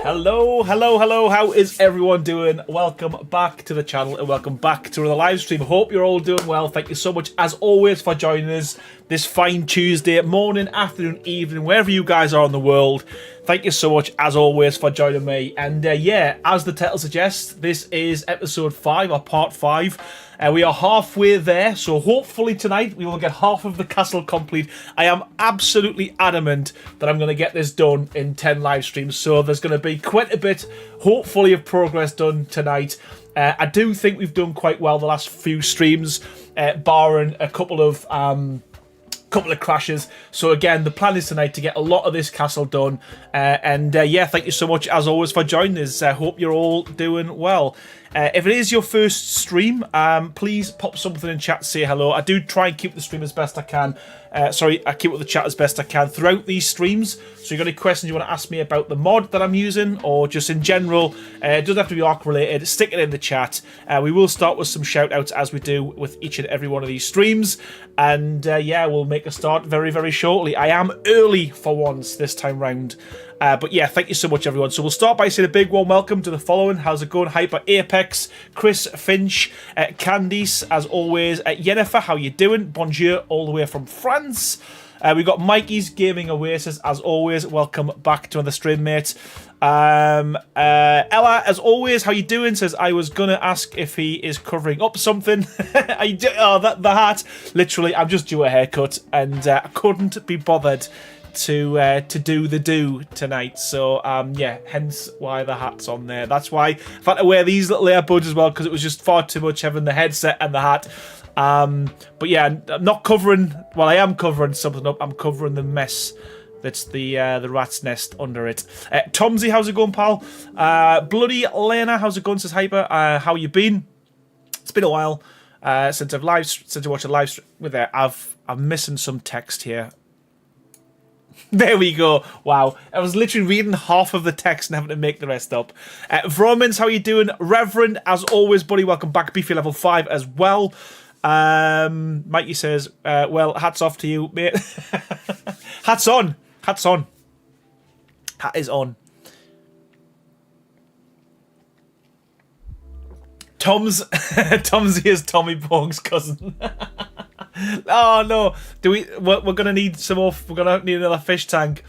Hello, hello, hello, how is everyone doing? Welcome back to the channel and welcome back to the live stream. Hope you're all doing well. Thank you so much, as always, for joining us this fine Tuesday morning, afternoon, evening, wherever you guys are in the world. Thank you so much, as always, for joining me. And yeah, as the title suggests, this is episode 5, or part 5. We are halfway there, so hopefully tonight we will get half of the castle complete. I am absolutely adamant that I'm going to get this done in 10 live streams, so there's going to be quite a bit, hopefully, of progress done tonight. I do think we've done quite well the last few streams, barring a couple of crashes. So again, the plan is tonight to get a lot of this castle done. And yeah, thank you so much, as always, for joining us. I hope you're all doing well. If it is your first stream, please pop something in chat to say hello. I do try and keep the stream as best I can. I keep up the chat as best I can throughout these streams. So if you've got any questions you want to ask me about the mod that I'm using, or just in general, it doesn't have to be ARC related, stick it in the chat. We will start with some shout outs, as we do with each and every one of these streams. And yeah, we'll make a start very, very shortly. I am early for once this time round. But yeah, thank you so much, everyone. So we'll start by saying a big warm welcome to the following. How's it going? Hyper Apex, Chris Finch, Candice, as always. Yennefer, how you doing? Bonjour, all the way from France. We've got Mikey's Gaming Oasis, as always. Welcome back to another stream, mate. Ella, as always, how you doing? Says, I was going to ask if he is covering up something. The hat. Literally, I'm just due a haircut, and I couldn't be bothered to do the do tonight, so yeah, hence why the hat's on there. That's why I've had to wear these little earbuds as well, because it was just far too much having the headset and the hat. But yeah, I'm not covering, well, I am covering something up. I'm covering the mess that's the rat's nest under it. Tomsy, how's it going, pal? Bloody Lena, how's it going? Says Hyper. How you been? It's been a while since I watched a live stream with there. I'm missing some text here. There we go. Wow. I was literally reading half of the text and having to make the rest up. Vromans, how you doing? Reverend, as always, buddy, welcome back. Beefy level 5 as well. Mikey says, well, hats off to you, mate. Hats on. Hats on. Hat is on. Tomsy is Tommy Pong's cousin. Oh no! We're gonna need some more. We're gonna need another fish tank.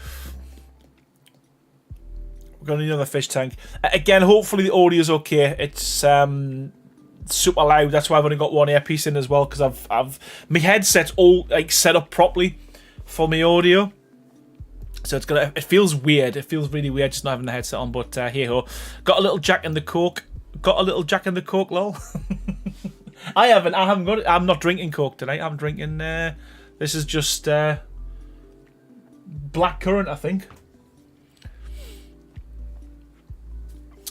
We're gonna need another fish tank again. Hopefully the audio's okay. It's super loud. That's why I've only got one earpiece in as well, because I've my headset's all like set up properly for my audio. So it feels weird. It feels really weird just not having the headset on. But hey ho, got a little Jack in the Coke. Got a little Jack in the Coke, lol. I haven't got it. I'm not drinking Coke tonight. I'm drinking. This is just black currant, I think.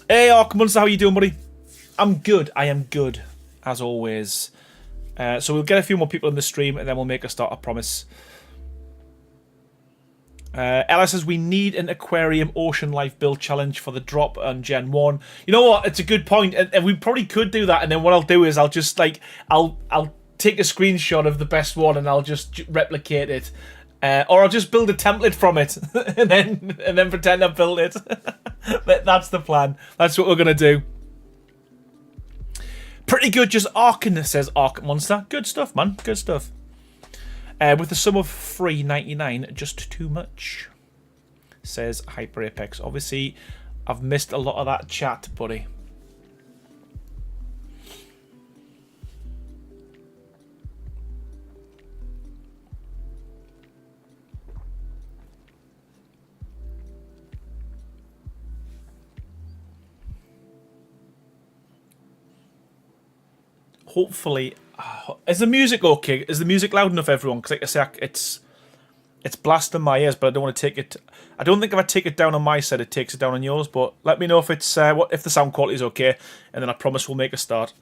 Hey, Ark Monster, how you doing, buddy? I'm good. I am good, as always. So we'll get a few more people in the stream, and then we'll make a start. I promise. Ella says we need an aquarium ocean life build challenge for the drop on Gen 1. You know what? It's a good point, and we probably could do that. And then what I'll do is I'll just like I'll take a screenshot of the best one and I'll just replicate it, or I'll just build a template from it and then pretend I've built it. That's the plan. That's what we're gonna do. Pretty good. Just Arkin, says Ark Monster. Good stuff, man. Good stuff. With the sum of $3.99, just too much, says Hyper Apex. Obviously, I've missed a lot of that chat, buddy. Hopefully. Is the music okay? Is the music loud enough, everyone? Because like I say, it's blasting my ears, but I don't want to take it. I don't think if I take it down on my side, it takes it down on yours. But let me know if it's if the sound quality is okay, and then I promise we'll make a start.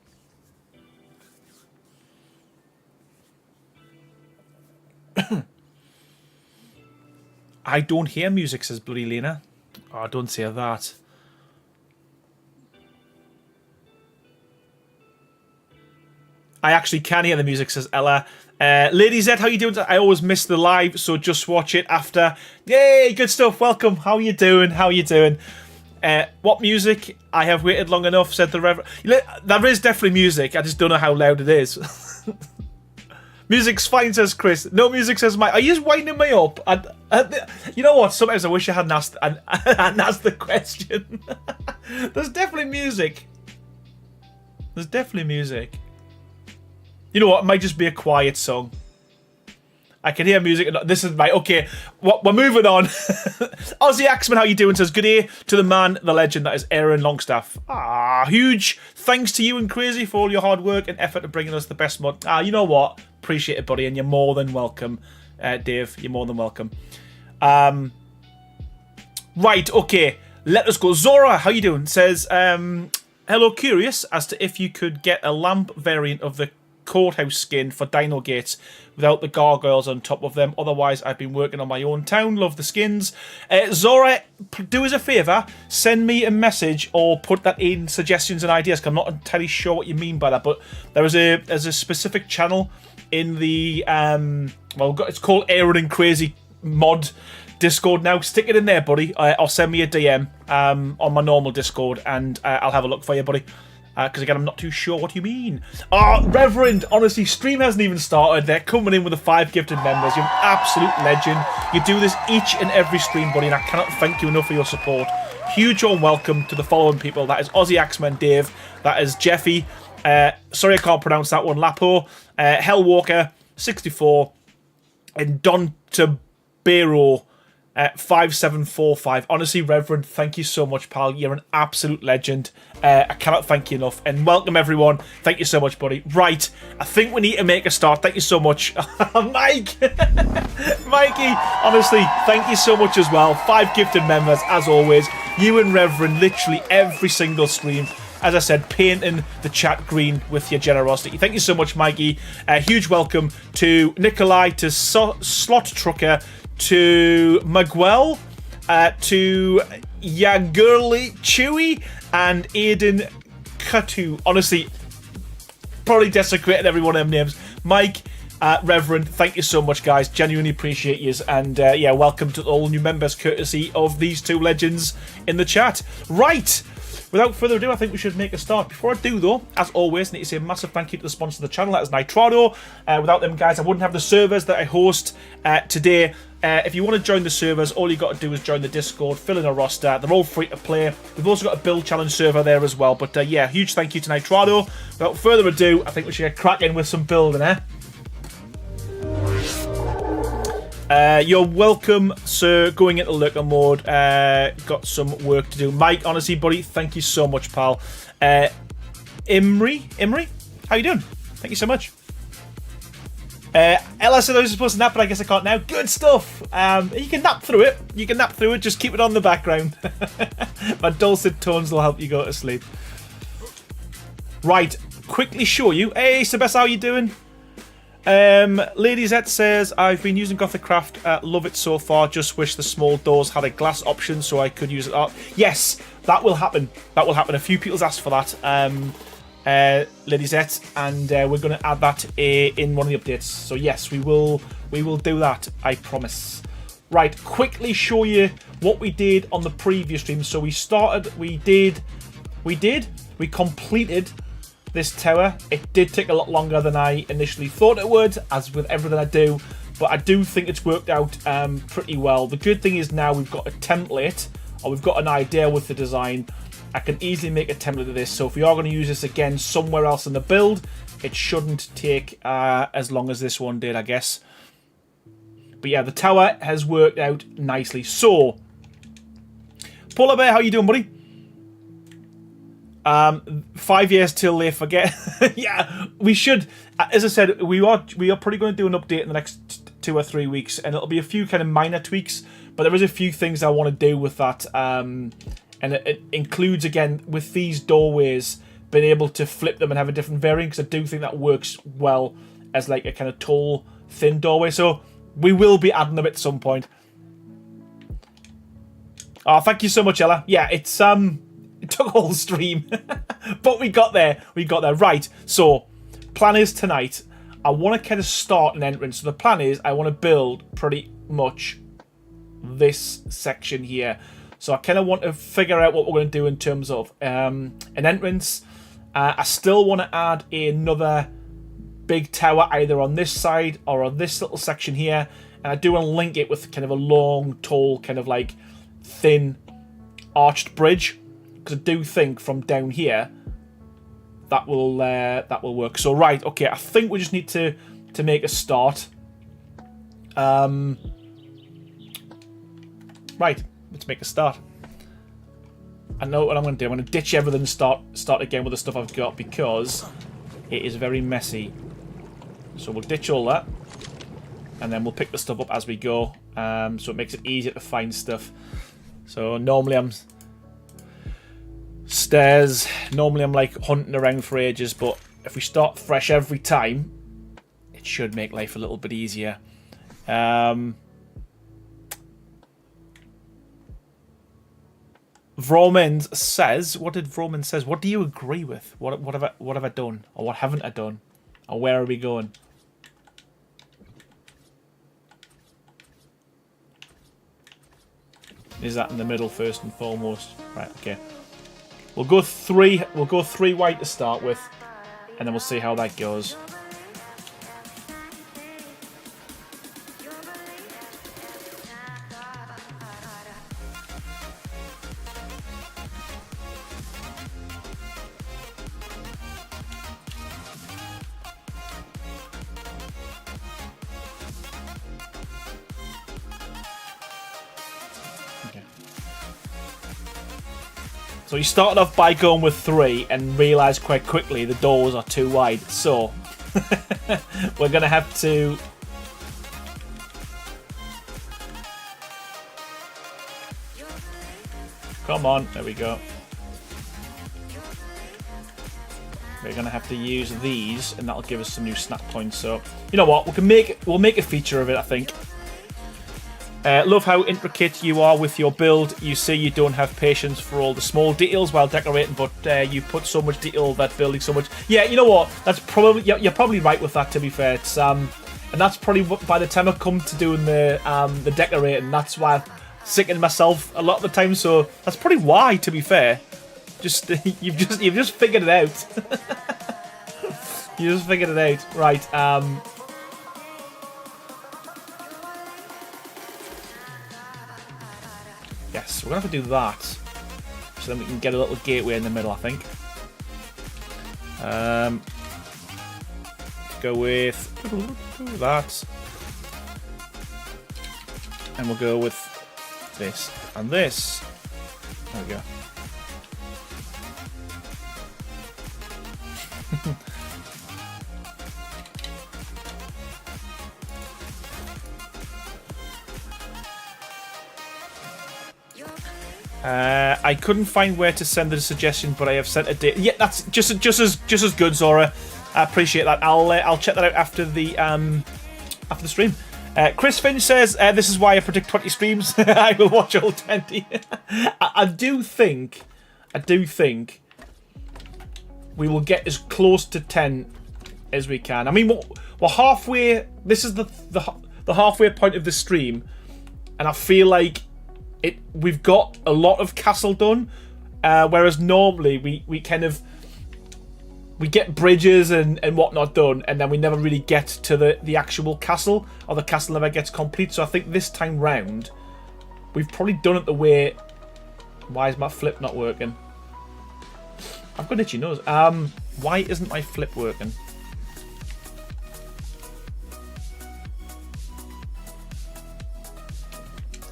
I don't hear music, says Bloody Lena. Oh, don't say that. I actually can hear the music, says Ella. Lady Z, how you doing? I always miss the live, so just watch it after. Yay, good stuff. Welcome. How you doing? How you doing? What music? I have waited long enough, said the Reverend. There is definitely music. I just don't know how loud it is. Music's fine, says Chris. No music, says Mike. Are you just winding me up? You know what? Sometimes I wish I hadn't asked the question. There's definitely music. There's definitely music. You know what? It might just be a quiet song. I can hear music. This is right. Okay, we're moving on. Aussie Axeman, how you doing? Says good day to the man, the legend that is Aaron Longstaff. Huge thanks to you and Crazy for all your hard work and effort to bringing us the best mod. You know what? Appreciate it, buddy, and you're more than welcome, Dave. You're more than welcome. Right. Okay. Let us go. Zora, how you doing? Says hello. Curious as to if you could get a lamp variant of the courthouse skin for Dino Gates without the gargoyles on top of them. Otherwise, I've been working on my own town. Love the skins. Zora, do us a favour. Send me a message or put that in suggestions and ideas, because I'm not entirely sure what you mean by that. But there's a specific channel in the it's called Iterating Crazy Mod Discord now. Stick it in there, buddy, or send me a DM on my normal Discord, and I'll have a look for you, buddy. Because again, I'm not too sure what you mean. Reverend, honestly, stream hasn't even started. They're coming in with the 5 gifted members. You're an absolute legend. You do this each and every stream, buddy, and I cannot thank you enough for your support. Huge warm welcome to the following people. That is Aussie Axeman Dave. That is Jeffy. Sorry I can't pronounce that one. Lapo. Hellwalker 64. And Don Tabero. 5745. Honestly, Reverend, thank you so much, pal. You're an absolute legend. I cannot thank you enough. And welcome, everyone. Thank you so much, buddy. Right, I think we need to make a start. Thank you so much. Mike! Mikey, honestly, thank you so much as well. 5 gifted members, as always. You and Reverend, literally every single stream. As I said, painting the chat green with your generosity. Thank you so much, Mikey. Huge welcome to Nikolai, to Slot Trucker, to Miguel, to Yagurli Chewy, and Aiden Katu. Honestly, probably desecrated every one of them names. Mike, Reverend, thank you so much, guys. Genuinely appreciate you. And yeah, welcome to all new members, courtesy of these 2 legends in the chat. Right. Without further ado, I think we should make a start. Before I do, though, as always, I need to say a massive thank you to the sponsor of the channel. That is Nitrado. Without them, guys, I wouldn't have the servers that I host today. If you want to join the servers, all you got to do is join the Discord, fill in a roster. They're all free to play. We've also got a build challenge server there as well. But yeah, huge thank you to Nitrado. Without further ado, I think we should get cracking with some building, You're welcome, sir. Going into lurker mode. Got some work to do. Mike, honestly, buddy, thank you so much, pal. Imri, how you doing? Thank you so much. Ella said I was supposed to nap, but I guess I can't now. Good stuff. You can nap through it. Just keep it on the background. My dulcet tones will help you go to sleep. Right, quickly show you. Hey, Sebas, how you doing? Lady Zet says, I've been using Gothic Craft, love it so far, just wish the small doors had a glass option so I could use it. Yes, that will happen. A few people's asked for that, Lady Zet, and we're going to add that in one of the updates. So yes, we will do that, I promise. Right, quickly show you what we did on the previous stream. So we completed this tower. It did take a lot longer than I initially thought it would, as with everything I do, but I do think it's worked out pretty well. The good thing is now we've got a template, or we've got an idea with the design. I can easily make a template of this, so if we are going to use this again somewhere else in the build, it shouldn't take as long as this one did, I guess. But yeah, the tower has worked out nicely. So, Polar Bear, how you doing, buddy? 5 years till they forget. Yeah, we should. As I said, we are probably going to do an update in the next 2 or 3 weeks, and it'll be a few kind of minor tweaks. But there is a few things I want to do with that, and it includes, again, with these doorways, being able to flip them and have a different variant, because I do think that works well as like a kind of tall, thin doorway. So we will be adding them at some point. Oh, thank you so much, Ella. Yeah, it's it took a whole stream, but we got there. Right, so plan is tonight, I want to kind of start an entrance. So the plan is I want to build pretty much this section here. So I kind of want to figure out what we're going to do in terms of an entrance. I still want to add another big tower either on this side or on this little section here. And I do want to link it with kind of a long, tall, kind of like thin arched bridge. Because I do think from down here that will work. So right, okay, I think we just need to make a start. Right, let's make a start. I know what I'm going to do. I'm going to ditch everything and start again with the stuff I've got, because it is very messy. So we'll ditch all that, and then we'll pick the stuff up as we go. So it makes it easier to find stuff. So normally I'm stairs. Normally I'm like hunting around for ages, but if we start fresh every time, it should make life a little bit easier. Vromens says, what did Vroman says? What do you agree with? What have I done, or what haven't I done, or where are we going? Is that in the middle first and foremost? Right. Okay. We'll go three white to start with, and then we'll see how that goes. So you started off by going with 3 and realised quite quickly the doors are too wide. So we're going to have to... Come on, there we go. We're going to have to use these, and that'll give us some new snap points. So, you know what? We'll make a feature of it, I think. Love how intricate you are with your build. You say you don't have patience for all the small details while decorating, but you put so much detail that building so much. Yeah, you know what? That's probably you're probably right with that. To be fair, it's and that's probably what, by the time I come to doing the decorating, that's why I'm sickening myself a lot of the time. So that's probably why. To be fair, just you've just figured it out. You just figured it out, right? Yes, we're going to have to do that. So then we can get a little gateway in the middle, I think. Go with that. And we'll go with this and this. There we go. I couldn't find where to send the suggestion, but I have sent a date. Yeah, that's just as good, Zora. I appreciate that. I'll check that out after the stream. Chris Finch says, "This is why I predict 20 streams. I will watch all 20." I do think we will get as close to 10 as we can. I mean, we're halfway. This is the halfway point of the stream, and I feel like we've got a lot of castle done, whereas normally we get bridges and whatnot done, and then we never really get to the actual castle, or the castle never gets complete. So I think this time round, we've probably done it the way... Why is my flip not working? I've got itchy nose. Why isn't my flip working?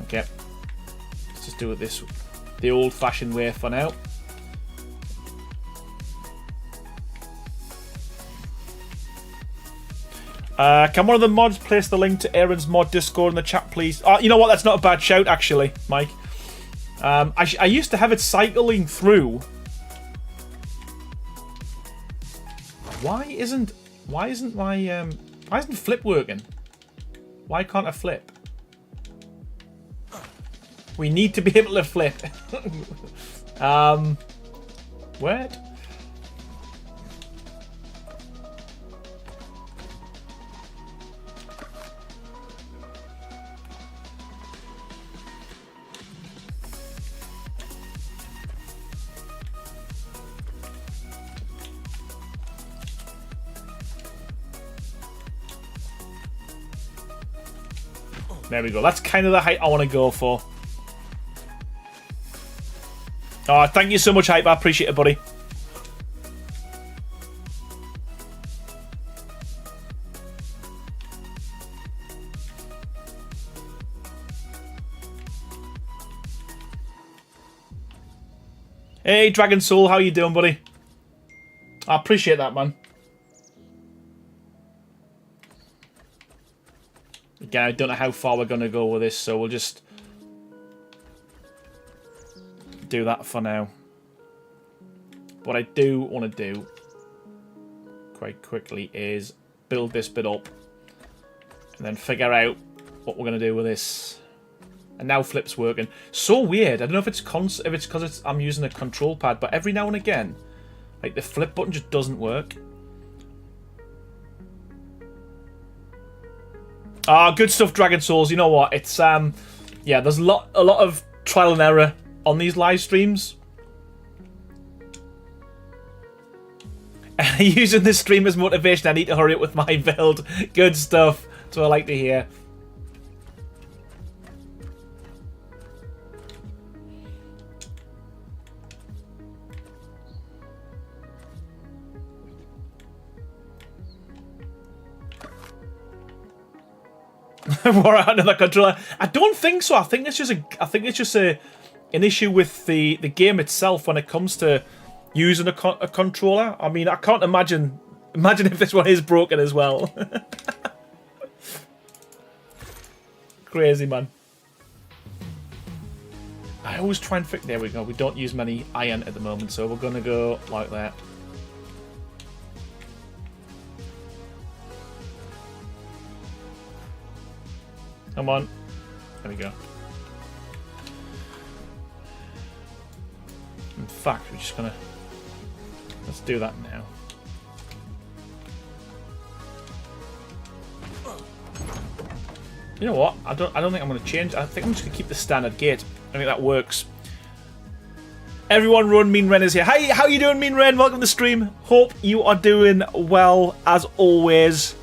Okay. Let's just do it the old-fashioned way for now. Can one of the mods place the link to Aaron's mod Discord in the chat, please? You know what? That's not a bad shout, actually, Mike. I used to have it cycling through. Why isn't flip working? Why can't I flip? We need to be able to flip. Where? There we go. That's kind of the height I want to go for. Oh, thank you so much, Hype. I appreciate it, buddy. Hey, Dragon Soul. How you doing, buddy? I appreciate that, man. Again, I don't know how far we're going to go with this, so we'll just do that for now. What I do want to do quite quickly is build this bit up and then figure out what we're going to do with this. And now flip's working. So weird. I don't know if it's because I'm using a control pad, but every now and again, like the flip button just doesn't work. Ah, good stuff, Dragon Souls. You know what? It's yeah, there's a lot of trial and error on these live streams. Using this stream as motivation, I need to hurry up with my build. Good stuff. That's what I like to hear. We're out another controller. I don't think so. I think it's just an issue with the game itself when it comes to using a controller. I mean, I can't imagine if this one is broken as well. Crazy, man. I always try and fix. There we go. We don't use many iron at the moment, so we're gonna go like that. Come on. There we go. In fact, we're just gonna... Let's do that now. You know what? I don't think I'm gonna change. I think I'm just gonna keep the standard gate. I think that works. Everyone run, Mean Ren is here. Hey, how you doing, Mean Ren? Welcome to the stream. Hope you are doing well, as always.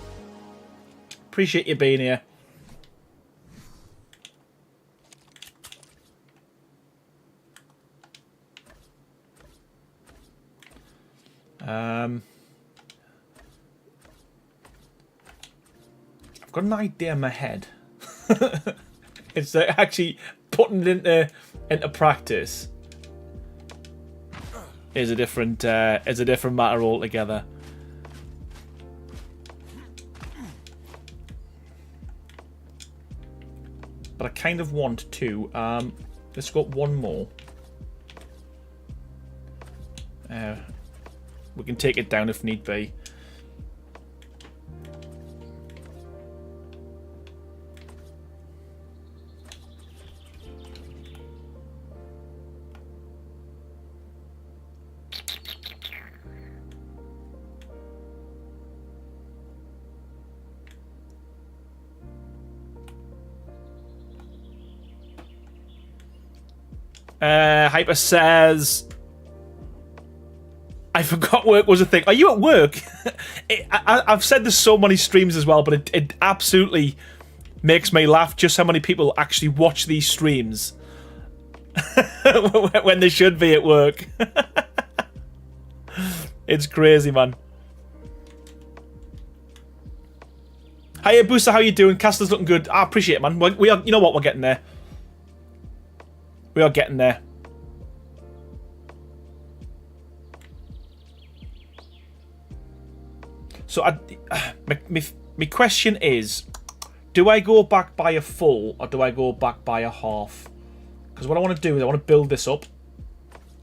Appreciate you being here. I've got an idea in my head. It's actually putting it into practice is a different matter altogether. But I kind of want to. Let's go up one more. We can take it down if need be. Hyper says, I forgot work was a thing. Are you at work? I've said this so many streams as well, but it absolutely makes me laugh just how many people actually watch these streams when they should be at work. It's crazy, man. Hiya, Booster, how you doing? Castor's looking good. I appreciate it, man. We are, you know what? We're getting there. We are getting there. So, my question is, do I go back by a full or do I go back by a half? Because what I want to do is I want to build this up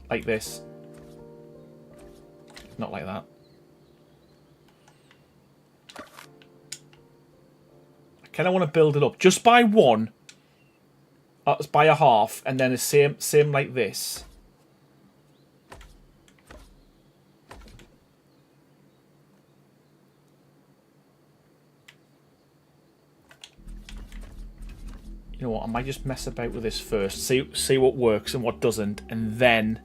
like this. Not like that. I kind of want to build it up just by one. By a half, and then the same like this. You know what? I might just mess about with this first. See what works and what doesn't, and then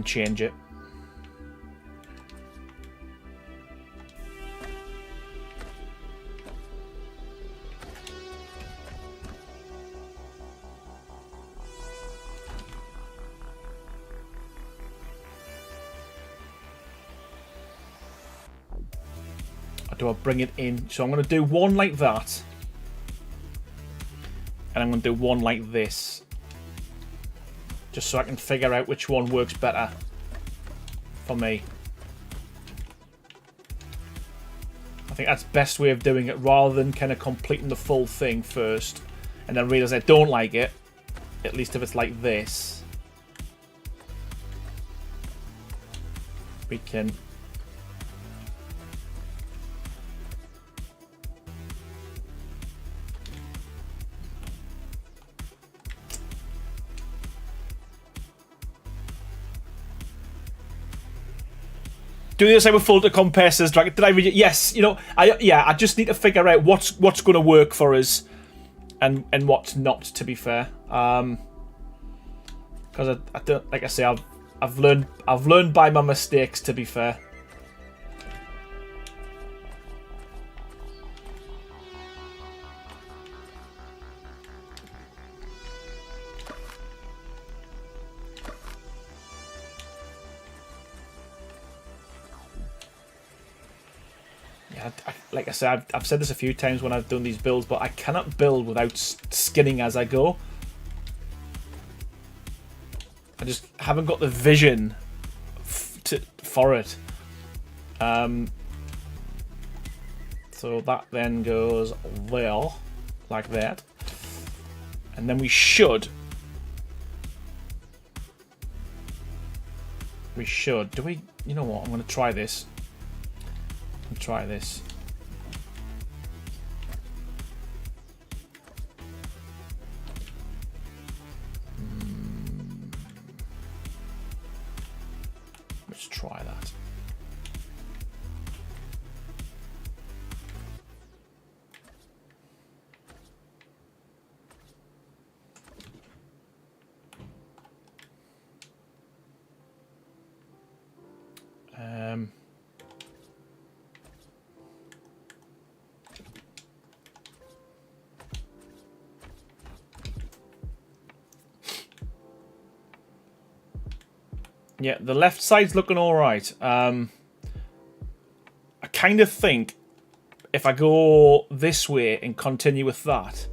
change it. Do I bring it in? So I'm going to do one like that. And I'm going to do one like this. Just so I can figure out which one works better for me. I think that's the best way of doing it, rather than kind of completing the full thing first and then realize I don't like it. At least if it's like this, we can... Do the same with filter compressors. Did I read it? Yes. You know, I just need to figure out what's going to work for us, and what's not. To be fair, because I don't, like I say, I've learned by my mistakes. To be fair. Like I said, I've said this a few times when I've done these builds, but I cannot build without skinning as I go. I just haven't got the vision for it. So that then goes there, like that. And then we should... Do we... You know what? I'm going to try this. Try this. Let's try that. Yeah, the left side's looking all right. I kind of think if I go this way and continue with that,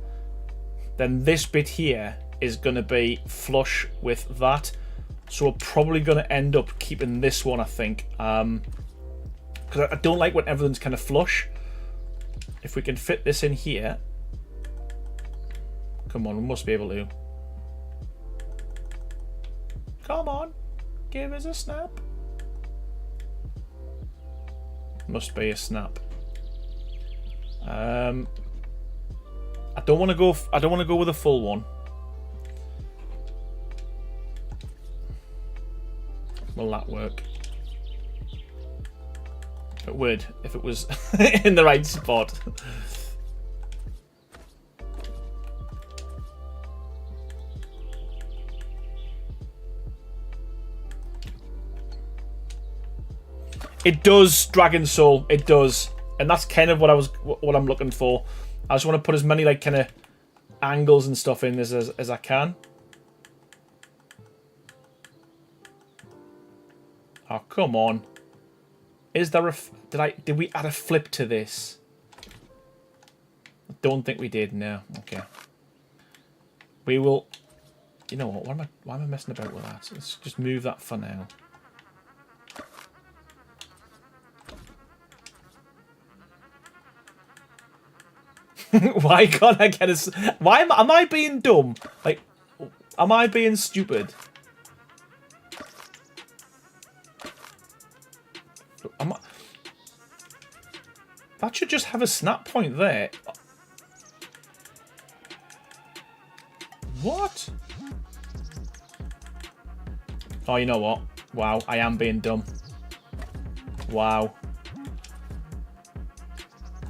then this bit here is going to be flush with that. So we're probably going to end up keeping this one, I think. Because I don't like when everything's kind of flush. If we can fit this in here. Come on, we must be able to. Come on, give us a snap. Must be a snap. I don't want to go. I don't want to go with a full one. Will that work? It would if it was in the right spot. It does, Dragon Soul. It does, and that's kind of what I'm looking for. I just want to put as many like kind of angles and stuff in as I can. Oh, come on. Is there a... Did we add a flip to this? I don't think we did, no. Okay. We will... You know what? Why am I messing about with that? Let's just move that for now. Why can't I get a... Why am I being dumb? Like, am I being stupid? That should just have a snap point there. What? Oh, you know what? Wow, I am being dumb. Wow.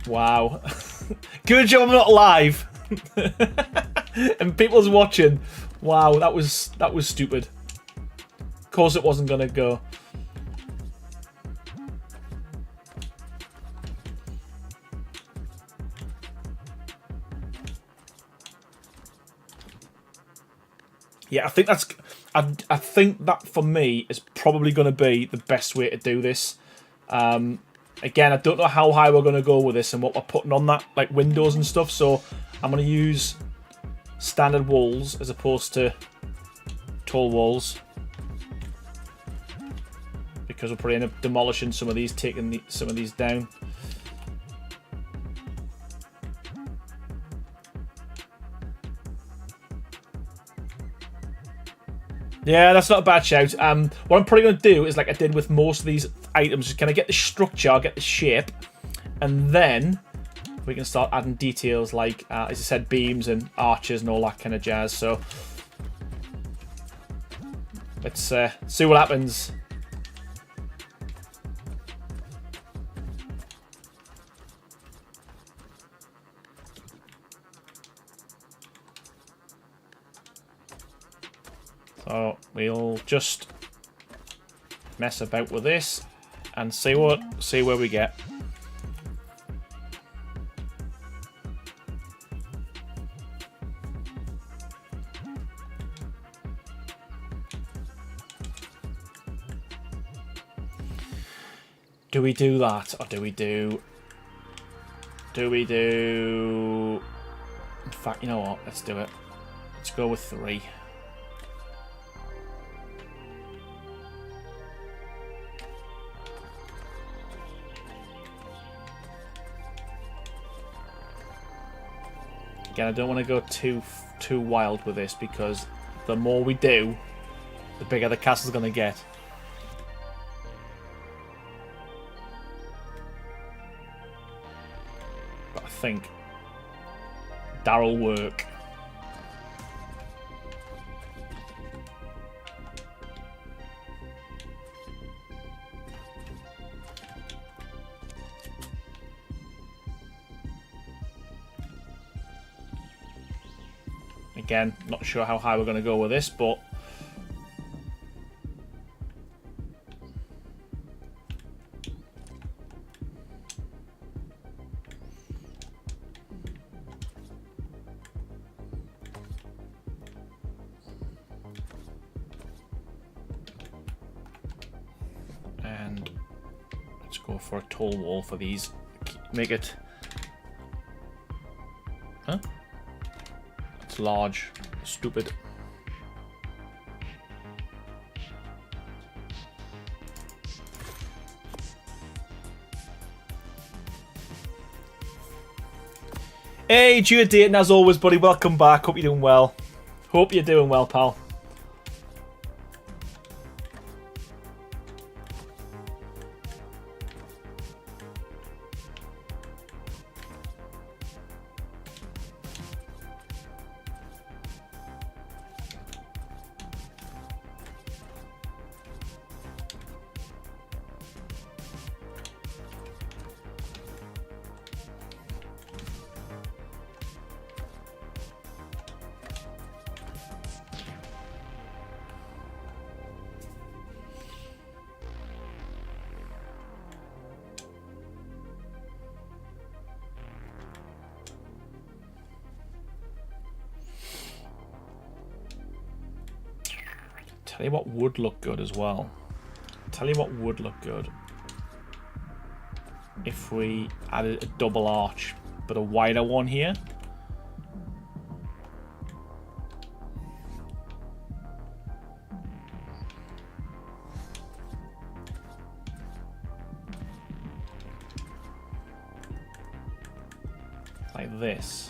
Wow. Good job I'm not live. And people's watching. Wow, that was stupid. Of course it wasn't gonna go. Yeah, I think that's... I think that, for me, is probably going to be the best way to do this. Again, I don't know how high we're going to go with this and what we're putting on that, like windows and stuff. So I'm going to use standard walls as opposed to tall walls. Because we're probably end up demolishing some of these, taking some of these down. Yeah, that's not a bad shout. What I'm probably going to do is, like I did with most of these items, just kind of get the structure, get the shape, and then we can start adding details like, as I said, beams and arches and all that kind of jazz. So let's see what happens. So we'll just mess about with this and see where we get. Do we do that, or do we do? In fact, you know what? Let's do it. Let's go with 3. Again, I don't want to go too wild with this, because the more we do, the bigger the castle's going to get. But I think that'll work. Again, not sure how high we're going to go with this, but and let's go for a tall wall for these. Make it It's large. Stupid. Hey, Iterating as always, buddy. Welcome back. Hope you're doing well. Hope you're doing well, pal. Tell you what would look good as well. Tell you what would look good. If we added a double arch, but a wider one here. Like this.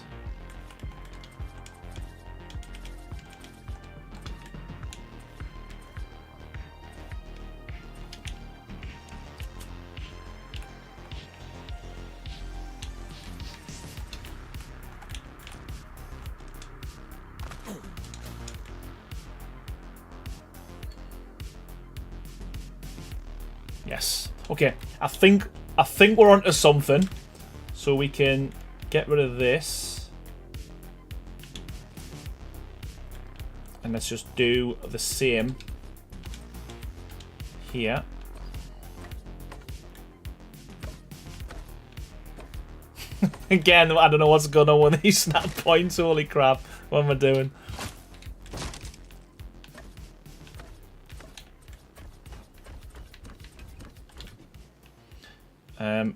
Yes. Okay. I think we're onto something. So we can get rid of this. And let's just do the same here. Again, I don't know what's going on with these snap points. Holy crap. What am I doing?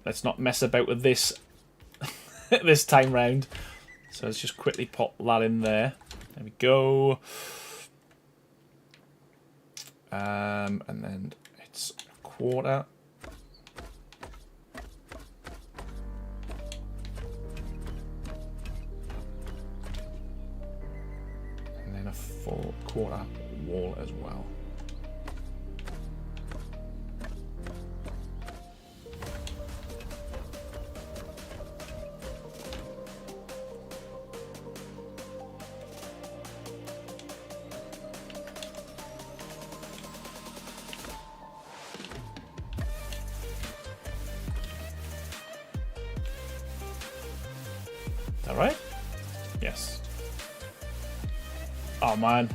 Let's not mess about with this this time round. So let's just quickly pop that in there. There we go. And then it's a quarter. And then a full quarter wall as well. All right? Yes. Oh man.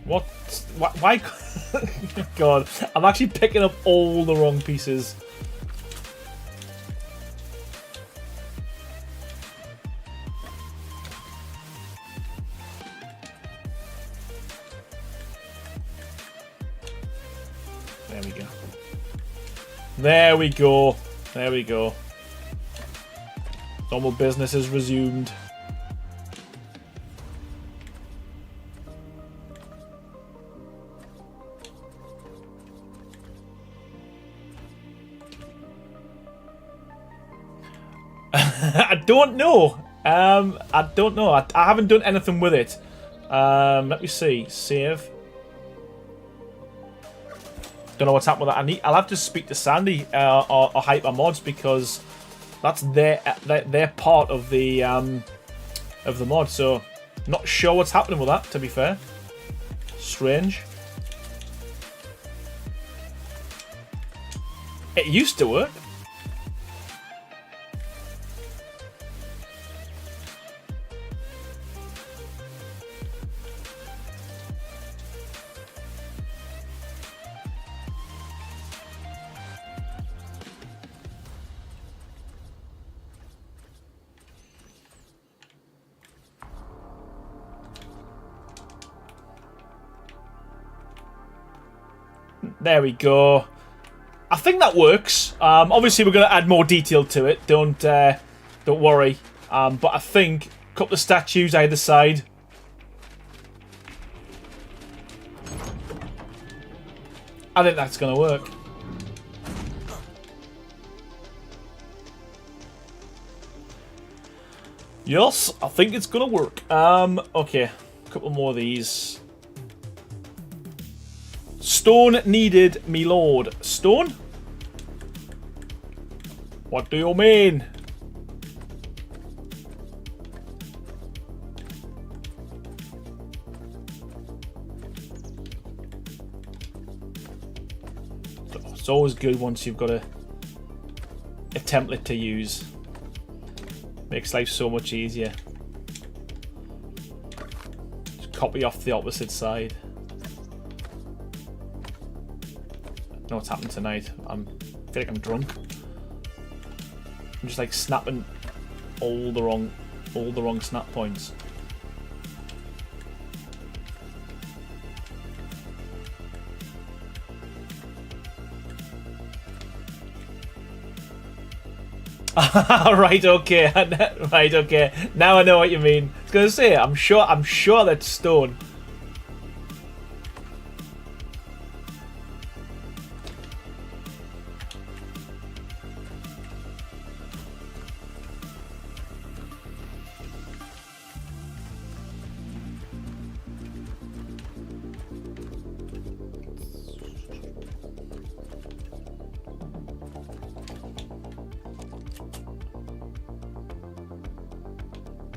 What? Why? God, I'm actually picking up all the wrong pieces. There we go. There we go. There we go. Normal business is resumed. I don't know. I don't know. I haven't done anything with it. Let me see. Save. Don't know what's happened with that. I'll have to speak to Sandy or Hyper Mods because that's their part of the mod. So not sure what's happening with that. To be fair, strange. It used to work. There we go. I think that works. Obviously, we're going to add more detail to it. Don't worry. But I think a couple of statues either side. I think that's going to work. Yes, I think it's going to work. Okay, a couple more of these. Stone needed, me lord. Stone? What do you mean? It's always good once you've got a template to use. Makes life so much easier. Just copy off the opposite side. I know what's happened tonight. I feel like I'm drunk. I'm just like snapping all the wrong snap points. Right, okay. Right, okay. Now I know what you mean. I was gonna say, I'm sure that's stone.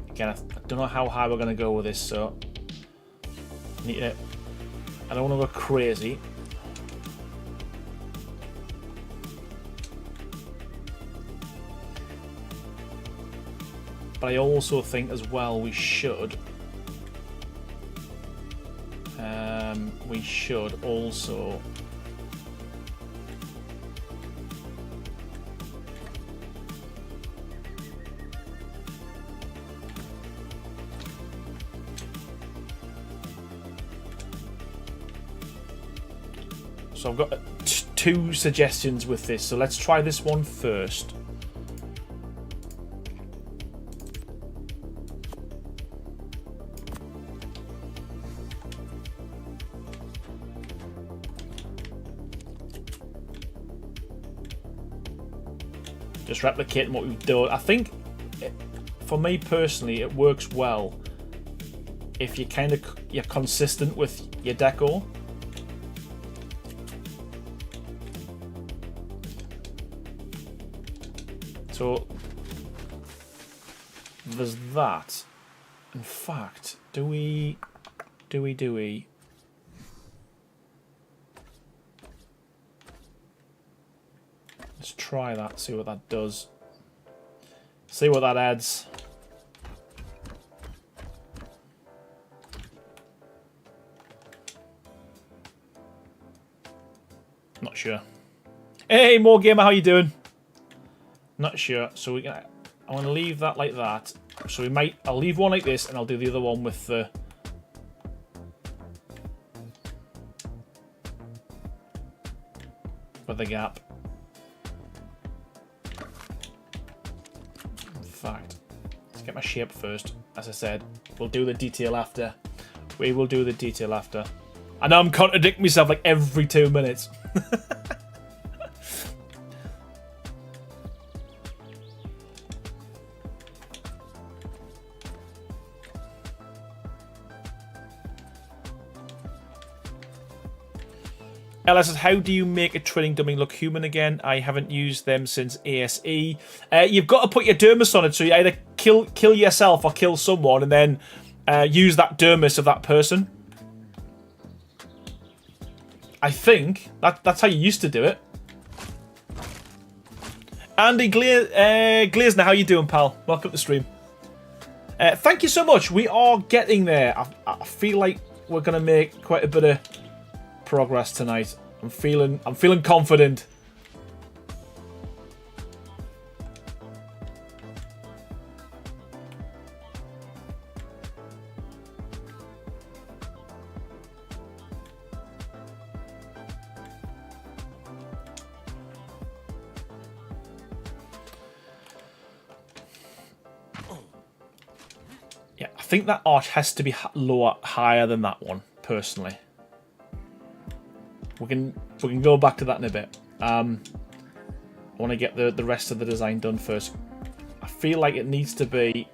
Again, I don't know how high we're going to go with this, so I don't want to go crazy. But I also think as well we should also So I've got two suggestions with this. So let's try this one first. Just replicating what we've done. I think, for me personally, it works well if you're consistent with your deco. So there's that. In fact, do we? Let's try that, see what that does. See what that adds. Not sure. Hey, more gamer, how you doing? Not sure. So I'm gonna leave that like that. So I'll leave one like this, and I'll do the other one with the. With the gap. In fact, let's get my shape first. As I said, we'll do the detail after. We will do the detail after. I know I'm contradicting myself like every 2 minutes. Ella says, how do you make a training dummy look human again? I haven't used them since ASE. You've got to put your dermis on it, so you either kill yourself or kill someone, and then use that dermis of that person. I think that's how you used to do it. Andy Glazner, how you doing, pal? Welcome to the stream. Thank you so much. We are getting there. I feel like we're gonna make quite a bit of progress tonight. I'm feeling confident. think that arch has to be higher than that one, personally. We can go back to that in a bit. I want to get the rest of the design done first. I feel like it needs to be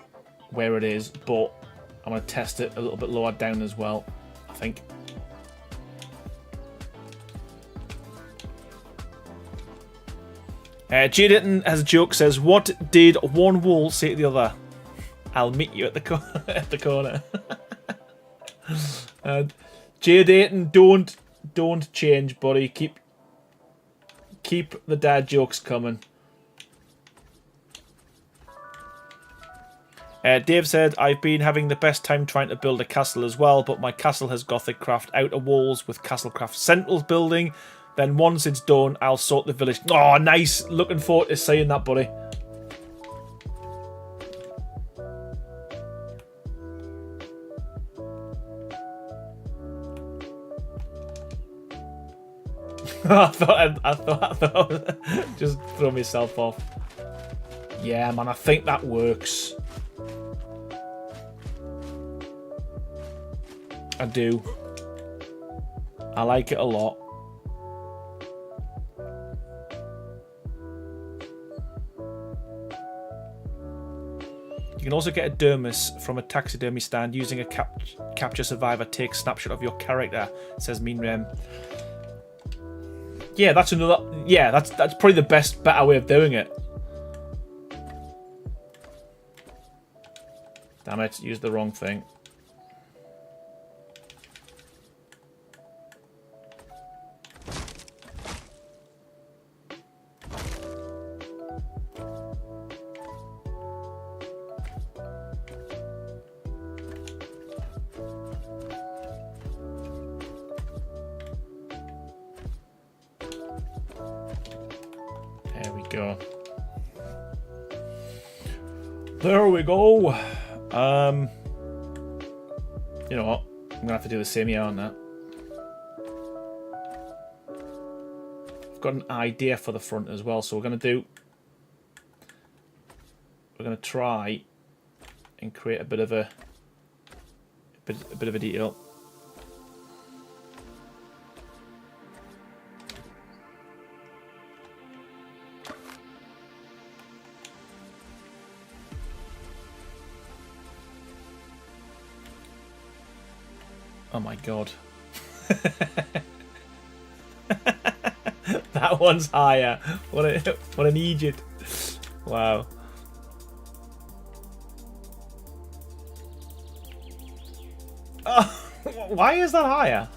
where it is, but I'm going to test it a little bit lower down as well, I think. Jaden has a joke, says, what did one wall say to the other? I'll meet you at the at the corner. Jaden, don't change, buddy. Keep the dad jokes coming. Dave said, I've been having the best time trying to build a castle as well, but my castle has Gothic craft outer walls with Castlecraft central building. Then once it's done, I'll sort the village. Oh, nice. Looking forward to seeing that, buddy. I thought just throw myself off. Yeah, man, I think that works. I do. I like it a lot. You can also get a dermis from a taxidermy stand using a capture survivor. Take snapshot of your character, says Mean Rem. Yeah, that's another. Yeah, that's probably the better way of doing it. Damn it! Used the wrong thing. There we go. You know what? I'm gonna have to do the same here on that. I've got an idea for the front as well, so we're gonna try and create a bit of a detail. Oh my god. That one's higher. What an Egypt. Wow. Oh, why is that higher?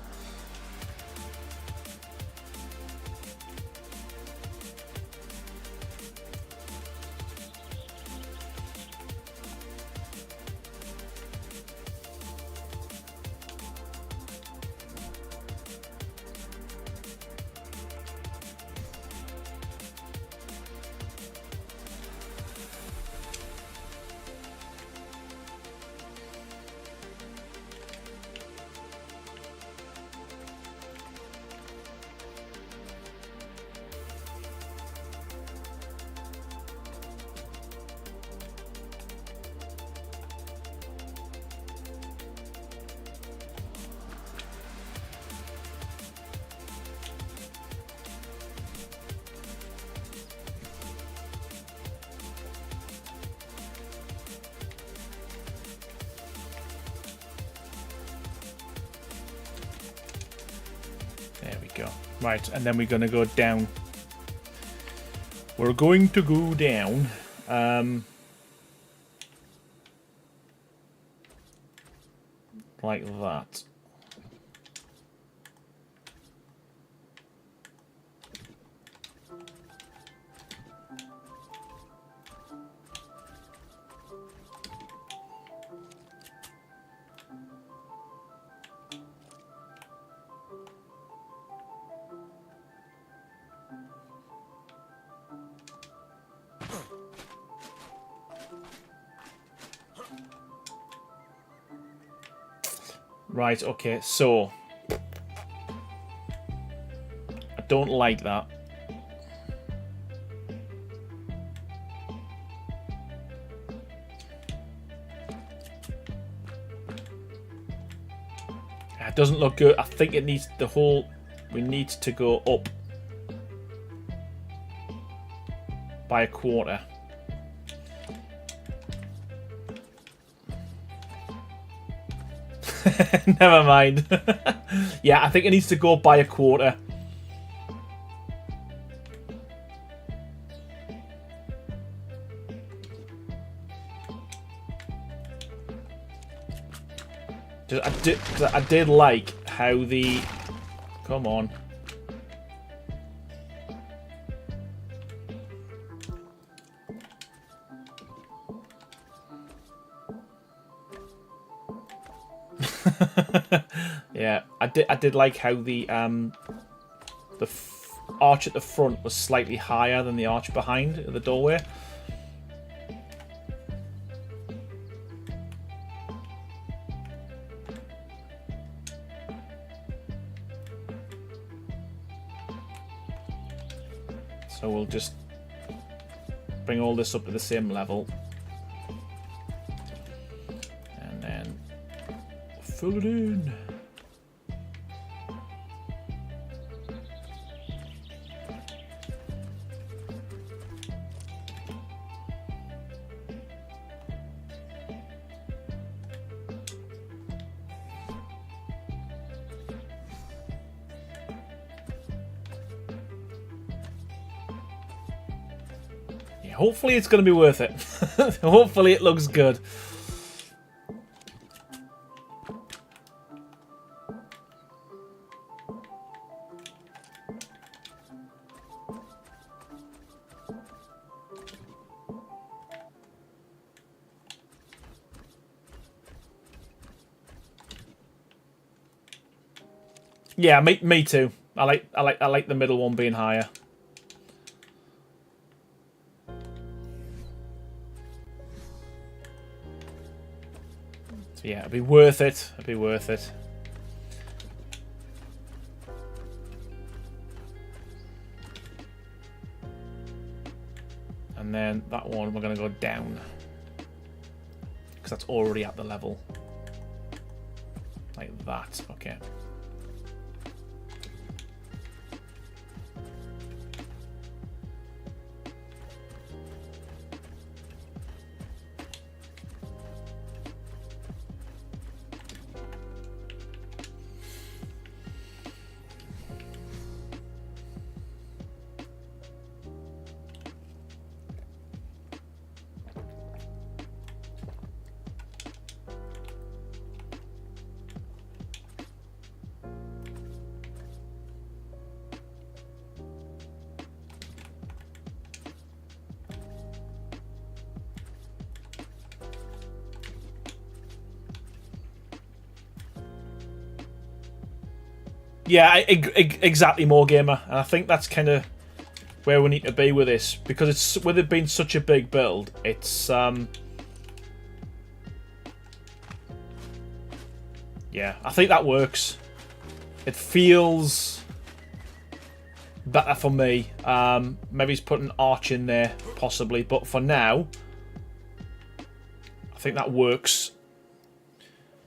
There we go. Right, and then we're going to go down. We're going to go down. Like that. Right, okay, so I don't like that. it doesn't look good. I think it needs the whole. We need to go up by a quarter. Never mind. Yeah, I think it needs to go up by a quarter. I did like how the... Come on. Yeah, I did like how the arch at the front was slightly higher than the arch behind the doorway. So we'll just bring all this up to the same level. And then fill it in. Hopefully it's going to be worth it. Hopefully it looks good. Yeah, me too. I like the middle one being higher. Yeah, it'd be worth it. It'd be worth it. And then that one we're going to go down. Because that's already at the level. Like that. Okay. Yeah, exactly, more gamer, and I think that's kind of where we need to be with this, because it's with it being such a big build, it's yeah, I think that works. It feels better for me. Maybe he's put an arch in there, possibly, but for now, I think that works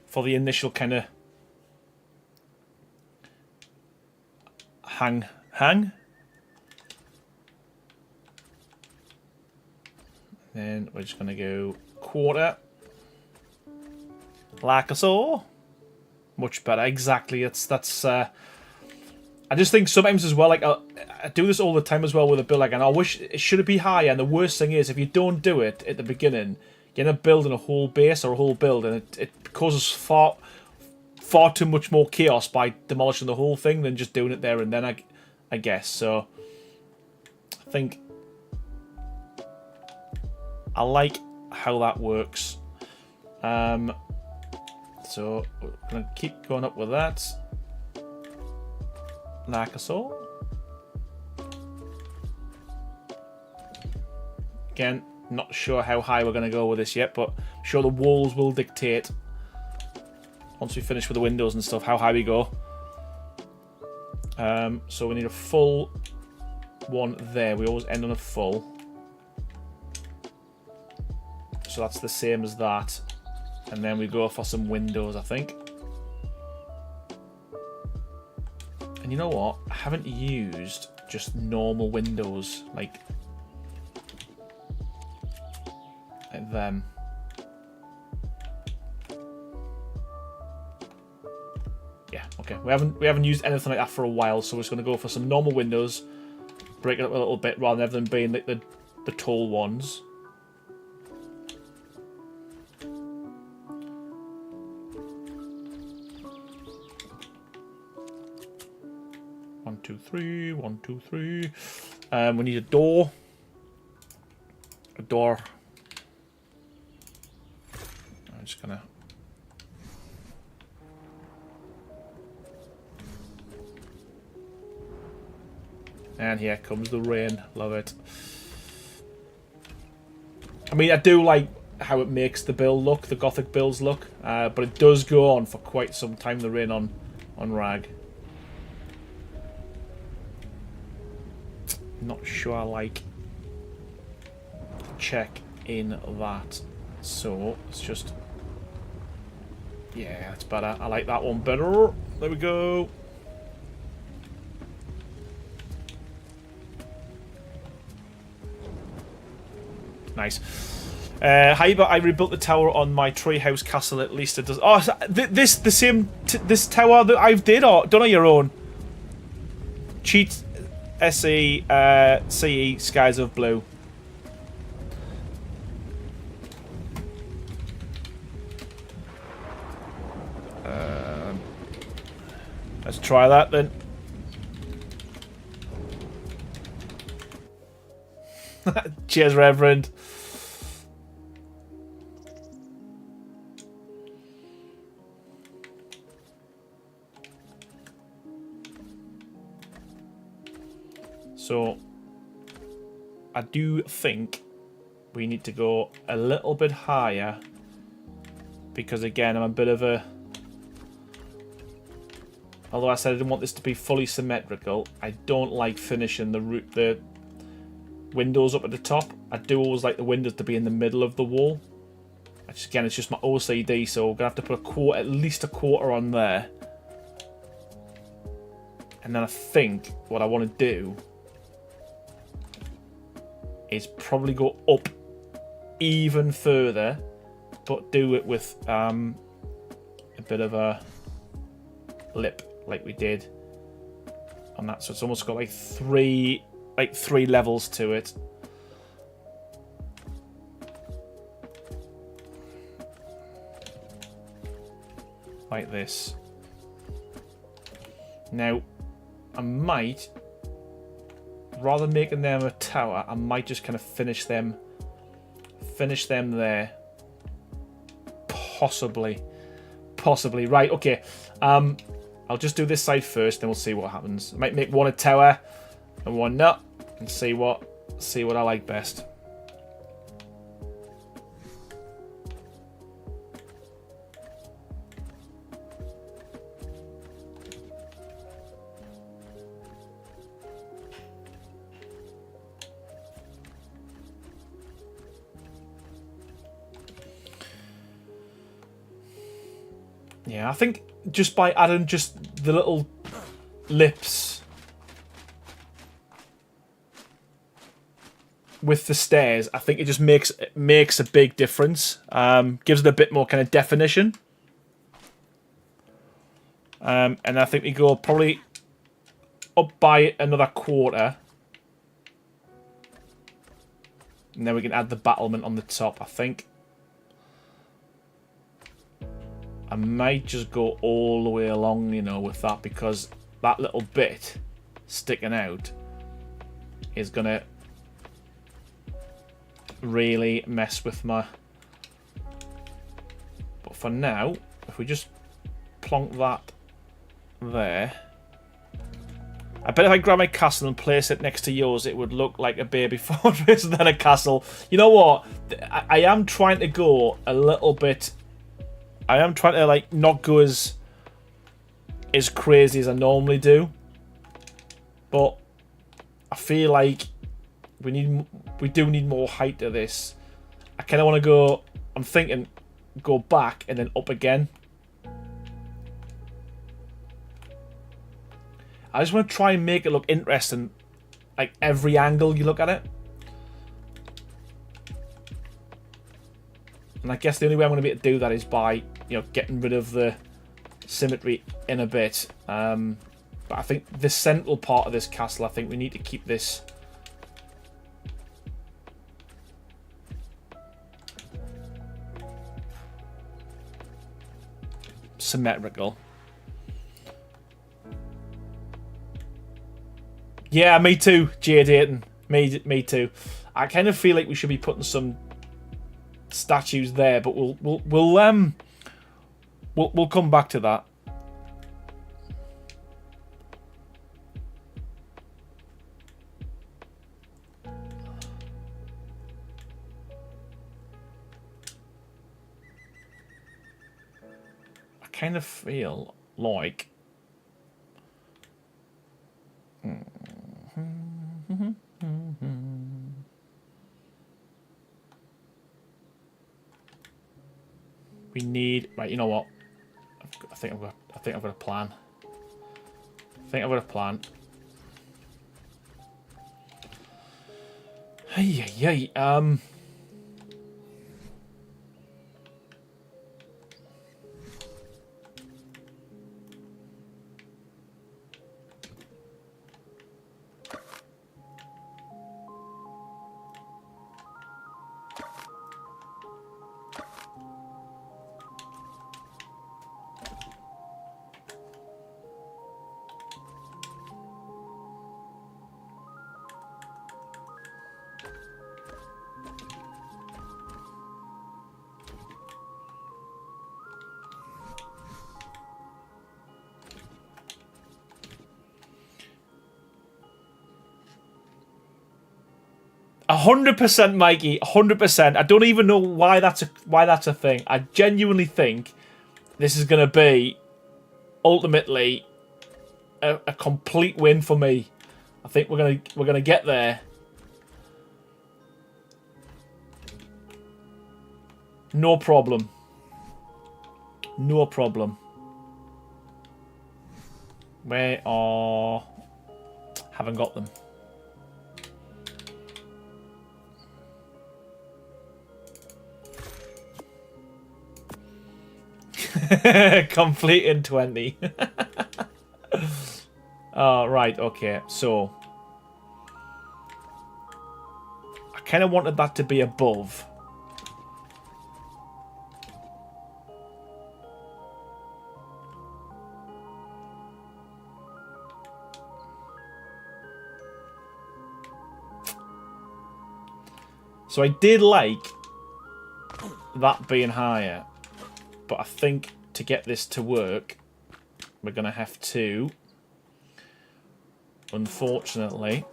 for the initial kind of hang. Then we're just gonna go quarter, like so. Much better, exactly. That's. I just think sometimes as well, like I do this all the time as well with a build, like, and I wish it should be higher. And the worst thing is if you don't do it at the beginning, you end up building a whole base or a whole build, and it causes far too much more chaos by demolishing the whole thing than just doing it there and then, I guess. So I think I like how that works. So we're going to keep going up with that. Like so. Again, not sure how high we're going to go with this yet, but I'm sure the walls will dictate, once we finish with the windows and stuff, how high we go. So we need a full one there. We always end on a full. So that's the same as that. And then we go for some windows, I think. And you know what? I haven't used just normal windows like them. Yeah, okay. We haven't used anything like that for a while, so we're just gonna go for some normal windows, break it up a little bit rather than everything being like the tall ones. One, two, three. 1, 2, 3. We need a door. A door. I'm just gonna. And here comes the rain. Love it. I mean, I do like how it makes the build look, the Gothic builds look, but it does go on for quite some time, the rain on Rag. Not sure I like the check in that. So, it's just... Yeah, that's better. I like that one better. There we go. Nice. I rebuilt the tower on my treehouse castle. At least it does. Oh, this tower that I've did, or done on your own. Cheat, SE, CE, skies of blue. Let's try that then. Cheers, Reverend. So, I do think we need to go a little bit higher because, again, I'm a bit of a... Although I said I didn't want this to be fully symmetrical, I don't like finishing the windows up at the top. I do always like the windows to be in the middle of the wall. Again, it's just my OCD, so we're going to have to put at least a quarter on there. And then I think what I want to do is probably go up even further, but do it with a bit of a lip like we did on that. So it's almost got like three levels to it. Like this. Now, I might, rather than making them a tower, I might just kind of finish them there. Possibly. Right, okay. I'll just do this side first, then we'll see what happens. I might make one a tower and one not, and see what I like best. Yeah, I think just by adding just the little lips with the stairs, I think it just makes a big difference. Gives it a bit more kind of definition. And I think we go probably up by another quarter. And then we can add the battlement on the top, I think. I might just go all the way along, you know, with that, because that little bit sticking out is going to really mess with my... But for now, if we just plonk that there... I bet if I grab my castle and place it next to yours, it would look like a baby fortress than a castle. You know what? I am trying to go a little bit... I am trying to like not go as crazy as I normally do, but I feel like we do need more height to this. I kind of want to go. I'm thinking go back and then up again. I just want to try and make it look interesting, like every angle you look at it. And I guess the only way I'm going to be able to do that is by, you know, getting rid of the symmetry in a bit. But I think the central part of this castle, I think we need to keep this symmetrical. Yeah, me too, Iterating. Me too. I kind of feel like we should be putting some statues there, but we'll come back to that. I kind of feel like we need, right, you know what? I think I've got a plan. Hey. %, Mikey. 100%. I don't even know why that's a thing. I genuinely think this is going to be ultimately a complete win for me. I think we're gonna get there. No problem. No problem. Where are? Haven't got them. Complete in 20. Oh, right, okay. So I kind of wanted that to be above. So I did like that being higher, but I think to get this to work, we're going to have to, unfortunately,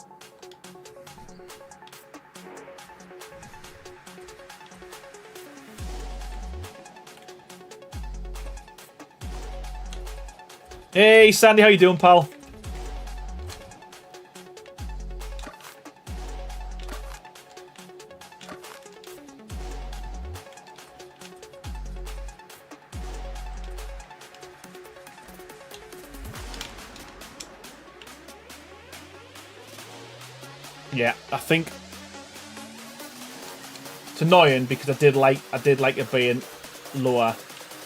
hey Sandy, how you doing, pal? Yeah, I think it's annoying because I did like it being lower,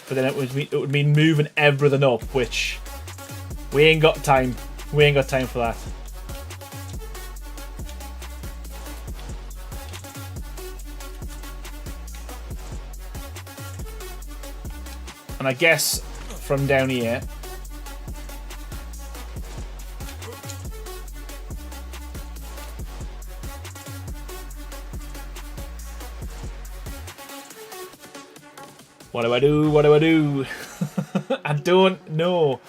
but then it would mean moving everything up, which we ain't got time. We ain't got time for that. And I guess from down here, what do I do? What do I do? I don't know.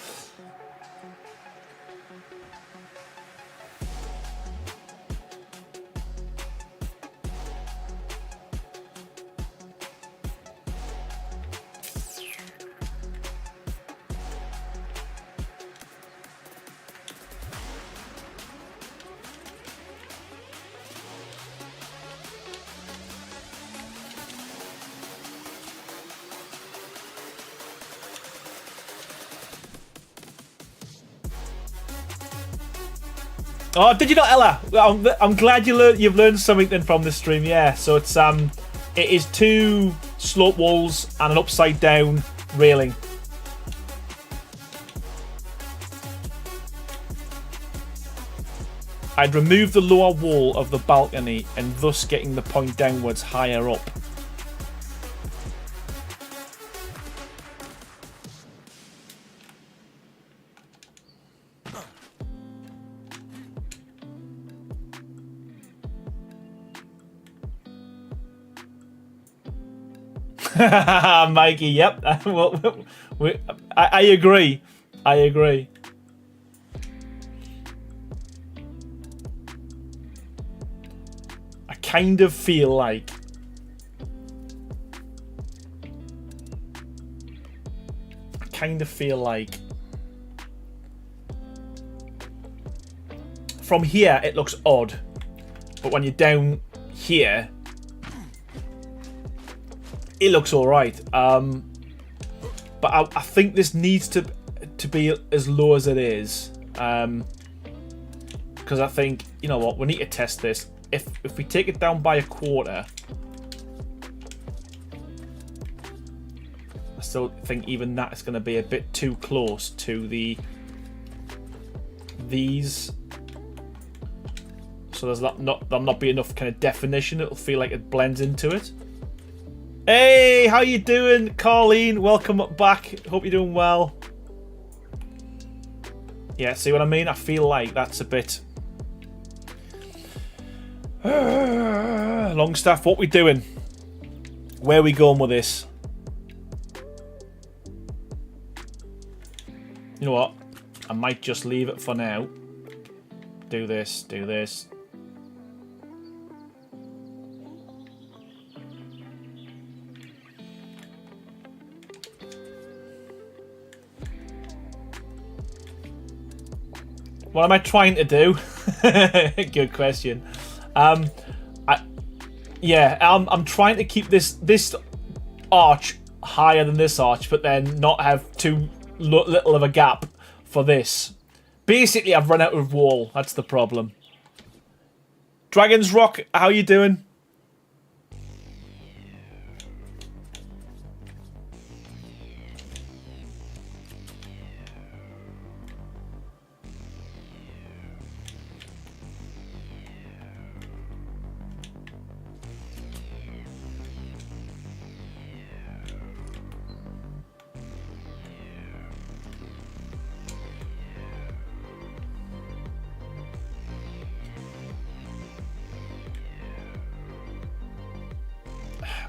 Oh, did you not, Ella? I'm glad you've learned something then from this stream. Yeah, so it is 2 slope walls and an upside down railing. I'd remove the lower wall of the balcony and thus getting the point downwards higher up. Mikey, yep. Well, I agree. I agree. I kind of feel like from here it looks odd, but when you're down here it looks all right. But I think this needs to be as low as it is, because I think, you know what, we need to test this. If we take it down by 1/4, I still think even that is going to be a bit too close to these. So there'll not be enough kind of definition. It'll feel like it blends into it. Hey, how you doing, Colleen? Welcome back. Hope you're doing well. Yeah, see what I mean? I feel like that's a bit... Longstaff, what we doing? Where are we going with this? You know what? I might just leave it for now. Do this, do this. What am I trying to do? Good question. I'm trying to keep this arch higher than this arch, but then not have too little of a gap for this. Basically, I've run out of wall. That's the problem. Dragon's Rock, how you doing?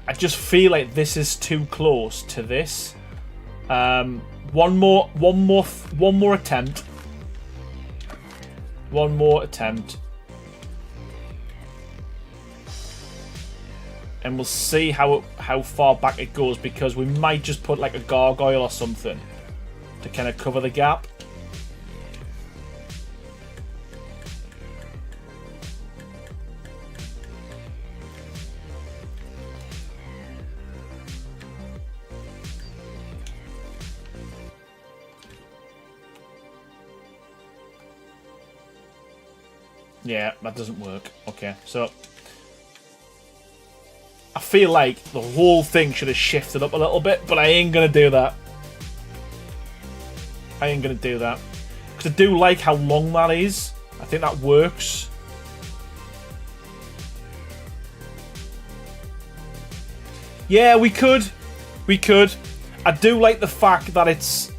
I just feel like this is too close to this. One more attempt. One more attempt. And we'll see how far back it goes, because we might just put like a gargoyle or something to kind of cover the gap. Yeah, that doesn't work. Okay, so I feel like the whole thing should have shifted up a little bit, but I ain't gonna do that. I ain't gonna do that. Because I do like how long that is. I think that works. Yeah, we could. We could. I do like the fact that it's...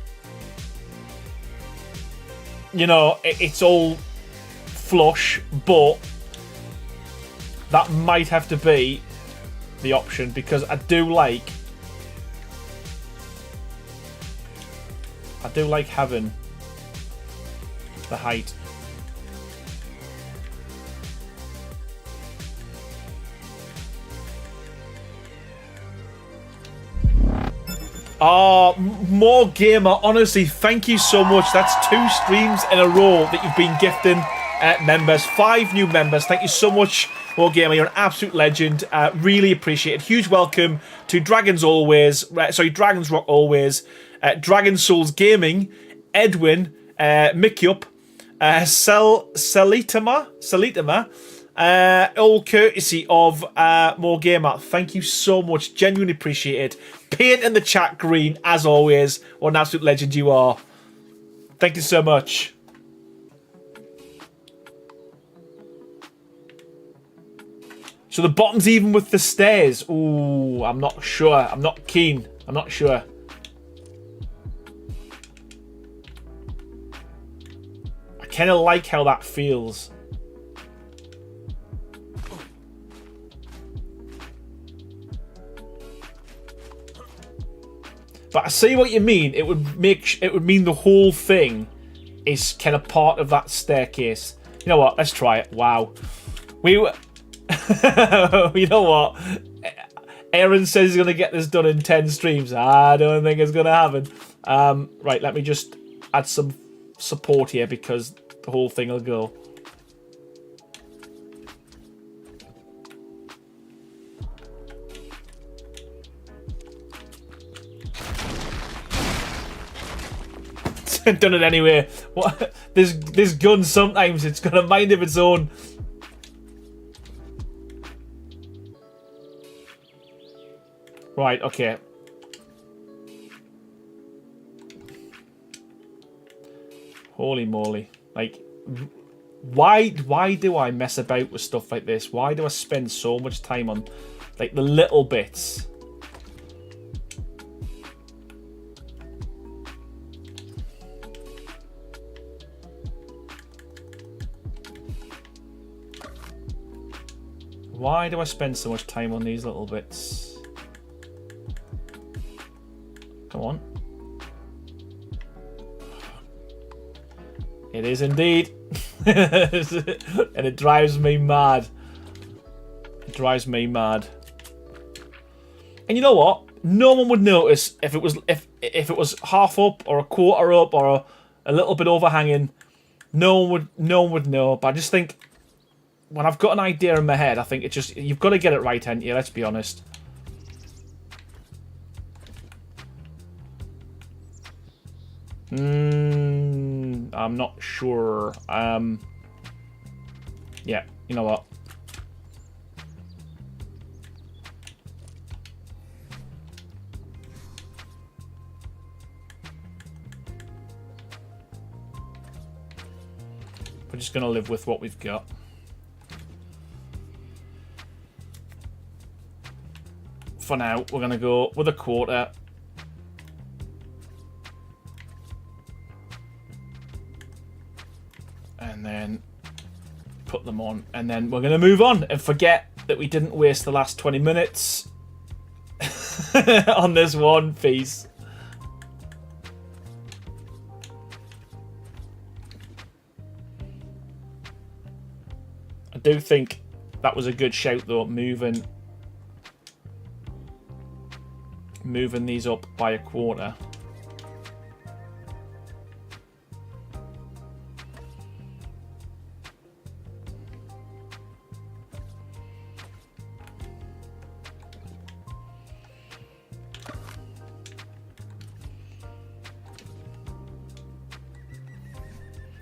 You know, it's all flush, but that might have to be the option, because I do like having the height. Oh, more gamer, honestly, thank you so much. That's 2 streams in a row that you've been gifting members. 5 new members. Thank you so much, More Gamer. You're an absolute legend. Really appreciate it. Huge welcome to Dragons Rock Always, Dragon Souls Gaming, Edwin, Mikyup, Selitama, all courtesy of More Gamer. Thank you so much. Genuinely appreciate it. Paint in the chat green, as always. What an absolute legend you are. Thank you so much. So the bottom's even with the stairs. Ooh, I'm not sure. I'm not keen. I'm not sure. I kind of like how that feels. But I see what you mean. It would mean the whole thing is kind of part of that staircase. You know what? Let's try it. Wow. You know what? Aaron says he's going to get this done in 10 streams. I don't think it's going to happen. Right, let me just add some support here because the whole thing will go. Done it anyway. What? This gun sometimes it's got a mind of its own. Right, okay. Holy moly. Like, why do I mess about with stuff like this? Why do I spend so much time on, like, the little bits? Why do I spend so much time on these little bits? Come on. It is indeed. And it drives me mad. It drives me mad. And you know what? No one would notice if it was half up or a quarter up or a little bit overhanging. No one would know. But I just think when I've got an idea in my head, I think it's just you've got to get it right, haven't you? Let's be honest. I'm not sure. Yeah, you know what? We're just gonna live with what we've got. For now, we're gonna go with a quarter. And then put them on. And then we're going to move on and forget that we didn't waste the last 20 minutes on this one piece. I do think that was a good shout though, moving these up by a quarter.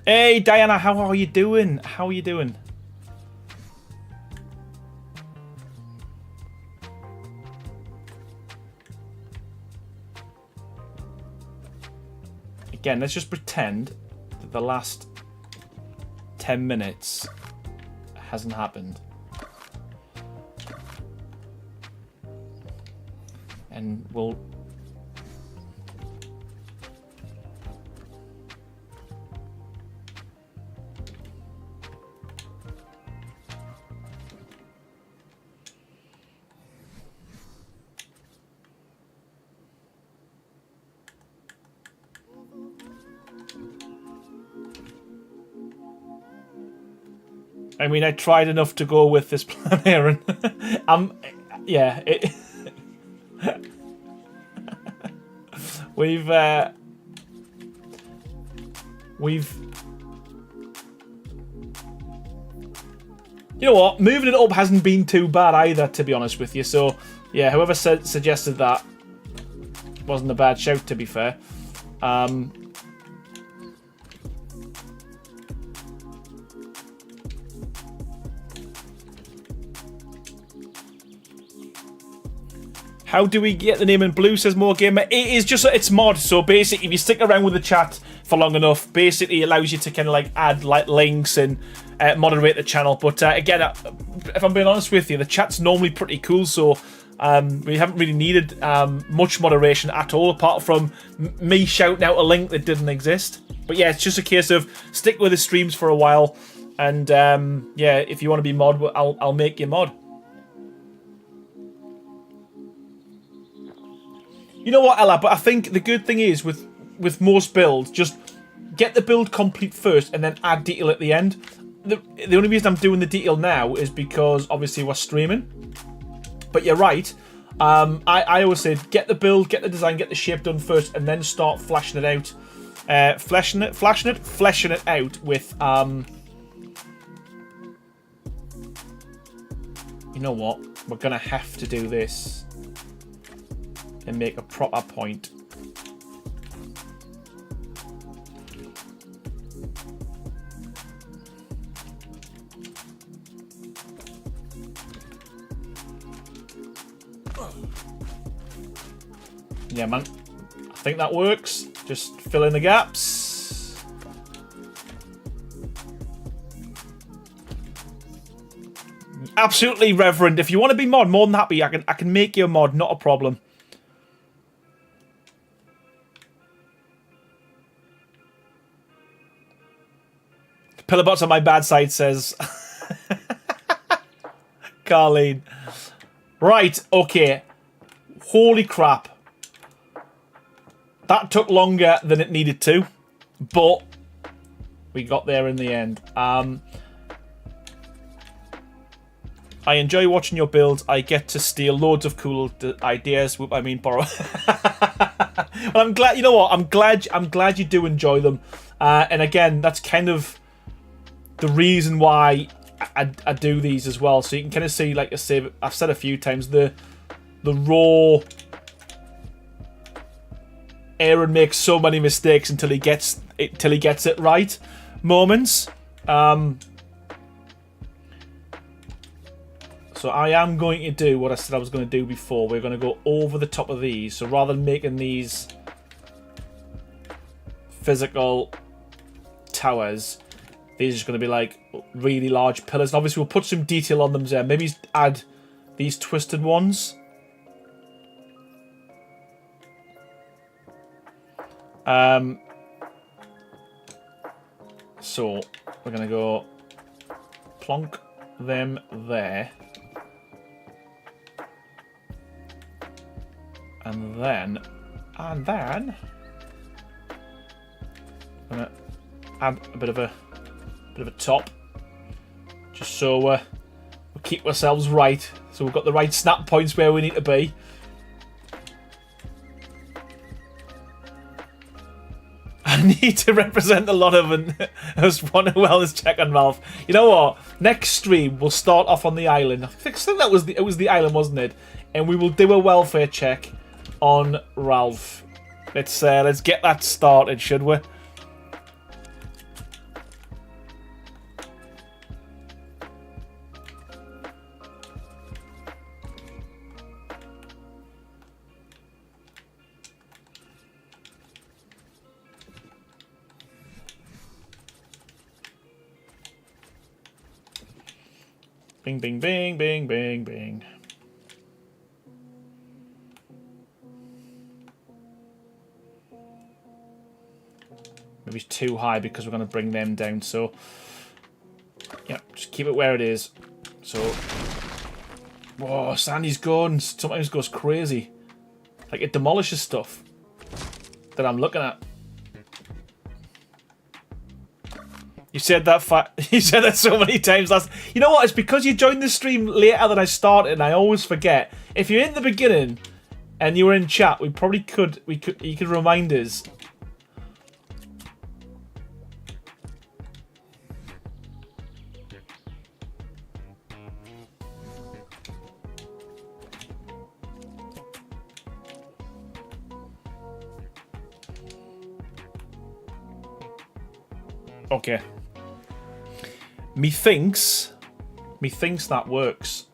Hey Diana, how are you doing? How are you doing? Again, let's just pretend that the last 10 minutes hasn't happened. And we'll... I mean, I tried enough to go with this plan, Aaron. Yeah. We've. You know what? Moving it up hasn't been too bad either, to be honest with you. So, yeah, whoever suggested that wasn't a bad shout, to be fair. How do we get the name in blue, says More Gamer? It is just, it's mod. So basically, if you stick around with the chat for long enough, basically it allows you to kind of like add like links and moderate the channel. But again, if I'm being honest with you, the chat's normally pretty cool. So we haven't really needed much moderation at all, apart from me shouting out a link that didn't exist. But yeah, it's just a case of stick with the streams for a while. And yeah, if you want to be mod, I'll make you mod. You know what, Ella? But I think the good thing is with most builds, just get the build complete first and then add detail at the end. The only reason I'm doing the detail now is because obviously we're streaming. But you're right. I always say get the build, get the design, get the shape done first, and then start fleshing it out. Fleshing it out with you know what? We're gonna have to do this and make a proper point. Yeah, man. I think that works. Just fill in the gaps. Absolutely, Reverend. If you want to be mod, more than happy. I can make you a mod, not a problem. Pillarbots on my bad side, says Carleen. Right, okay. Holy crap. That took longer than it needed to, but we got there in the end. I enjoy watching your builds. I get to steal loads of cool ideas. I mean, borrow. Well, I'm glad. You know what? I'm glad you do enjoy them. And again, that's kind of the reason why I do these as well. So you can kind of see, like I say, I've said a few times, the raw. Aaron makes so many mistakes until he gets it right moments. So I am going to do what I said I was going to do before. We're going to go over the top of these. So rather than making these physical towers, these are just going to be like really large pillars. And obviously we'll put some detail on them there. Maybe add these twisted ones. So we're gonna go plonk them there, and then I'm gonna add a bit of a top, just so we keep ourselves right. So we've got the right snap points where we need to be. I need to represent a lot of them. I was wondering wellness check on Ralph. You know what? Next stream we'll start off on the island. I think that was the island, wasn't it? And we will do a welfare check on Ralph. Let's get that started, should we? Bing, bing, bing, bing, bing, bing. Maybe it's too high because we're going to bring them down. So, yeah, just keep it where it is. So, whoa, Sandy's gun sometimes goes crazy. Like it demolishes stuff that I'm looking at. You said that so many times last. You know what? It's because you joined the stream later than I started, and I always forget. If you're in the beginning and you were in chat, you could remind us. Okay. Methinks that works.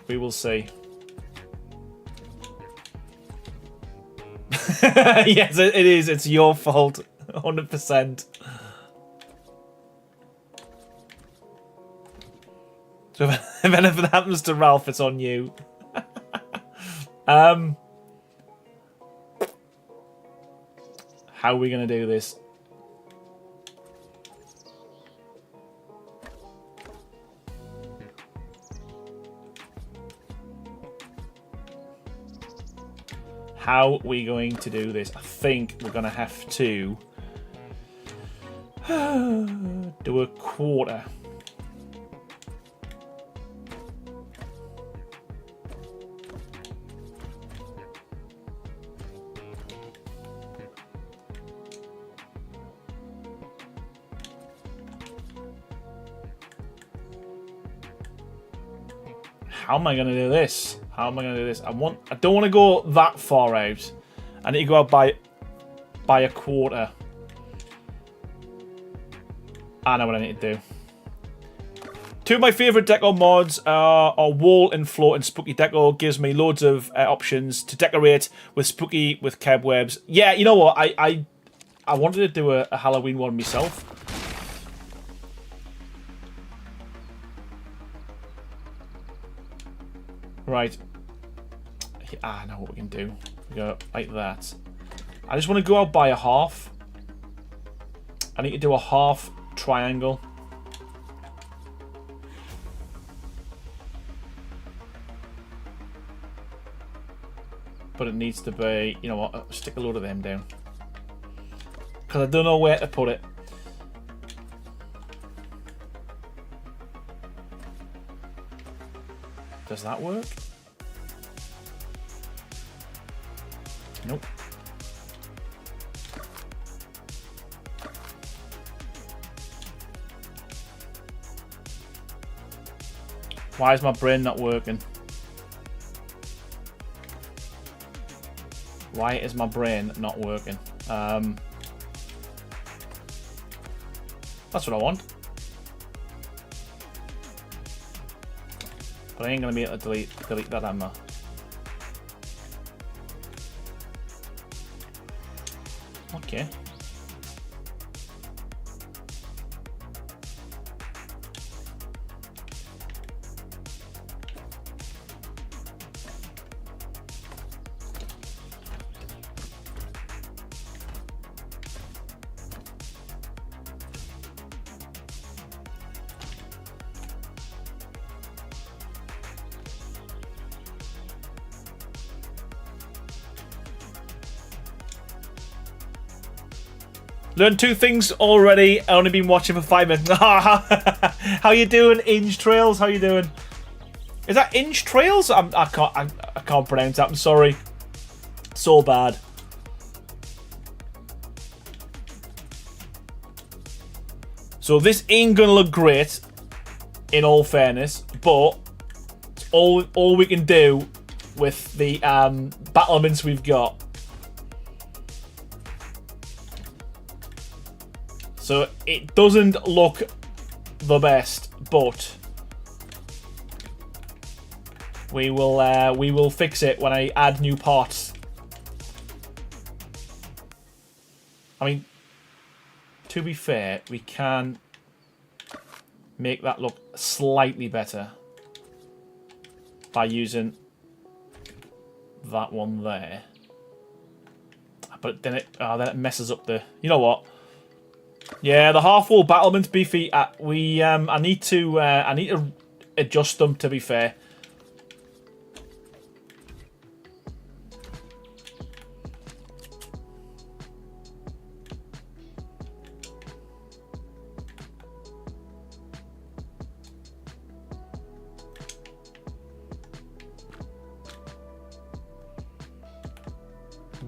We will see. Yes, it is. It's your fault. 100%. So if anything happens to Ralph, it's on you. How are we going to do this? How are we going to do this? I think we're going to have to do a quarter. How am I going to do this? How am I going to do this? I don't want to go that far out. I need to go out by a quarter. I know what I need to do. Two of my favourite deco mods are Wall and Float and Spooky Deco. Gives me loads of options to decorate with spooky, with cobwebs. Yeah, you know what? I wanted to do a Halloween one myself. Right. I know what we can do. We go like that. I just want to go out by a half. I need to do a half triangle. But it needs to be, you know what, I'll stick a load of them down. Because I don't know where to put it. Does that work? Nope. Why is my brain not working? Why is my brain not working? That's what I want. But I ain't gonna be able to delete that, am I? Okay. Learned two things already. I only been watching for 5 minutes. How you doing, Inch Trails? How you doing? Is that Inch Trails? I can't pronounce that. I'm sorry. So bad. So this ain't gonna look great, in all fairness, but it's all we can do with the battlements we've got. So it doesn't look the best, but we will fix it when I add new parts. I mean, to be fair, we can make that look slightly better by using that one there. But then it messes up the. You know what? Yeah, the half-wall battlements, beefy. I need to adjust them. To be fair,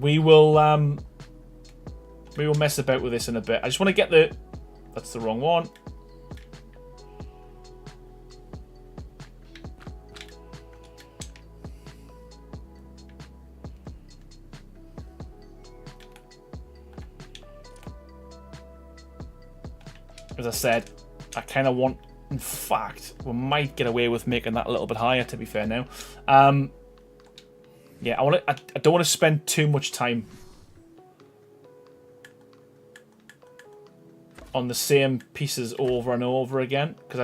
we will mess about with this in a bit. I just want to get the... That's the wrong one. As I said, I kind of want... In fact, we might get away with making that a little bit higher, to be fair now. Yeah, I don't want to spend too much time on the same pieces over and over again, because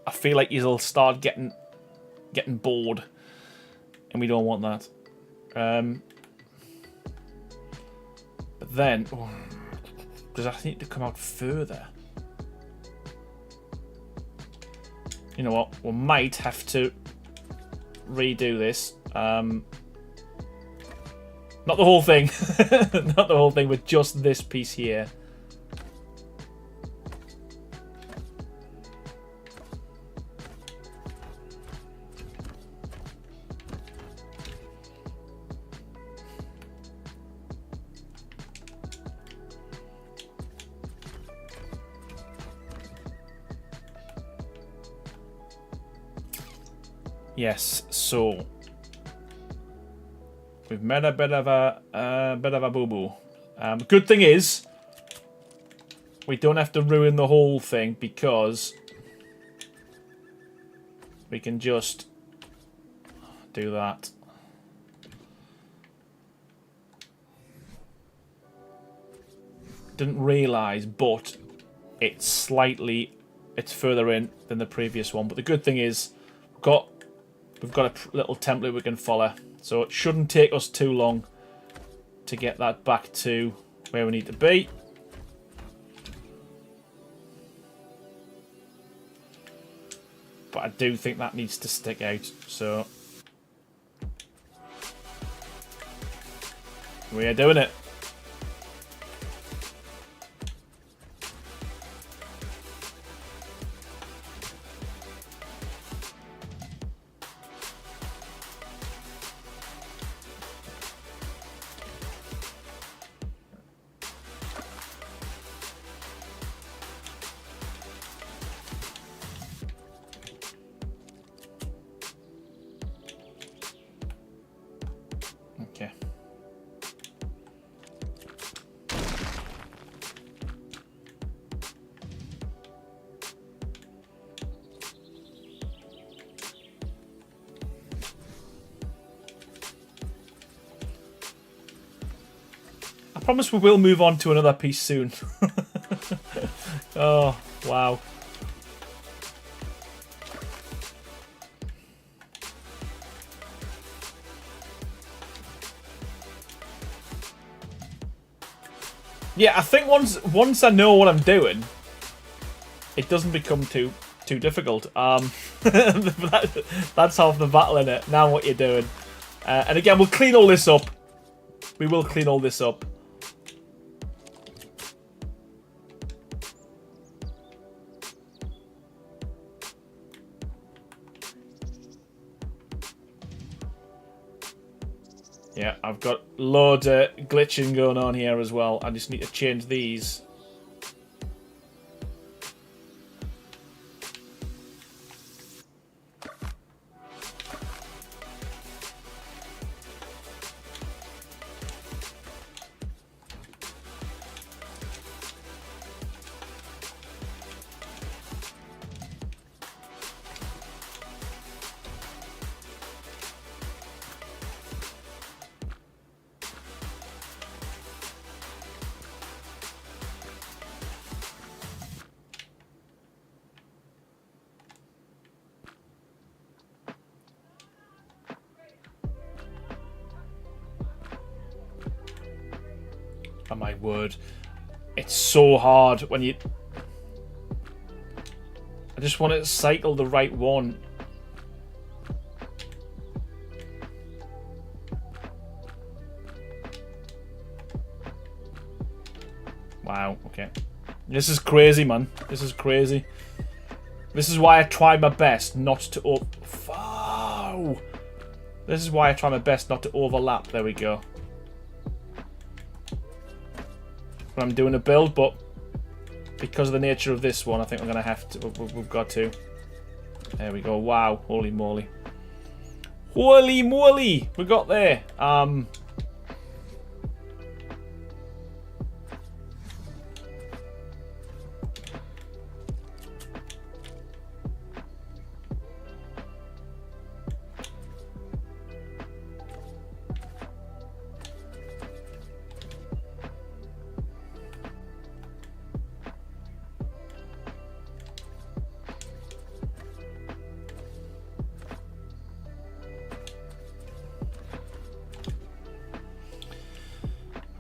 I feel like you'll start getting bored, and we don't want that. But then, does that need to come out further? You know what? We might have to redo this. Not the whole thing. Not the whole thing, but just this piece here. Yes, so we've made a bit of a boo-boo. Good thing is, we don't have to ruin the whole thing because we can just do that. Didn't realise, but it's further in than the previous one. But the good thing is, we've got a little template we can follow, so it shouldn't take us too long to get that back to where we need to be. But I do think that needs to stick out, so we are doing it. Okay. I promise we will move on to another piece soon. Oh, wow. Yeah, I think once I know what I'm doing, it doesn't become too difficult. That's half the battle, in it. Now what you're doing, and again, we'll clean all this up. We will clean all this up. Yeah, I've got loads of glitching going on here as well. I just need to change these. Oh my word. It's so hard when you... I just want to cycle the right one. Wow, okay. This is crazy, man. This is crazy. This is why I try my best not to... Oh, this is why I try my best not to overlap. There we go. When I'm doing a build, but because of the nature of this one, I think we're going to have to... We've got to. There we go. Wow. Holy moly. Holy moly! We got there.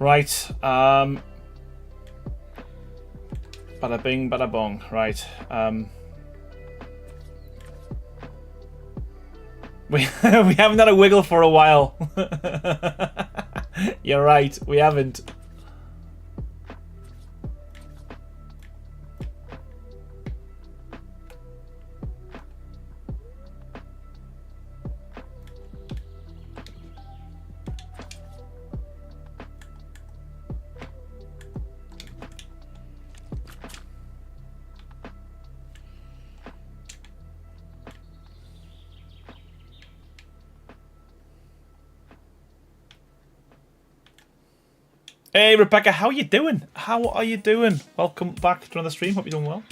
Right. Bada bing, bada bong. Right. We haven't had a wiggle for a while. You're right. We haven't. Hey Rebecca, how are you doing? How are you doing? Welcome back to another stream. Hope you're doing well.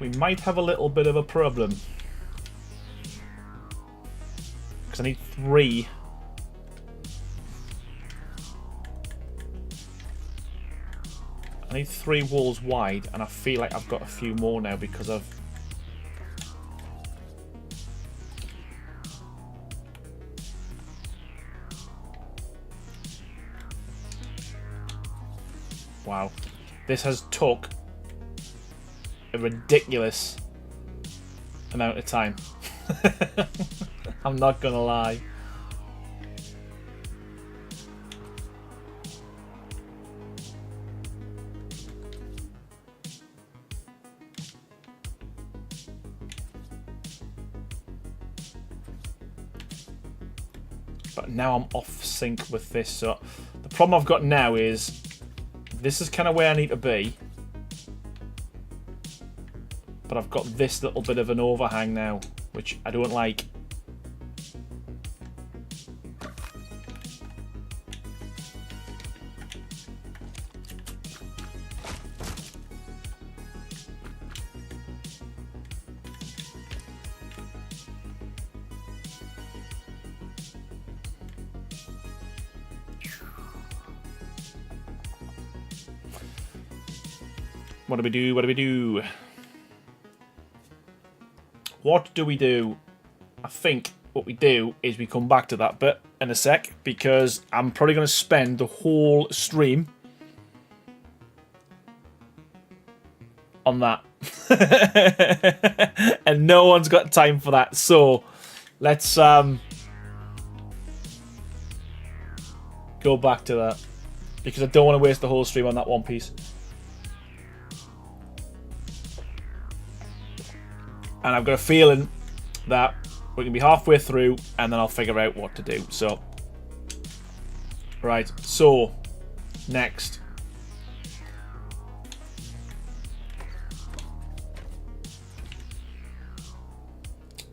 We might have a little bit of a problem. Because I need 3. I need 3 walls wide, and I feel like I've got a few more now because of... Wow. This has took a ridiculous amount of time. I'm not gonna lie. But now I'm off sync with this, so the problem I've got now is this is kind of where I need to be. But I've got this little bit of an overhang now, which I don't like. What do we do? What do we do? What do we do? I think what we do is we come back to that bit in a sec, because I'm probably going to spend the whole stream on that. And no one's got time for that. So let's go back to that, because I don't want to waste the whole stream on that one piece. And I've got a feeling that we're going to be halfway through and then I'll figure out what to do. So, right, so, next.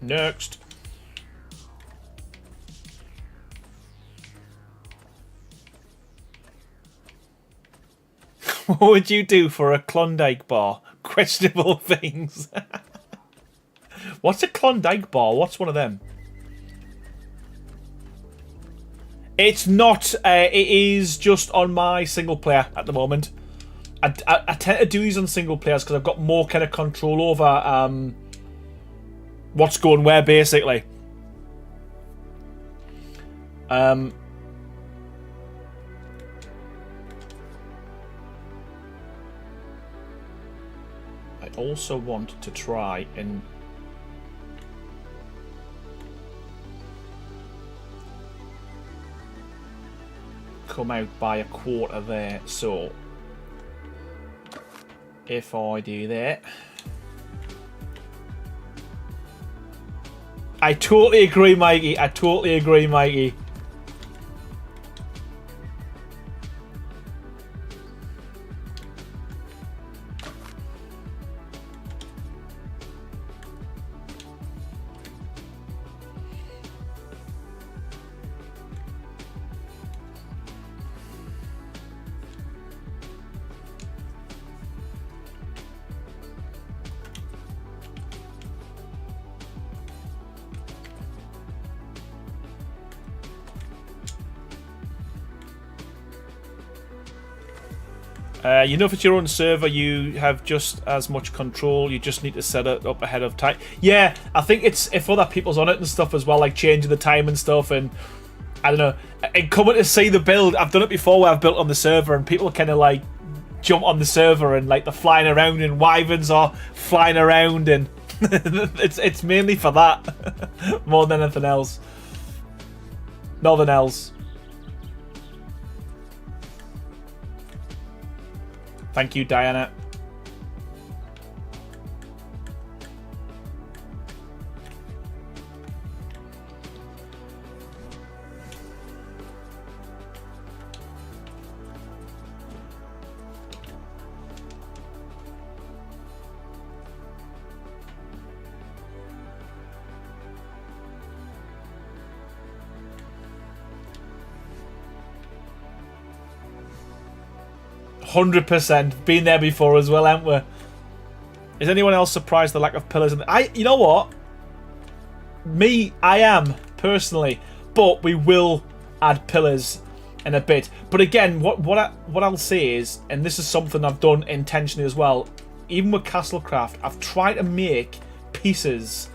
Next. What would you do for a Klondike bar? Questionable things. What's a Klondike bar? What's one of them? It's not. It is just on my single player at the moment. I tend to do these on single players because I've got more kind of control over what's going where, basically. I also want to try and come out by a quarter there, so if I do that, I totally agree, Mikey. I totally agree, Mikey. You know, if it's your own server, you have just as much control. You just need to set it up ahead of time. Yeah, I think it's if other people's on it and stuff as well, like changing the time and stuff. And I don't know. And coming to see the build, I've done it before where I've built on the server, and people kind of like jump on the server and like they're flying around, and wyverns are flying around, and it's mainly for that more than anything else. Nothing else. Thank you, Diana. %. Been there before as well, haven't we? Is anyone else surprised the lack of pillars? You know what? I am personally, but we will add pillars in a bit. But again, what I'll say is, and this is something I've done intentionally as well. Even with Castlecraft, I've tried to make pieces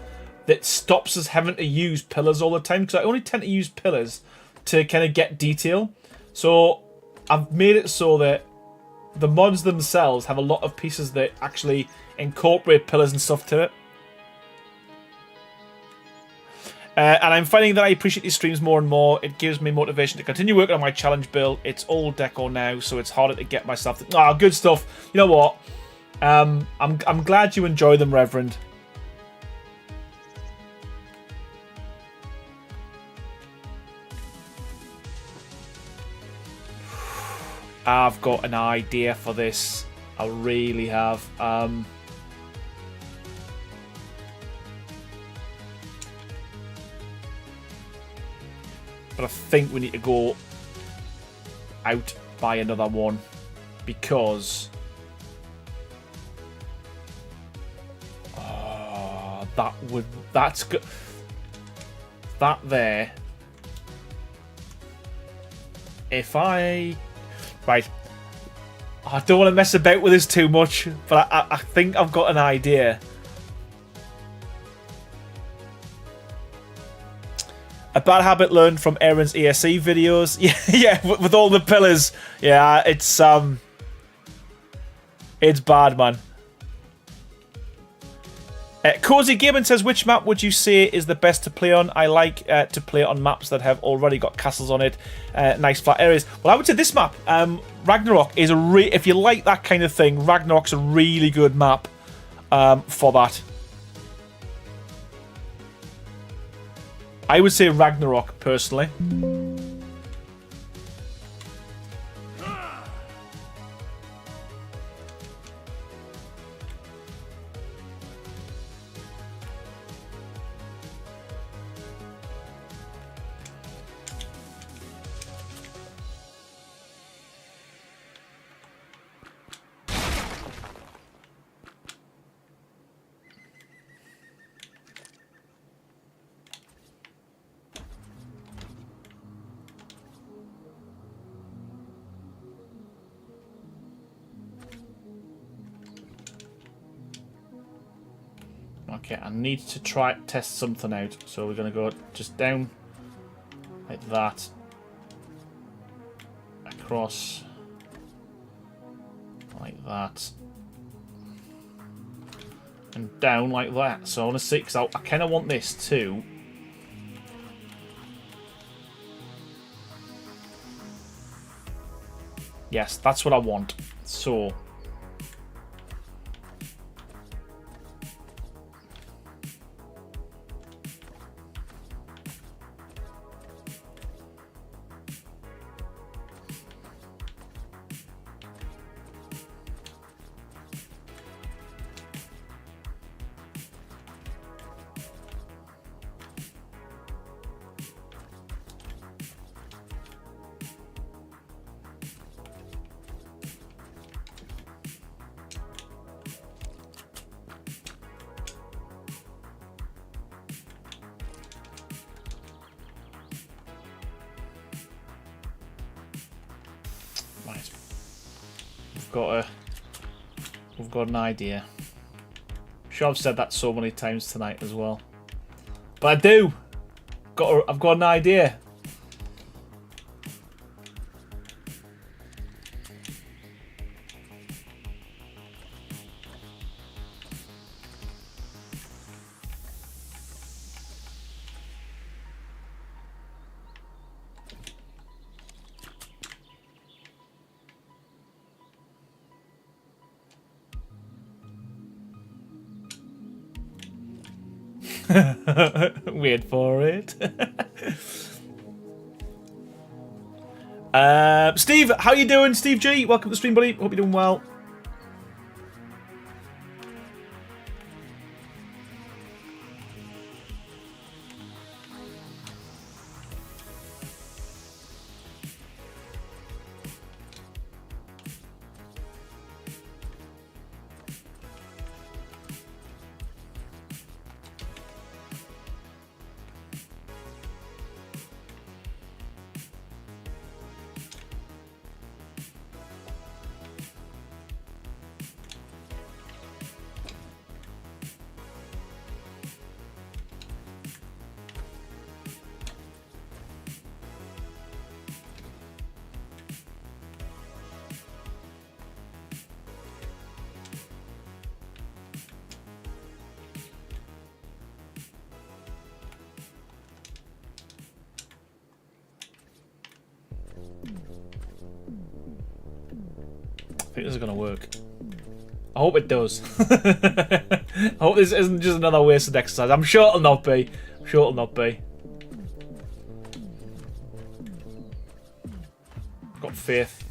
that stops us having to use pillars all the time, because I only tend to use pillars to kind of get detail. So I've made it so that the mods themselves have a lot of pieces that actually incorporate pillars and stuff to it. And I'm finding that I appreciate these streams more and more. It gives me motivation to continue working on my challenge build. It's all deco now, so it's harder to get myself to... good stuff. You know what? I'm glad you enjoy them, Reverend. I've got an idea for this. I really have. But I think we need to go out by another one, because that's good. That there. If I... Right, I don't want to mess about with this too much, but I think I've got an idea. A bad habit learned from Aaron's ESE videos. Yeah, with all the pillars. Yeah, it's bad, man. Cozy Gaming says, which map would you say is the best to play on? I like to play on maps that have already got castles on it, nice flat areas. Well, I would say this map, Ragnarok, is if you like that kind of thing, Ragnarok's a really good map for that. I would say Ragnarok, personally. Okay, I need to test something out. So we're going to go just down like that, across like that, and down like that. So I want to see, because I kind of want this too. Yes, that's what I want. So we've got an idea. I'm sure I've said that so many times tonight as well, but I do. I've got an idea. Wait for it. Steve, how you doing? Steve G, welcome to the stream, buddy. Hope you're doing well. I think this is going to work. I hope it does. I hope this isn't just another wasted exercise. I'm sure it'll not be. I'm sure it'll not be. Got faith.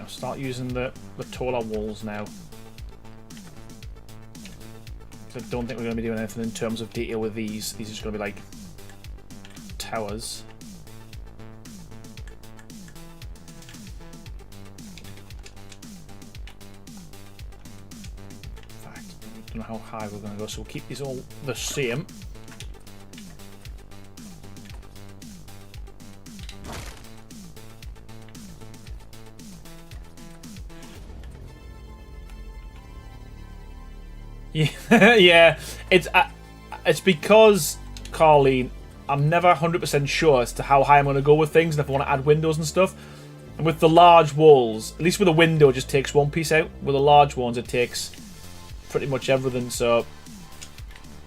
I'll start using the taller walls now. So I don't think we're going to be doing anything in terms of detail with these. These are just going to be like towers. In fact, I don't know how high we're going to go, so we'll keep these all the same. Yeah, it's because, Carleen, I'm never 100% sure as to how high I'm going to go with things and if I want to add windows and stuff. And with the large walls, at least with a window, it just takes one piece out. With the large ones, it takes pretty much everything. So,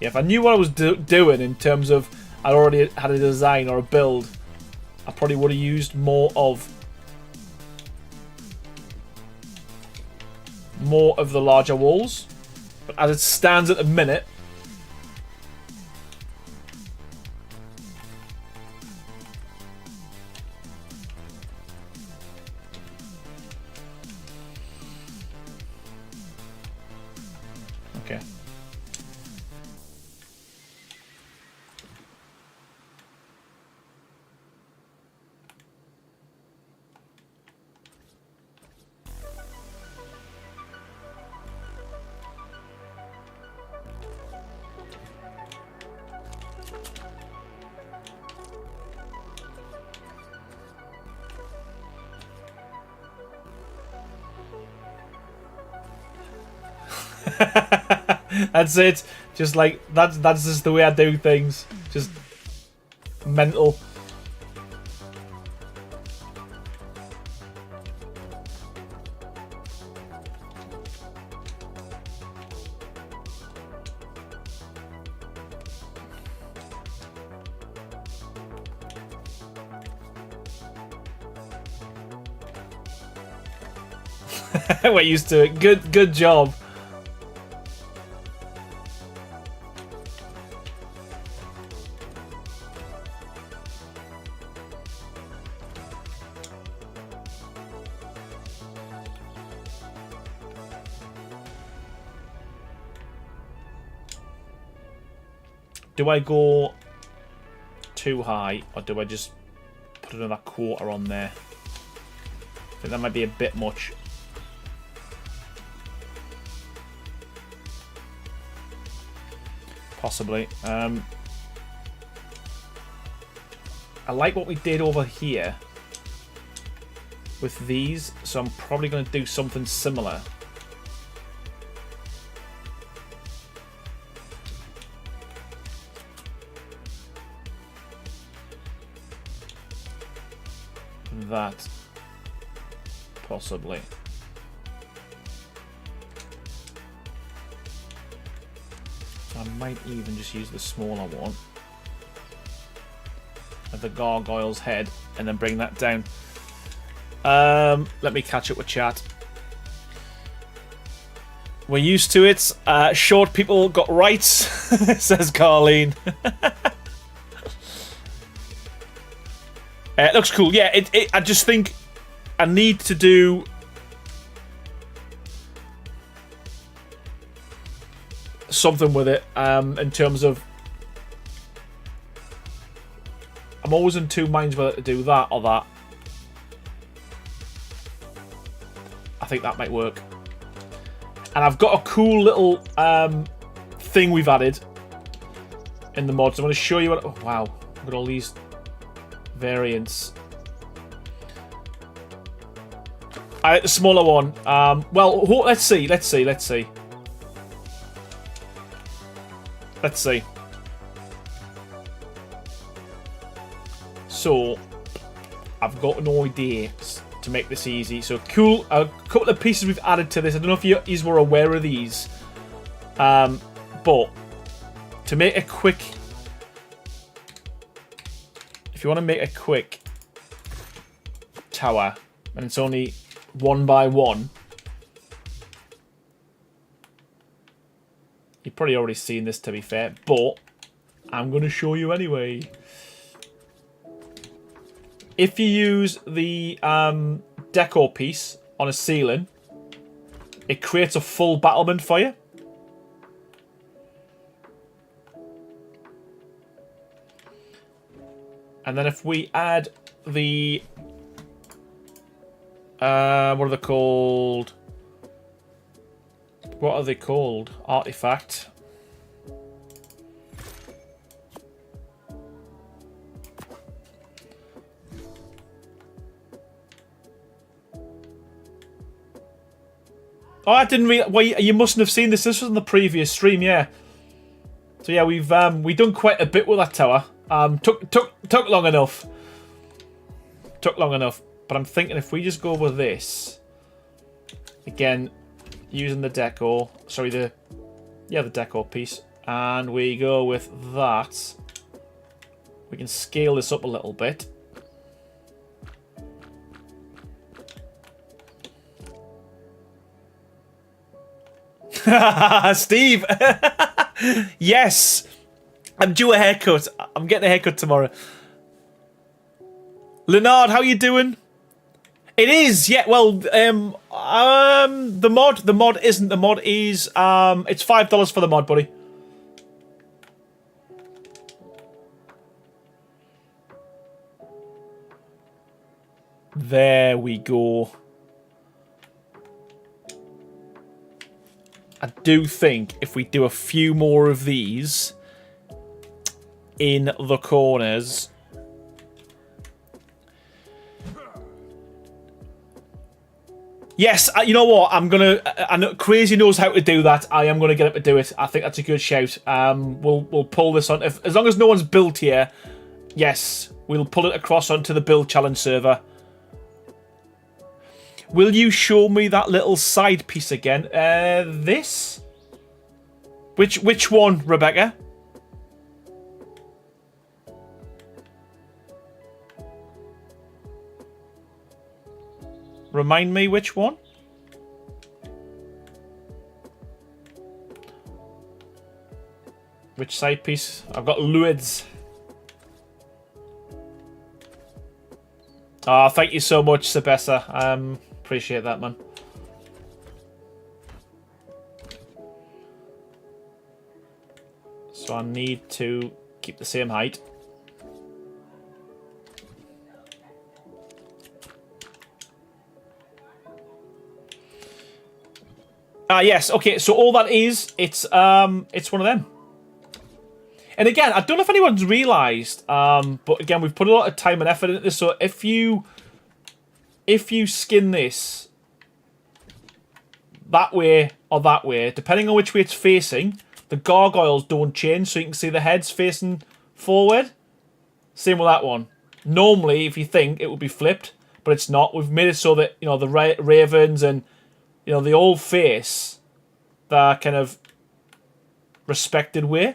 yeah, if I knew what I was doing in terms of I already had a design or a build, I probably would have used more of the larger walls. But as it stands at the minute, okay. That's it. Just like that's just the way I do things. Just mental. We're used to it. Good job. Do I go too high, or do I just put another quarter on there? I think that might be a bit much. Possibly. I like what we did over here with these, so I'm probably going to do something similar. That possibly. So I might even just use the smaller one of the gargoyle's head and then bring that down. Let me catch up with chat. We're used to it. Short people got rights, says Carleen. It looks cool. Yeah, I just think I need to do something with it in terms of... I'm always in two minds whether to do that or that. I think that might work. And I've got a cool little thing we've added in the mods. I'm going to show you what... Oh, wow. Look at all these variants. The smaller one. Well, let's see. Let's see. So, I've got an idea to make this easy. So, cool. A couple of pieces we've added to this. I don't know if you were aware of these. But, to make a quick... If you want to make a quick tower, and it's only 1 by 1, you've probably already seen this, to be fair, but I'm going to show you anyway. If you use the deco piece on a ceiling, it creates a full battlement for you. And then if we add the... what are they called? What are they called? Artifact. Oh, I didn't realize... Well, you mustn't have seen this. This was in the previous stream, yeah. So yeah, we've done quite a bit with that tower. Took long enough. Took long enough. But I'm thinking if we just go with this, again, using the deco, sorry, the deco piece, and we go with that, we can scale this up a little bit. Steve! Yes! I'm due a haircut. I'm getting a haircut tomorrow. Leonard, how you doing? It is, yeah. Well, the mod isn't. The mod is it's $5 for the mod, buddy. There we go. I do think if we do a few more of these in the corners. Yes, you know what? I know Crazy knows how to do that. I am gonna get him to do it. I think that's a good shout. We'll pull this on as long as no one's built here. Yes, we'll pull it across onto the build challenge server. Will you show me that little side piece again? This? Which one, Rebecca? Remind me which one? Which side piece? I've got Luids. Oh, thank you so much, Sebessa. Appreciate that, man. So I need to keep the same height. Yes, okay, so all that is, it's one of them. And again, I don't know if anyone's realised, but again, we've put a lot of time and effort into this, so if you skin this that way or that way, depending on which way it's facing, the gargoyles don't change, so you can see the head's facing forward. Same with that one. Normally, if you think, it would be flipped, but it's not. We've made it so that, you know, the ravens and, you know, the old face, that kind of respected way.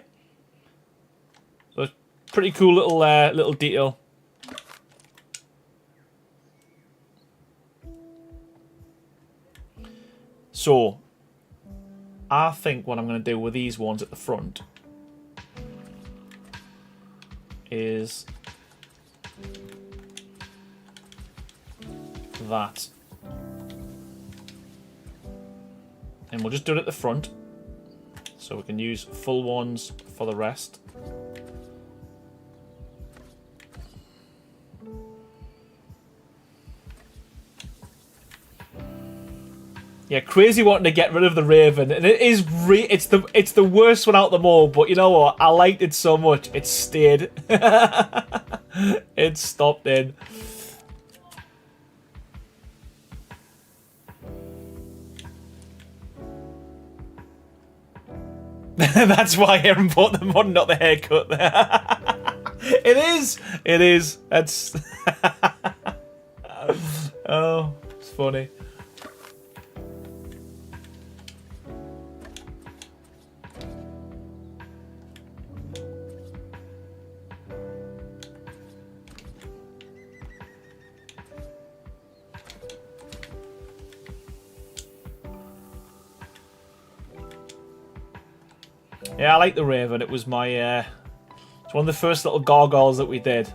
So it's pretty cool little detail. So, I think what I'm going to do with these ones at the front is that. And we'll just do it at the front, so we can use full ones for the rest. Yeah, crazy wanting to get rid of the Raven, and it is it's the worst one out of them all. But you know what? I liked it so much, it stayed. It stopped in. That's why Aaron bought the mod, not the haircut. It is. It is. That's. Oh, it's funny. Yeah, I like the Raven. It was my, it's one of the first little gargoyles that we did.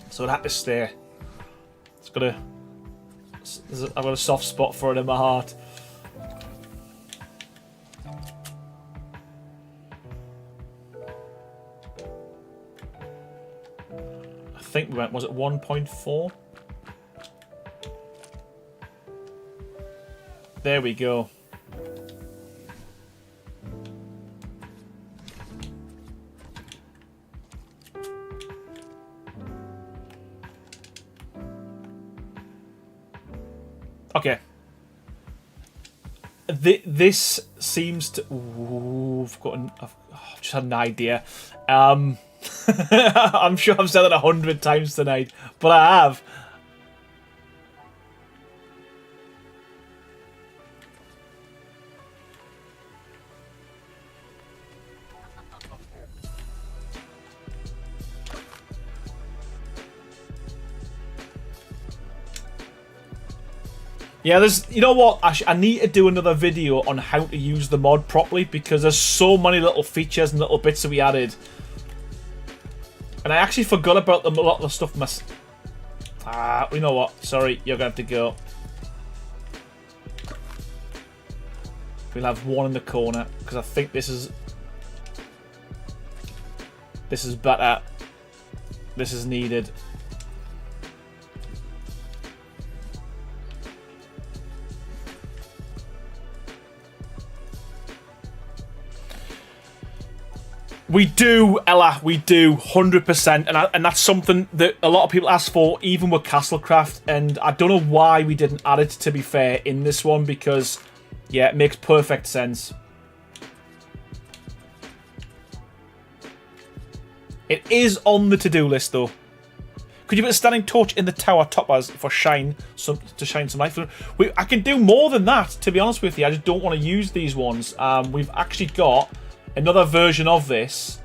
So it had to stay. It's got a, I've got a soft spot for it in my heart. I think we went, was it 1.4? There we go. Okay. This seems to. Ooh, I've just had an idea. I'm sure I've said it 100 times tonight, but I have. Yeah, you know what, I need to do another video on how to use the mod properly, because there's so many little features and little bits that we added. And I actually forgot about a lot of the stuff you know what, sorry, you're going to have to go. We'll have one in the corner, because I think this is better. This is needed. We do, Ella, we do, 100%, and that's something that a lot of people ask for, even with Castlecraft, and I don't know why we didn't add it, to be fair, in this one, because, yeah, it makes perfect sense. It is on the to-do list, though. Could you put a standing torch in the tower toppers for to shine some light through? I can do more than that, to be honest with you. I just don't want to use these ones. We've actually got another version of this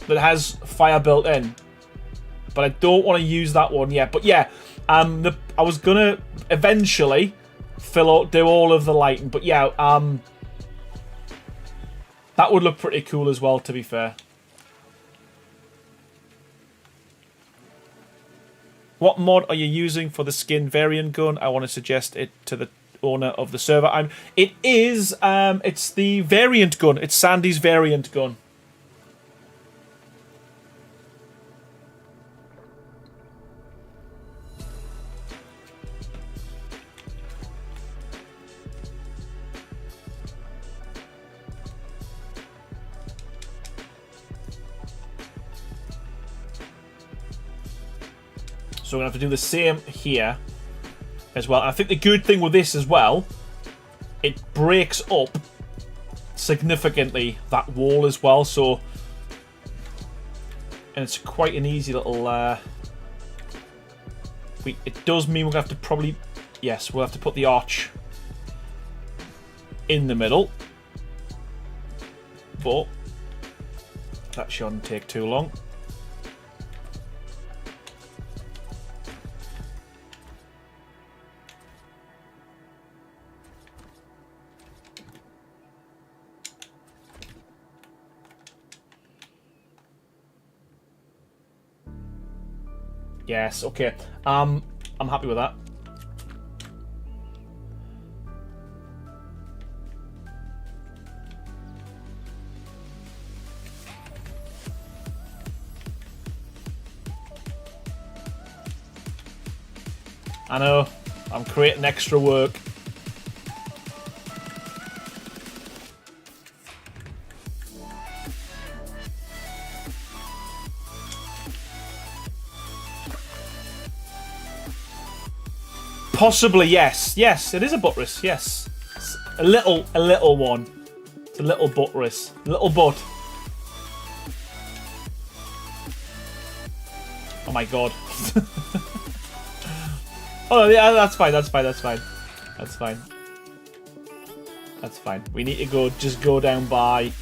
that has fire built in, but I don't want to use that one yet. But yeah, I was gonna eventually do all of the lighting, but yeah, that would look pretty cool as well, to be fair. What mod are you using for the skin variant gun? I want to suggest it to the owner of the server. It is, it's the variant gun. It's Sandy's variant gun. So we're going to have to do the same here as well. I think the good thing with this as well, it breaks up significantly that wall as well. So, and it's quite an easy little... it does mean we're going to have to probably... Yes, we'll have to put the arch in the middle. But that shouldn't take too long. Yes, okay. I'm happy with that. I know, I'm creating extra work. Possibly, yes. Yes, it is a buttress, yes. It's a little one. It's a little buttress. A little butt. Oh my god. Oh yeah, that's fine, that's fine, that's fine. That's fine. That's fine. We need to go, just go down by...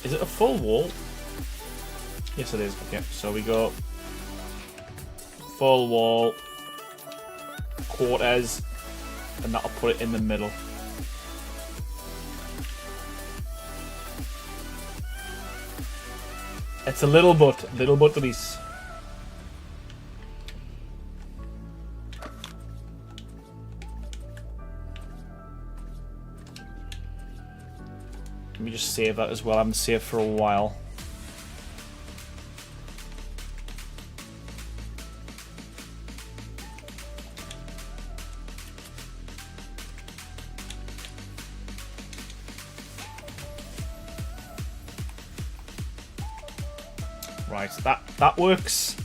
Is it a full wall? Yes it is, okay. So we go... Full wall, quarters, and that'll put it in the middle. It's a little buttress. Let me just save that as well. I haven't saved for a while. Right, that works.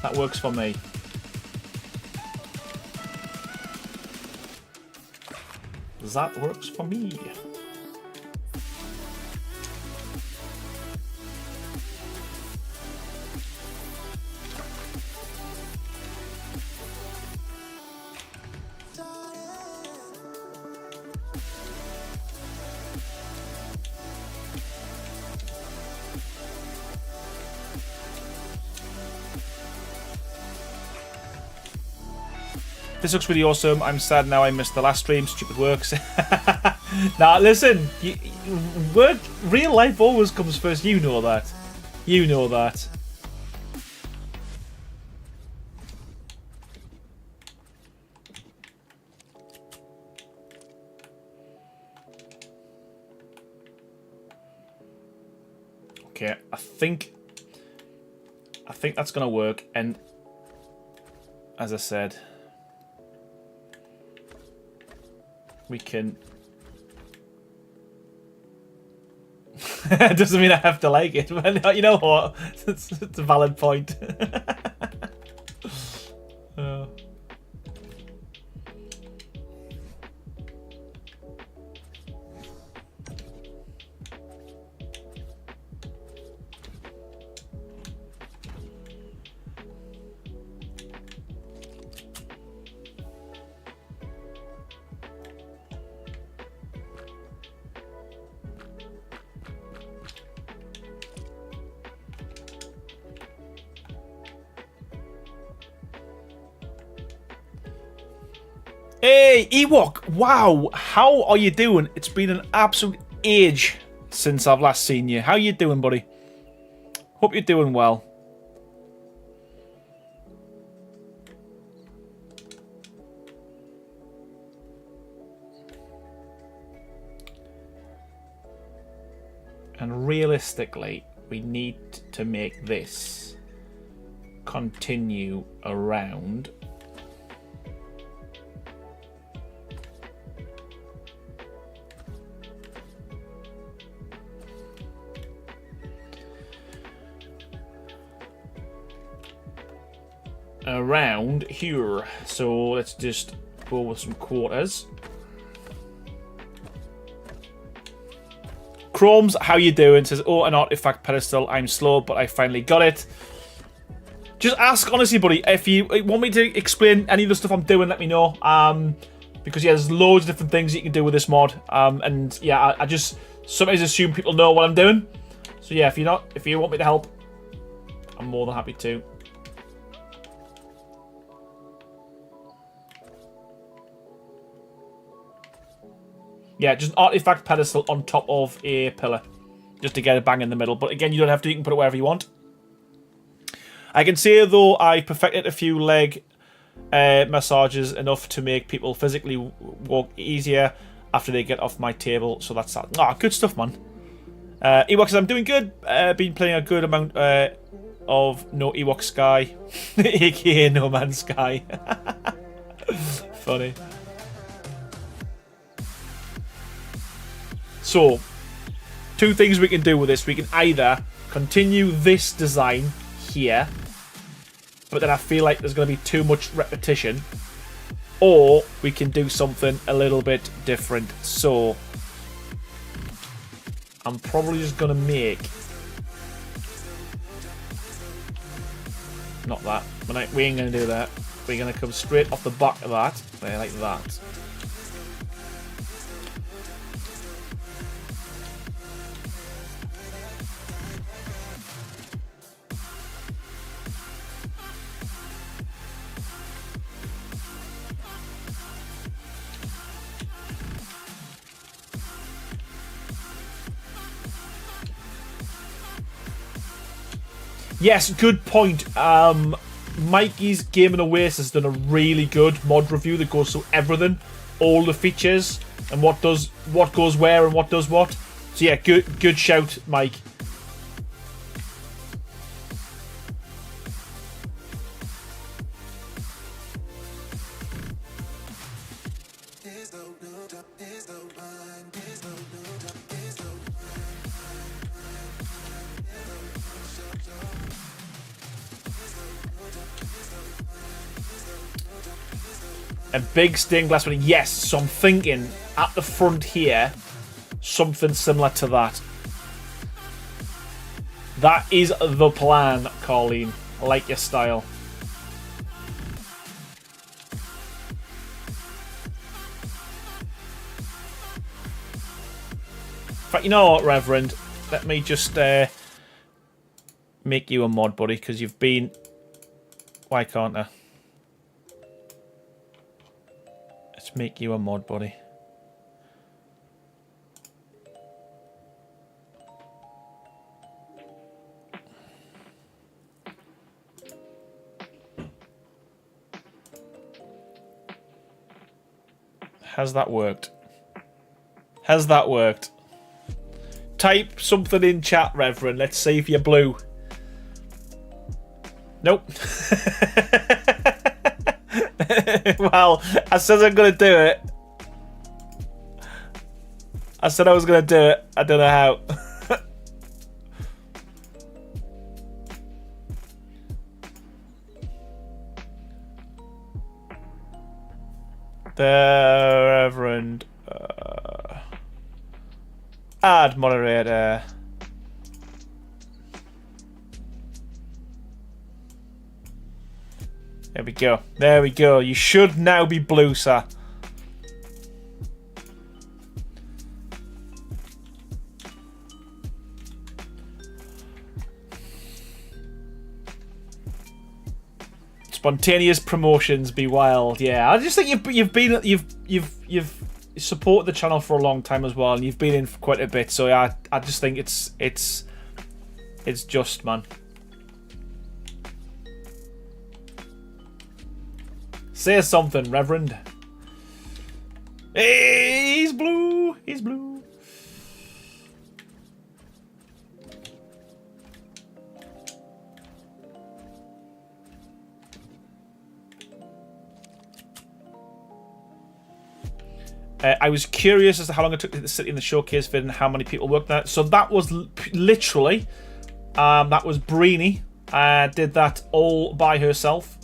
That works for me. That works for me. This looks really awesome. I'm sad now I missed the last stream. Stupid works. Now, listen. Work, real life always comes first. You know that. You know that. Okay, I think that's gonna work. And as I said, we can... It doesn't mean I have to like it, but you know what? It's a valid point. Oh. Hey, Ewok! Wow, how are you doing? It's been an absolute age since I've last seen you. How you doing, buddy? Hope you're doing well. And realistically, we need to make this continue around. Around here. So let's just go with some quarters. Chrome's, how you doing? Says, oh, an artifact pedestal. I'm slow, but I finally got it. Just ask, honestly, buddy. If you want me to explain any of the stuff I'm doing, let me know. Because, yeah, there's loads of different things you can do with this mod. And, yeah, I just sometimes assume people know what I'm doing. So, yeah, if you want me to help, I'm more than happy to. Yeah, just an artifact pedestal on top of a pillar. Just to get it bang in the middle. But again, you don't have to. You can put it wherever you want. I can say, though, I perfected a few leg massages enough to make people physically walk easier after they get off my table. So that's that. Ah, good stuff, man. Ewok says, I'm doing good. Been playing a good amount of No Ewok Sky. A.K.A. No Man's Sky. Funny. So, two things we can do with this. We can either continue this design here, but then I feel like there's going to be too much repetition, or we can do something a little bit different. So, I'm probably just going to make... Not that. We ain't going to do that. We're going to come straight off the back of that. Like that. Yes, good point. Mikey's Gaming Oasis has done a really good mod review that goes through everything, all the features, and what goes where and what does what. So yeah, good shout, Mike. A big stained glass window. Yes, so I'm thinking at the front here, something similar to that. That is the plan, Colleen. I like your style. In fact, you know what, Reverend? Let me just make you a mod, buddy, because you've been... Why can't I? Let's make you a mod, buddy. Has that worked? Has that worked? Type something in chat, Reverend. Let's see if you're blue. Nope. Well, I said I'm going to do it. I said I was going to do it. I don't know how. The Reverend. Add moderator. There we go. There we go. You should now be blue, sir. Spontaneous promotions be wild. Yeah, I just think you've supported the channel for a long time as well, and you've been in for quite a bit. So yeah, I just think it's just, man. Say something, Reverend. Hey, he's blue. He's blue. I was curious as to how long it took to sit in the showcase vid and how many people worked on it. So that was literally, that was Breeny. Did that all by herself.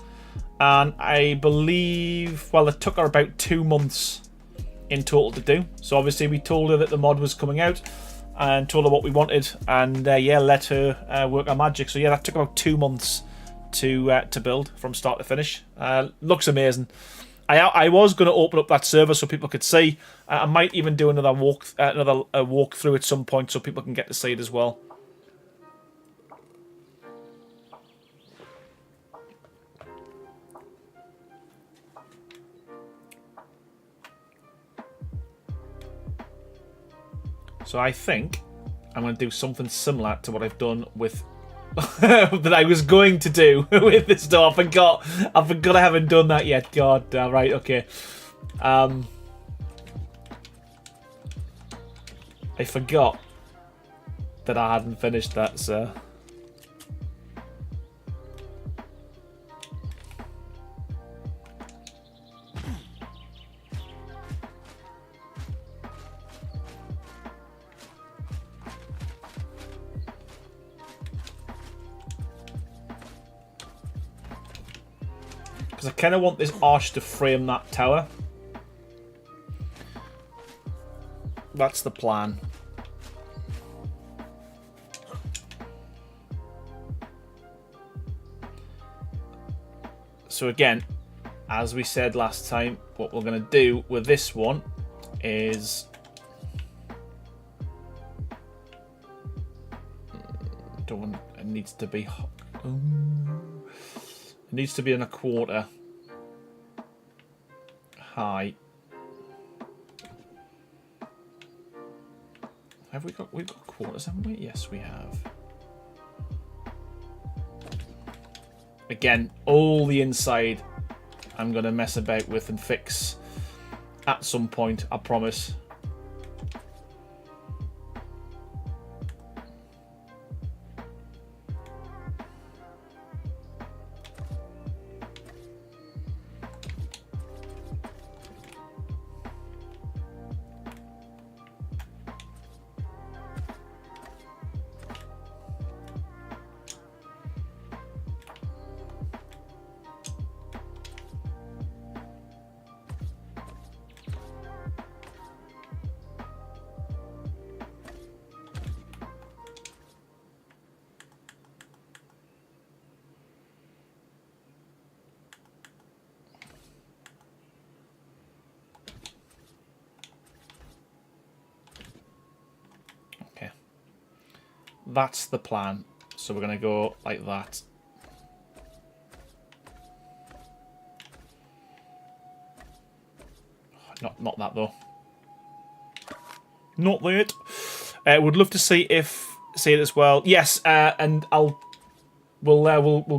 And I believe, well, it took her about 2 months in total to do. So obviously we told her that the mod was coming out and told her what we wanted. And yeah, let her work on magic. So yeah, that took about 2 months to build from start to finish. Looks amazing. I was going to open up that server so people could see. I might even do another walkthrough at some point so people can get to see it as well. So I think I'm going to do something similar to what I've done with that I was going to do with this door. I forgot I haven't done that yet. God, right, okay. I forgot that I hadn't finished that, so. Because I kind of want this arch to frame that tower. That's the plan. So again, as we said last time, what we're going to do with this one is... Don't want, it needs to be... It needs to be in a quarter high. Have we got? We've got quarters, haven't we? Yes, we have. Again, all the inside I'm gonna mess about with and fix at some point, I promise. That's the plan. So we're going to go like that. Not that though. Not that. Would love to see it as well. Yes, and we'll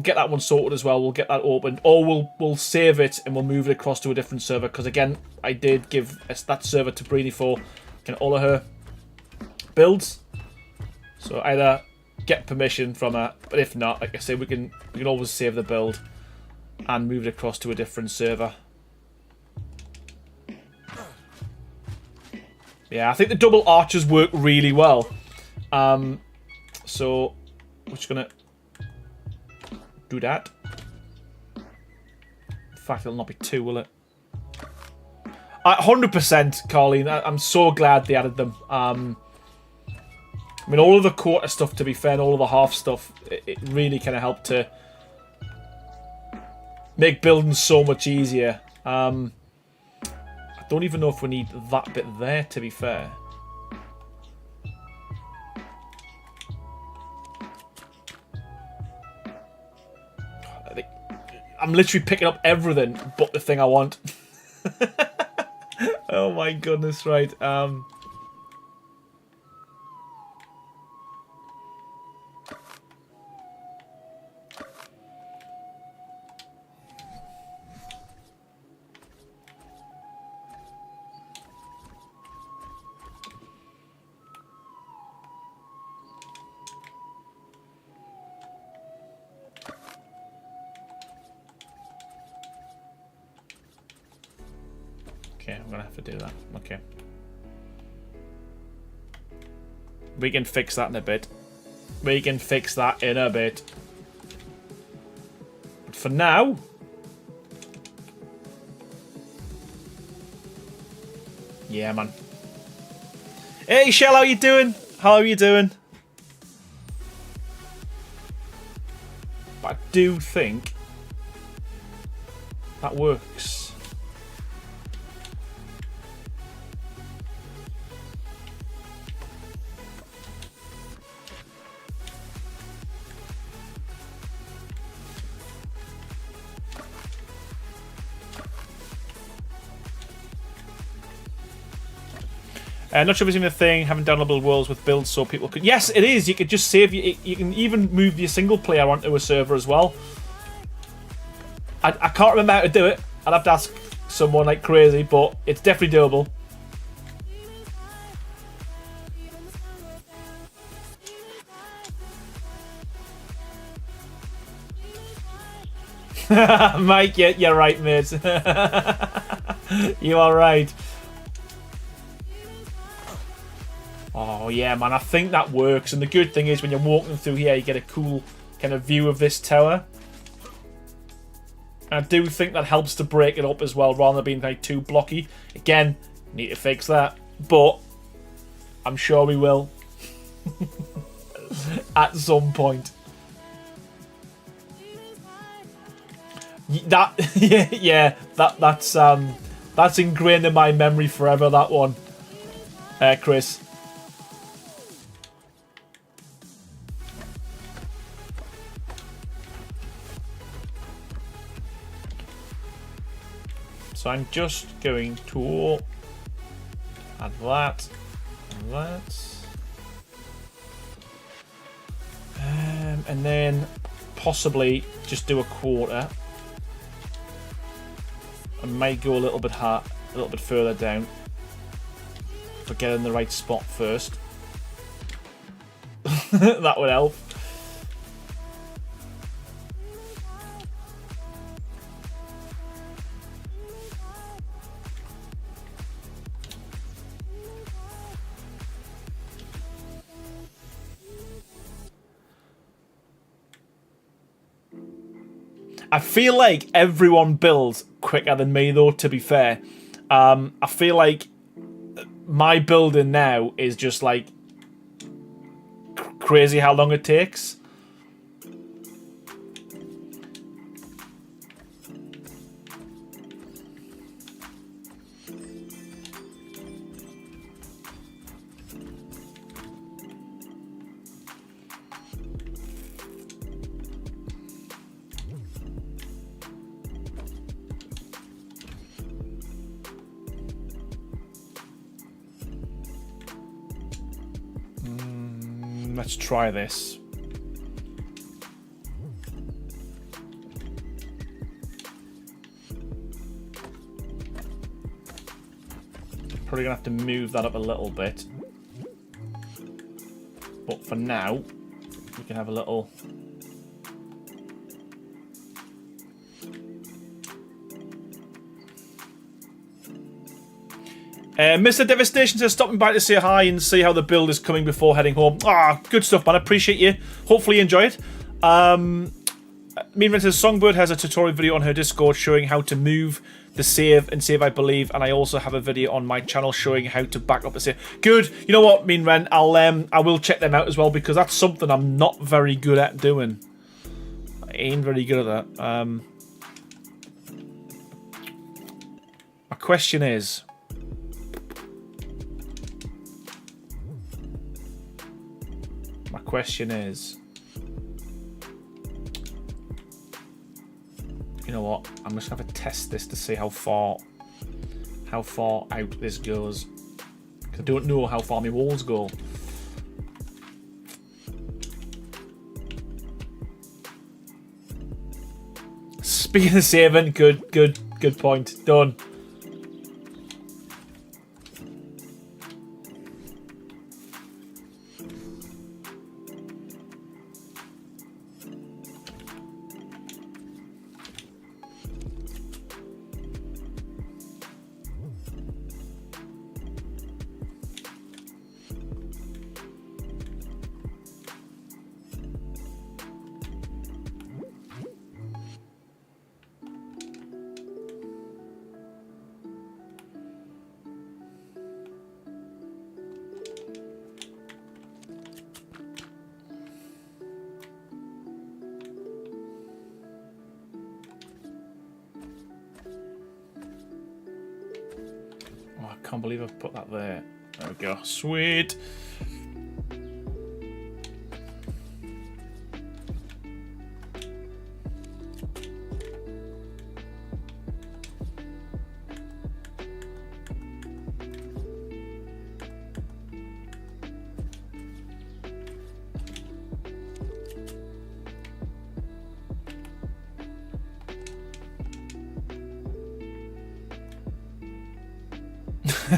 get that one sorted as well. We'll get that opened, or we'll save it and we'll move it across to a different server. Because again, I did give that server to Breeny for all of her builds. So either get permission from her, but if not, like I say, we can always save the build and move it across to a different server. Yeah, I think the double arches work really well. So we're just gonna do that. In fact, it'll not be two, will it? 100%, Colleen. I'm so glad they added them. I mean, all of the quarter stuff, to be fair, and all of the half stuff, it really kind of helped to make building so much easier. I don't even know if we need that bit there, to be fair. I'm literally picking up everything but the thing I want. Oh my goodness, right. I'm gonna have to do that. Okay. We can fix that in a bit. We can fix that in a bit. But for now... Yeah, man. Hey, Shell, how you doing? How are you doing? But I do think that works. Not sure if it's even a thing, having downloadable worlds with builds so people could... Yes, it is. You could just save... You can even move your single player onto a server as well. I can't remember how to do it. I'd have to ask someone like crazy, but it's definitely doable. Mike, yeah, you're right, mate. You are right. Oh, yeah, man, I think that works. And the good thing is when you're walking through here, you get a cool kind of view of this tower. And I do think that helps to break it up as well, rather than being like too blocky. Again, need to fix that. But I'm sure we will. At some point. That, yeah, that's ingrained in my memory forever, that one. Chris. So I'm just going to add that and that. And then possibly just do a quarter. I might go a little bit further down. But get in the right spot first. That would help. I feel like everyone builds quicker than me, though, to be fair. I feel like my building now is just, like, crazy how long it takes. Let's try this. Probably gonna have to move that up a little bit. But for now, we can have a little... Mr. Devastation says stopping by to say hi and see how the build is coming before heading home. Ah, good stuff, man. I appreciate you. Hopefully you enjoy it. Meanwhile, says Songbird has a tutorial video on her Discord showing how to move the save and save, I believe, and I also have a video on my channel showing how to back up a save. Good. You know what, Mean Ren? I will check them out as well because that's something I'm not very good at doing. I ain't very good at that. My question is... you know what? I'm just gonna have to test this to see how far out this goes. Because I don't know how far my walls go. Speaking of saving, good point. Done. Oh, I can't believe I've put that there. There we go. Sweet.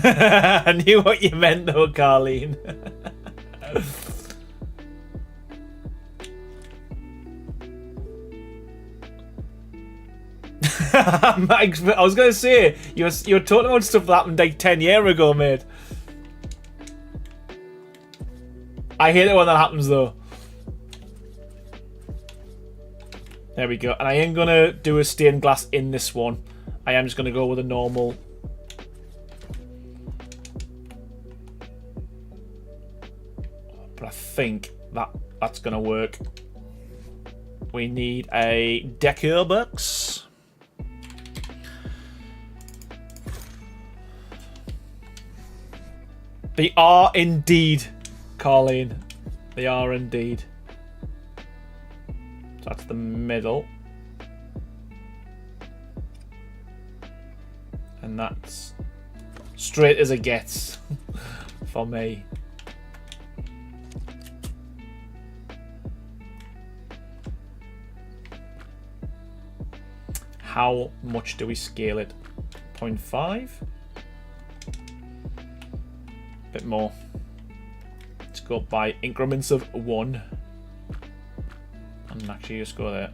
I knew what you meant though, Carleen. I was gonna say you were talking about stuff that happened like 10 years ago, mate. I hate it when that happens though. There we go. And I ain't gonna do a stained glass in this one. I am just gonna go with a normal. But I think that's gonna work. We need a decor box. They are indeed, Carleen. They are indeed. So that's the middle. And that's straight as it gets for me. How much do we scale it? 0.5? Bit more. Let's go by increments of 1. And actually just go there.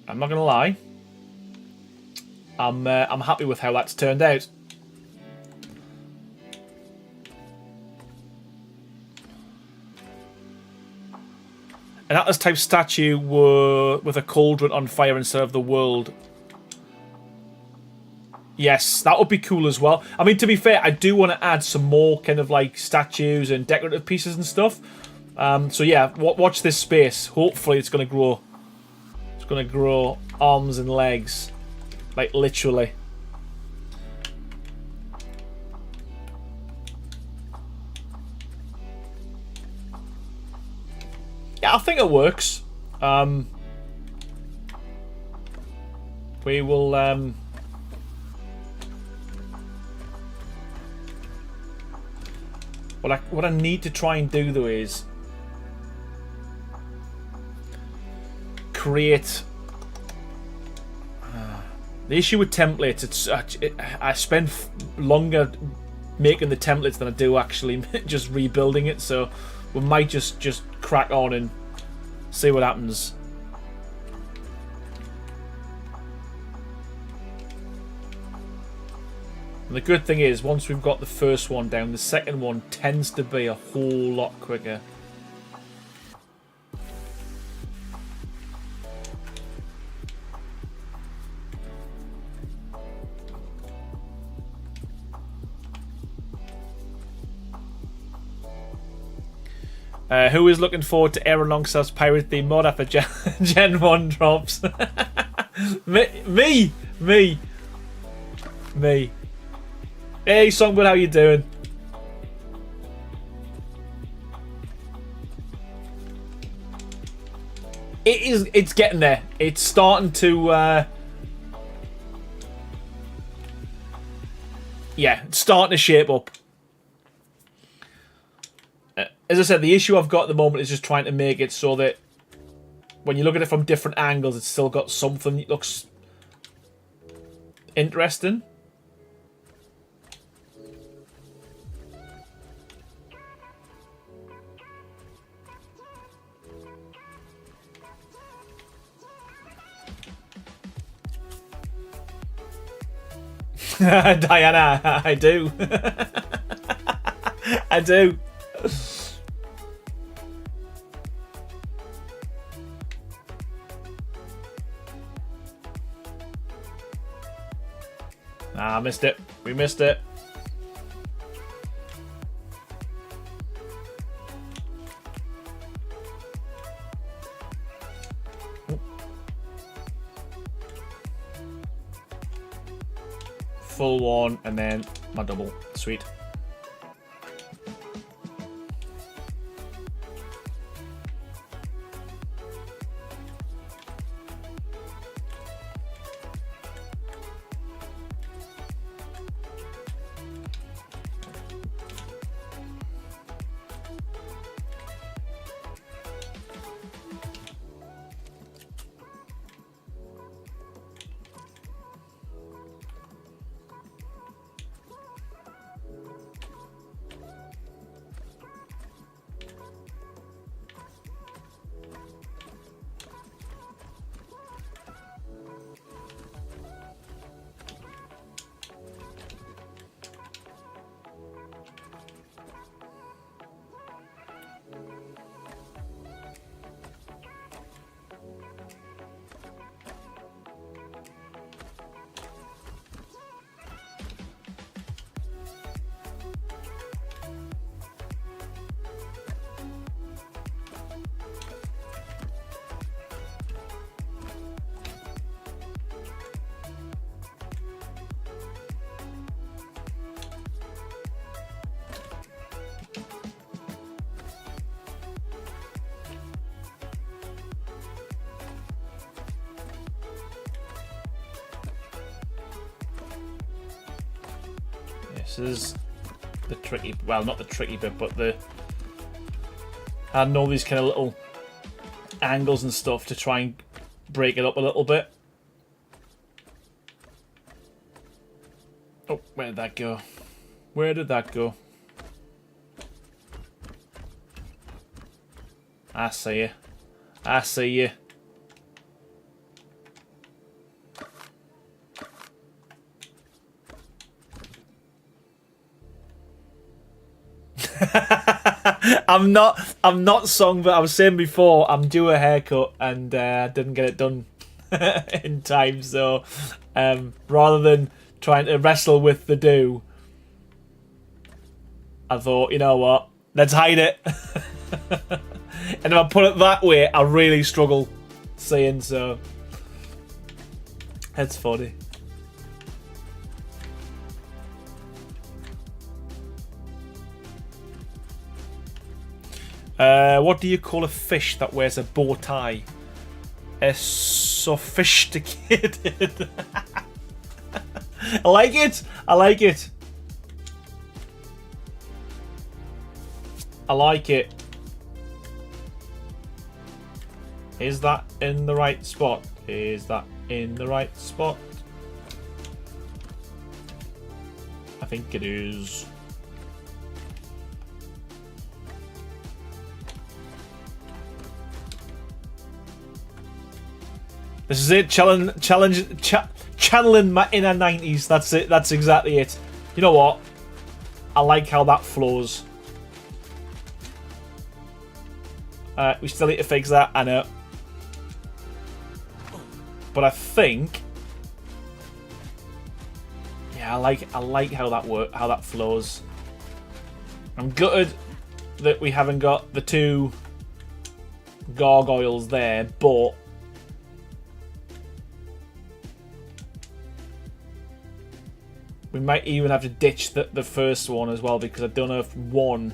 I'm not gonna lie. I'm happy with how that's turned out. An Atlas type statue with a cauldron on fire instead of the world. Yes, that would be cool as well. I mean, to be fair, I do want to add some more kind of like statues and decorative pieces and stuff. So yeah, watch this space. Hopefully it's going to grow. It's going to grow arms and legs. Like literally. Yeah, I think it works. We will what I need to try and do though is create the issue with templates. I spend longer making the templates than I do actually just rebuilding it, so we might just crack on and see what happens. And the good thing is, once we've got the first one down, the second one tends to be a whole lot quicker. Who is looking forward to Air Alongside Pirate the mod after Gen 1 drops? Me. Hey Songbird, how you doing? It's getting there. It's starting to yeah, it's starting to shape up. As I said, the issue I've got at the moment is just trying to make it so that when you look at it from different angles, it's still got something that looks interesting. Diana, I do. I do. Ah, missed it. We missed it. Full one, and then my double. Sweet. This is the tricky, well, not the tricky bit, but the adding all these kind of little angles and stuff to try and break it up a little bit. Oh, where did that go? Where did that go? I see you. I see you. I'm not song, but I was saying before, I'm due a haircut and didn't get it done in time, so rather than trying to wrestle with the do, I thought, you know what, let's hide it. And if I put it that way, I really struggle seeing, so it's funny. What do you call a fish that wears a bow tie? A sophisticated. I like it. I like it. I like it. Is that in the right spot? Is that in the right spot? I think it is. This is it. Channeling my inner 90s. That's it. That's exactly it. You know what? I like how that flows. We still need to fix that. I know. But I think, yeah, I like how that flows. I'm gutted that we haven't got the two gargoyles there, but we might even have to ditch the first one as well, because I don't know if one.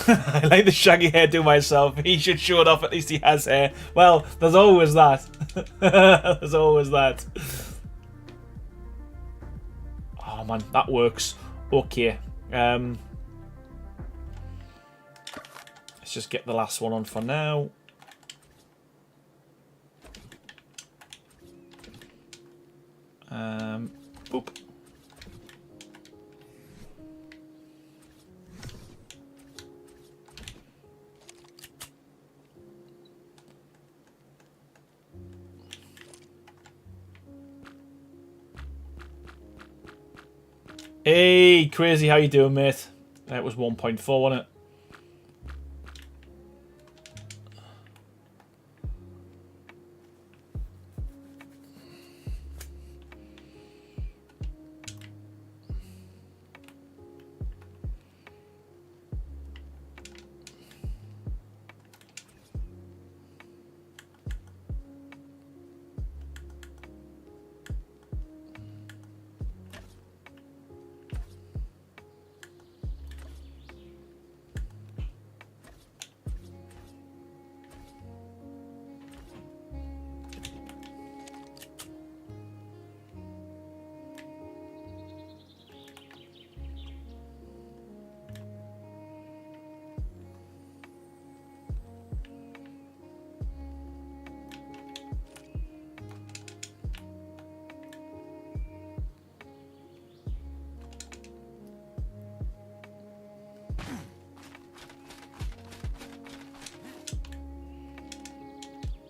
I like the shaggy hair to myself. He should show it off. At least he has hair. Well, there's always that. There's always that. Oh man, that works. Okay. Let's just get the last one on for now. Boop. Hey, Crazy, how you doing, mate? That was 1.4, wasn't it?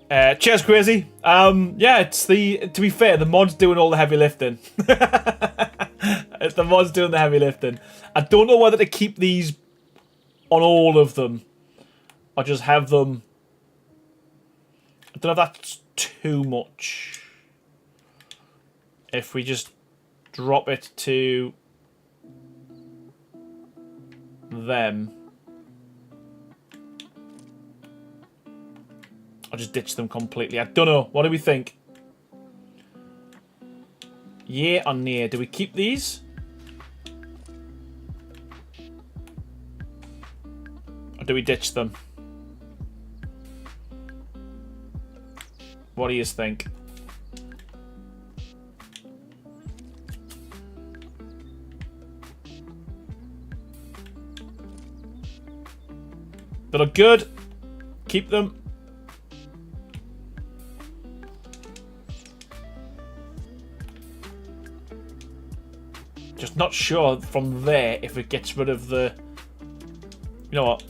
Cheers, Crazy. Yeah, it's the... To be fair, the mod's doing all the heavy lifting. The mod's doing the heavy lifting. I don't know whether to keep these on all of them or just have them... I don't know if that's too much. If we just drop it to them. I'll just ditch them completely. I don't know. What do we think? Yeah or nay? Do we keep these? Or do we ditch them? What do you think? They look good. Keep them. Just not sure from there if it gets rid of the... You know what?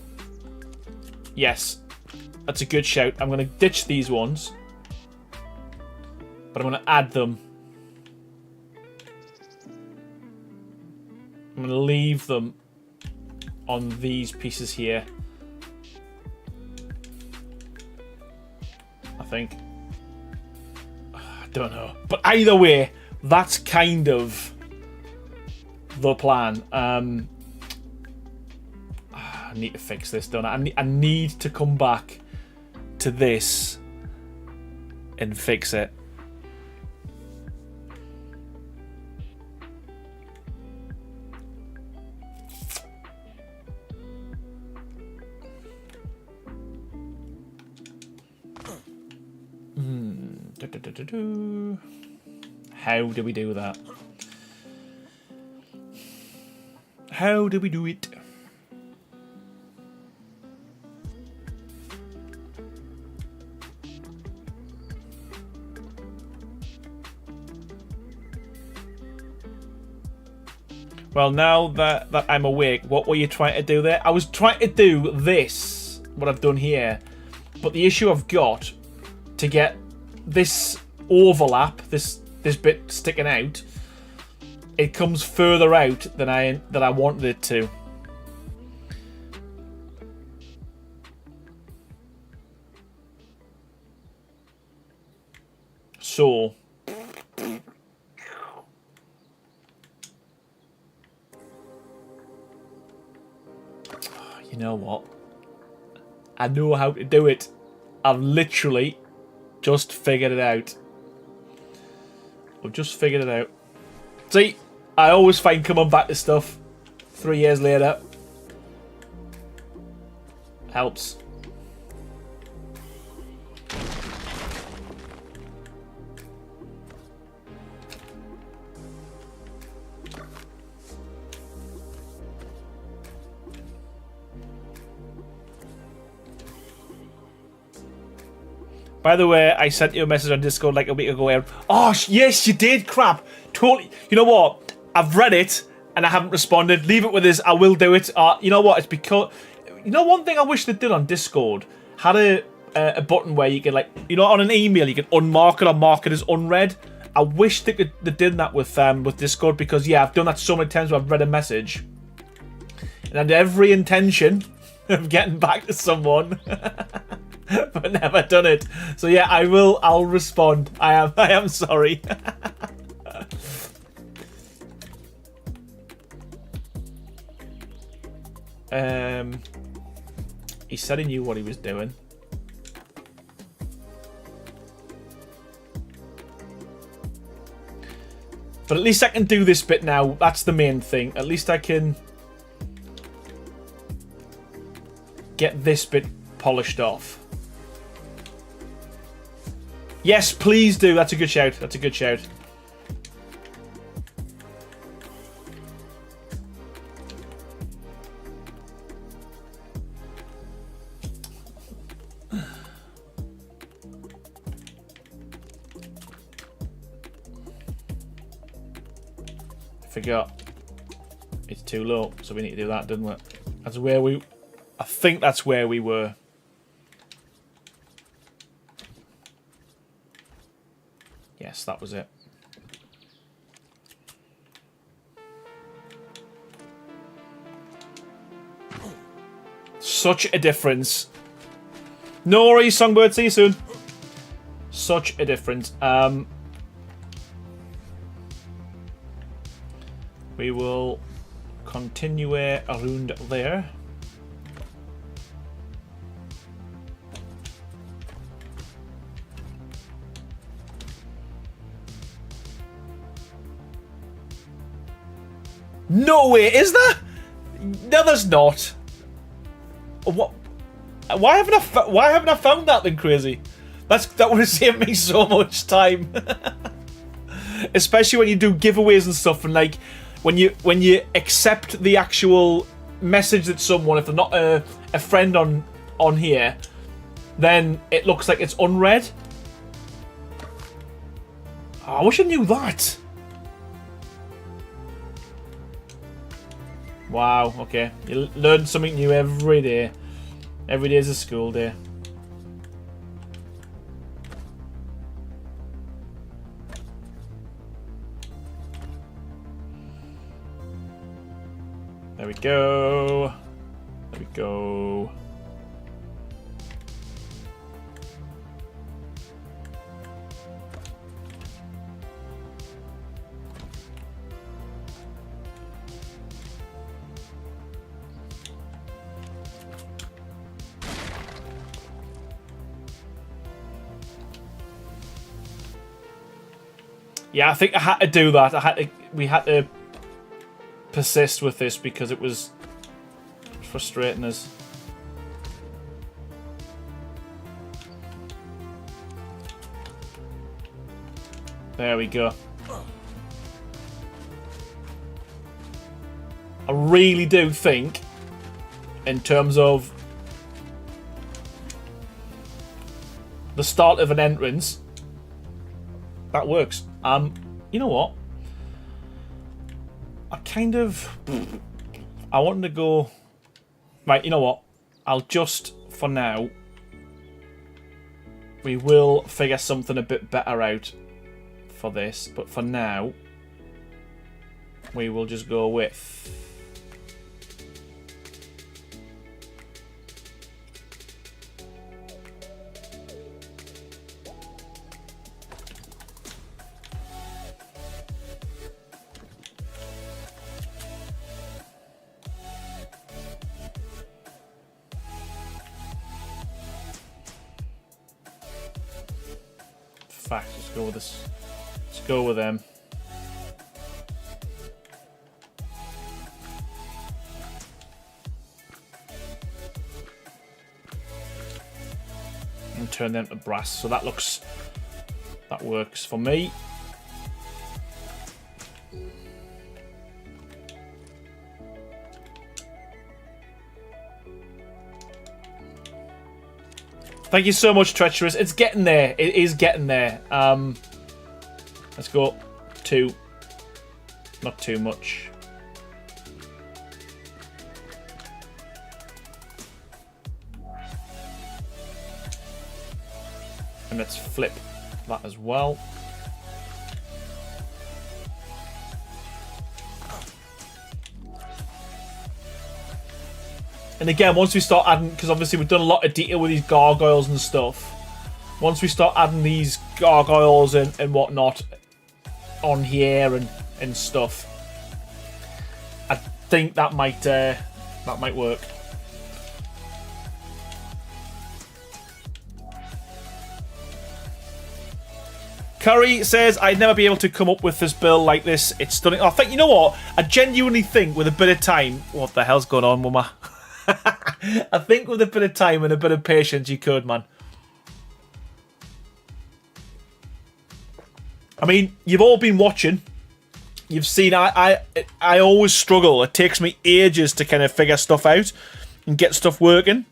Yes. That's a good shout. I'm going to ditch these ones. But I'm going to add them. I'm going to leave them on these pieces here. I think. I don't know. But either way, that's kind of the plan. I need to fix this, don't I? I need to come back to this and fix it. How do we do that? How do we do it? Well, now that I'm awake, what were you trying to do there? I was trying to do this, what I've done here, but the issue I've got to get this overlap, this bit sticking out, it comes further out than I wanted it to. So you know what? I know how to do it. I've literally just figured it out. I've just figured it out. See, I always find coming back to stuff 3 years later helps. By the way, I sent you a message on Discord like a week ago. Oh, yes, you did. Crap. Totally. You know what? I've read it and I haven't responded. Leave it with us. I will do it. You know what? It's because... You know, one thing I wish they did on Discord had a button where you can, like... You know, on an email, you can unmark it or mark it as unread. I wish they did that with Discord because, yeah, I've done that so many times where I've read a message and I had every intention of getting back to someone. But never done it. So yeah, I'll respond. I am sorry. He said he knew what he was doing. But at least I can do this bit now. That's the main thing. At least I can get this bit polished off. Yes, please do. That's a good shout. That's a good shout. I forgot. It's too low, so we need to do that, didn't we? That's where I think that's where we were. Yes, that was it. Such a difference. No worries, Songbird. See you soon. Such a difference. We will continue around there. No way, is there? No, there's not. What? Why haven't I found that then, crazy? That would have saved me so much time. Especially when you do giveaways and stuff, and like when you accept the actual message that someone, if they're not a friend on here, then it looks like it's unread. Oh, I wish I knew that. Wow, okay. You learn something new every day. Every day is a school day. There we go. There we go. Yeah, I think I had to do that. We had to persist with this because it was frustrating us. There we go. I really do think, in terms of the start of an entrance, that works. You know what? I wanted to go... Right, you know what? I'll just, for now, we will figure something a bit better out for this. But for now, we will just go with... Fact, let's go with this. Let's go with them. And turn them to brass. So that works for me. Thank you so much, Treacherous. It's getting there. It is getting there. Let's go 2. Not too much. And let's flip that as well. And again, once we start adding, because obviously we've done a lot of detail with these gargoyles and stuff. Once we start adding these gargoyles and whatnot on here and stuff, I think that might work. Curry says, I'd never be able to come up with this build like this. It's stunning. I think, you know what? I genuinely think with a bit of time... What the hell's going on, Mama? I think with a bit of time and a bit of patience, you could, man. I mean, you've all been watching. You've seen I always struggle. It takes me ages to kind of figure stuff out and get stuff working.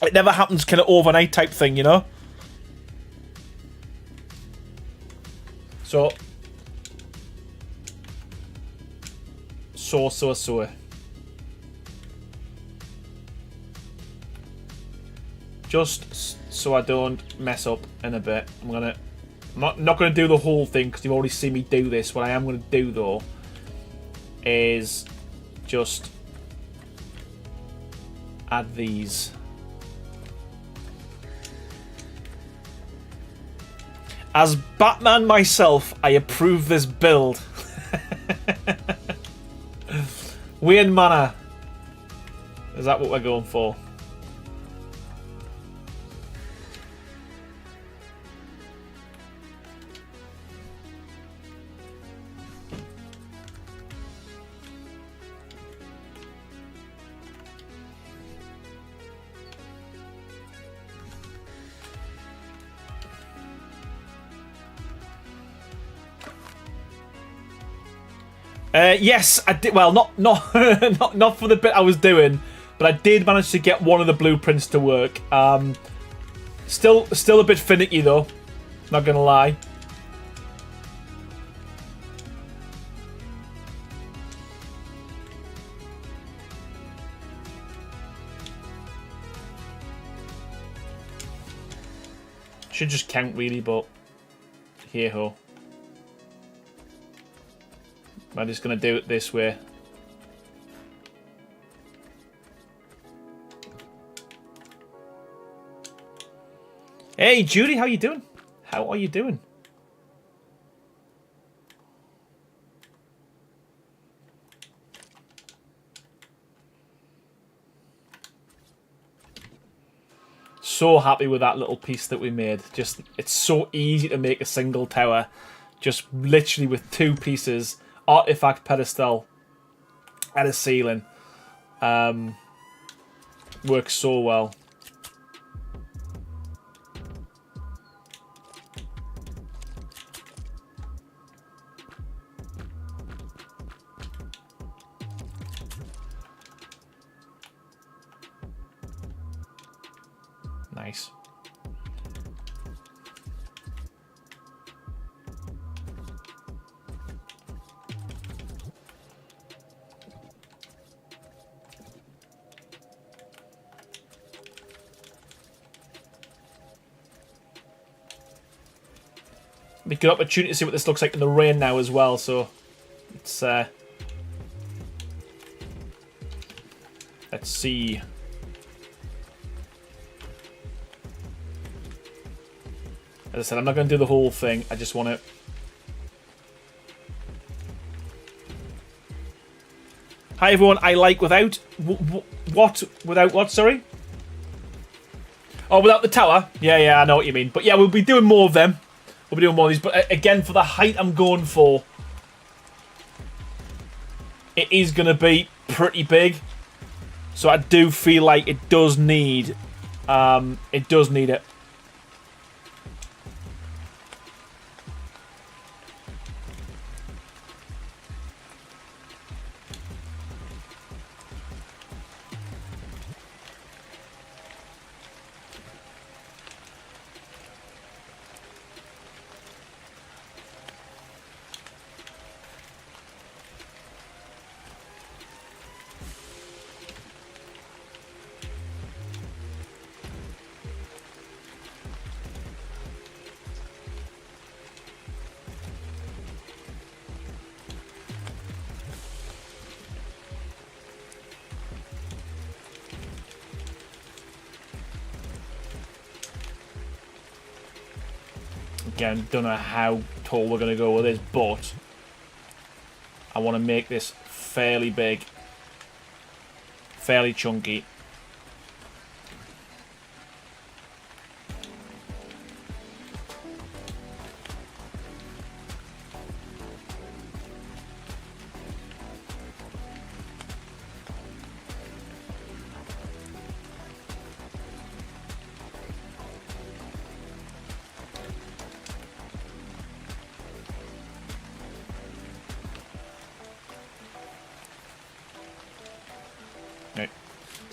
It never happens kind of overnight type thing, you know? So. Just so I don't mess up in a bit, I'm going to I'm not going to do the whole thing because you've already seen me do this. What I am going to do, though, is just add these. As Batman myself, I approve this build. Weird Manor. Is that what we're going for? Yes, I did. Well, not not for the bit I was doing, but I did manage to get one of the blueprints to work. Still a bit finicky though. Not gonna lie. Should just count really, but here ho. I'm just going to do it this way. Hey, Judy, how you doing? How are you doing? So happy with that little piece that we made. Just, it's so easy to make a single tower. Just literally with two pieces. Artifact pedestal and a ceiling. Works so well. Nice. Be a good opportunity to see what this looks like in the rain now as well, so it's let's see. As I said, I'm not going to do the whole thing. I just want to. Hi everyone. I like without what without what? Sorry. Oh, without the tower. Yeah, I know what you mean. But yeah, we'll be doing more of them. We'll be doing more of these, but again, for the height I'm going for, it is going to be pretty big. So I do feel like it does need it. Again, don't know how tall we're going to go with this, but I want to make this fairly big, fairly chunky.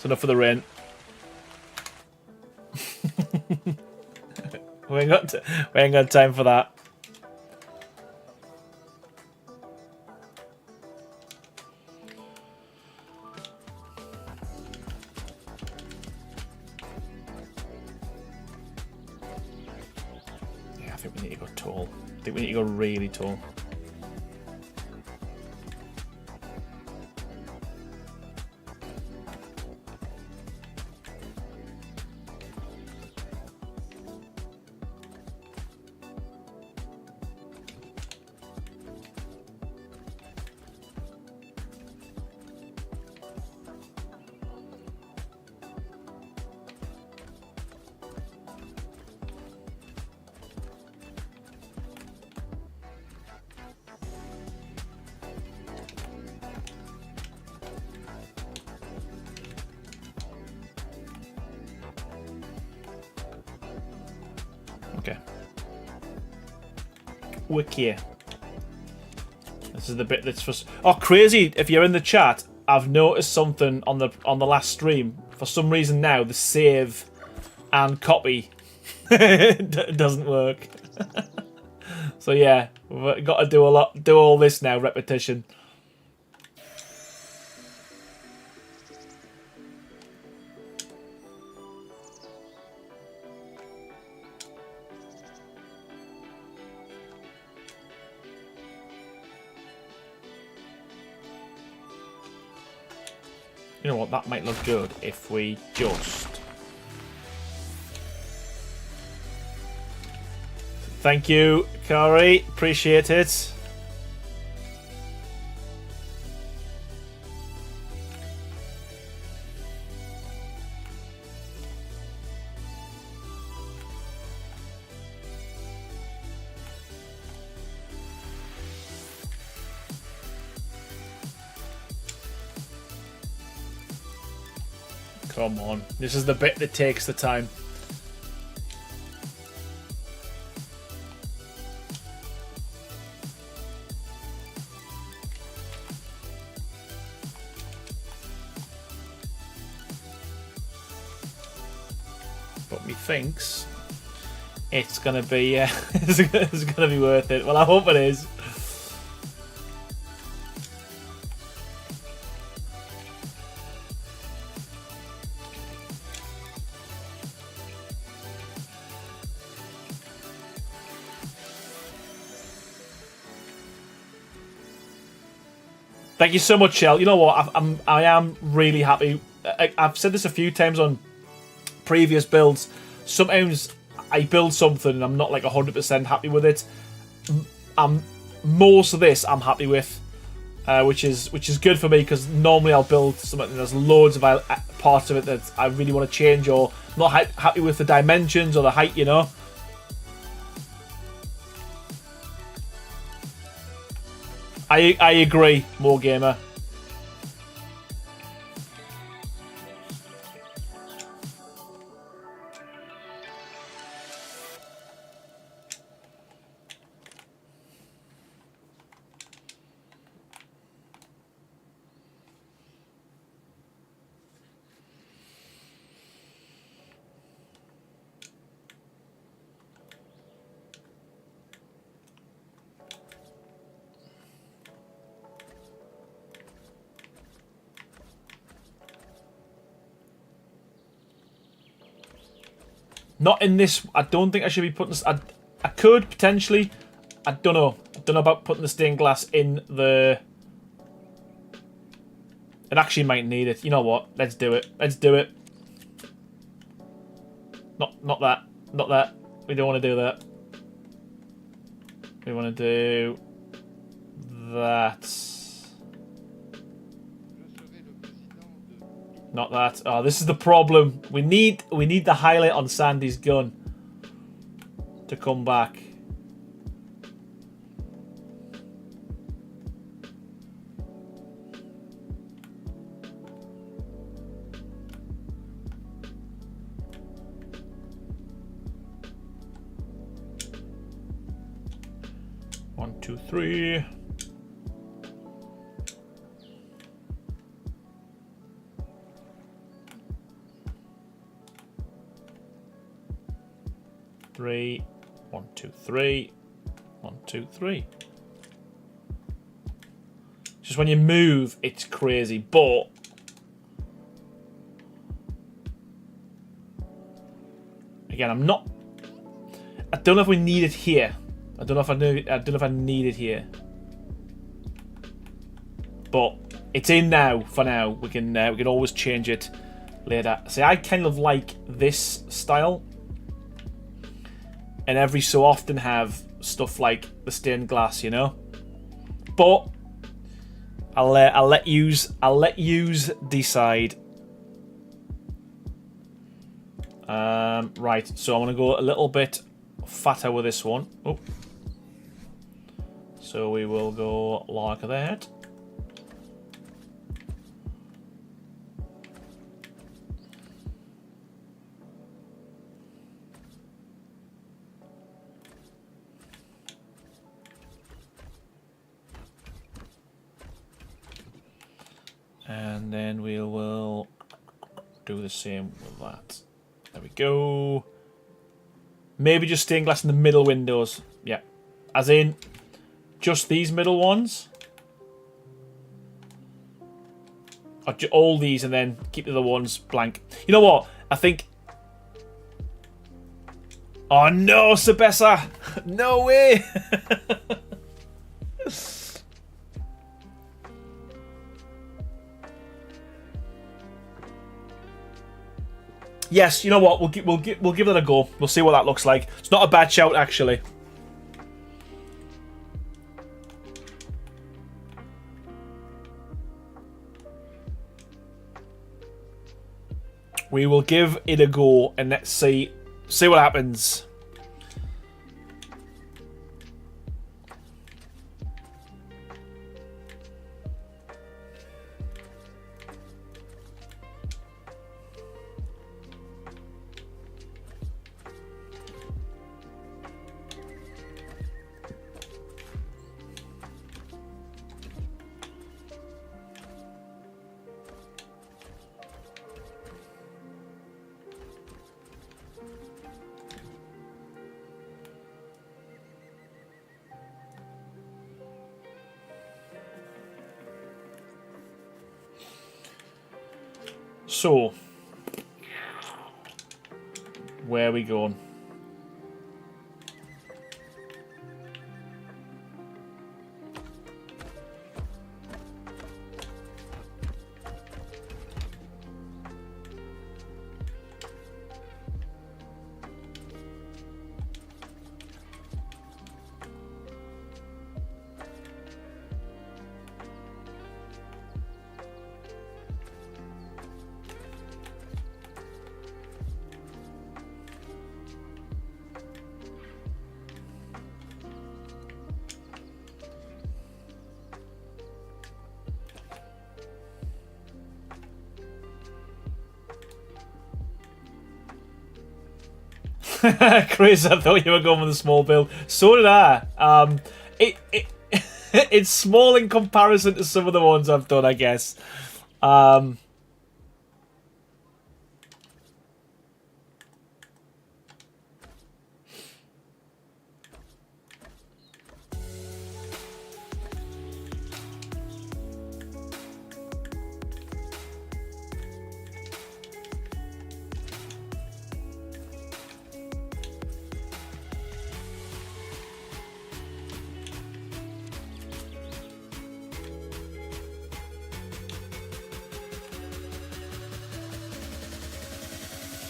Enough for the rain. we ain't got time for that. Yeah, think we need to go tall. I think we need to go really tall. Okay. Wiki. This is the bit that's for. Oh, crazy! If you're in the chat, I've noticed something on the last stream. For some reason now, the save and copy doesn't work. So yeah, we've got to do all this now. Repetition. You know what, that might look good if we just... Thank you, Kari. Appreciate it. Come on. This is the bit that takes the time. But methinks it's gonna be it's gonna be worth it. Well, I hope it is. Thank you so much, Shell. You know what? I am really happy. I've said this a few times on previous builds. Sometimes I build something and I'm not like 100% happy with it. Most of this I'm happy with, which is good for me, because normally I'll build something and there's loads of parts of it that I really want to change, or not happy with the dimensions or the height, you know. I agree, More Gamer. Not in this. I don't think I should be putting this. I could potentially. I don't know. I don't know about putting the stained glass in the. It actually might need it. You know what? Let's do it. Let's do it. Not that. Not that. We don't want to do that. We want to do that. Not that. Oh, this is the problem. We need the highlight on Sandy's gun to come back. One, two, three. Three, 1, 2, 3, 1, 2, 3. Just when you move, it's crazy, but again, I'm not. I don't know if we need it here. I don't know if I need it here. But it's in now for now. We can always change it later. See, I kind of like this style, and every so often have stuff like the stained glass, you know. But I'll let yous decide. Right, so I'm gonna go a little bit fatter with this one. Oh, so we will go like that. And then we will do the same with that. There we go. Maybe just stained glass in the middle windows. Yeah. As in, just these middle ones. Or all these and then keep the other ones blank. You know what? I think... Oh no, Sabessa! No way! Yes, you know what? We'll give that a go. We'll see what that looks like. It's not a bad shout, actually. We will give it a go and let's see what happens. So, where are we going? Chris, I thought you were going with a small build. So did I. It's small in comparison to some of the ones I've done, I guess.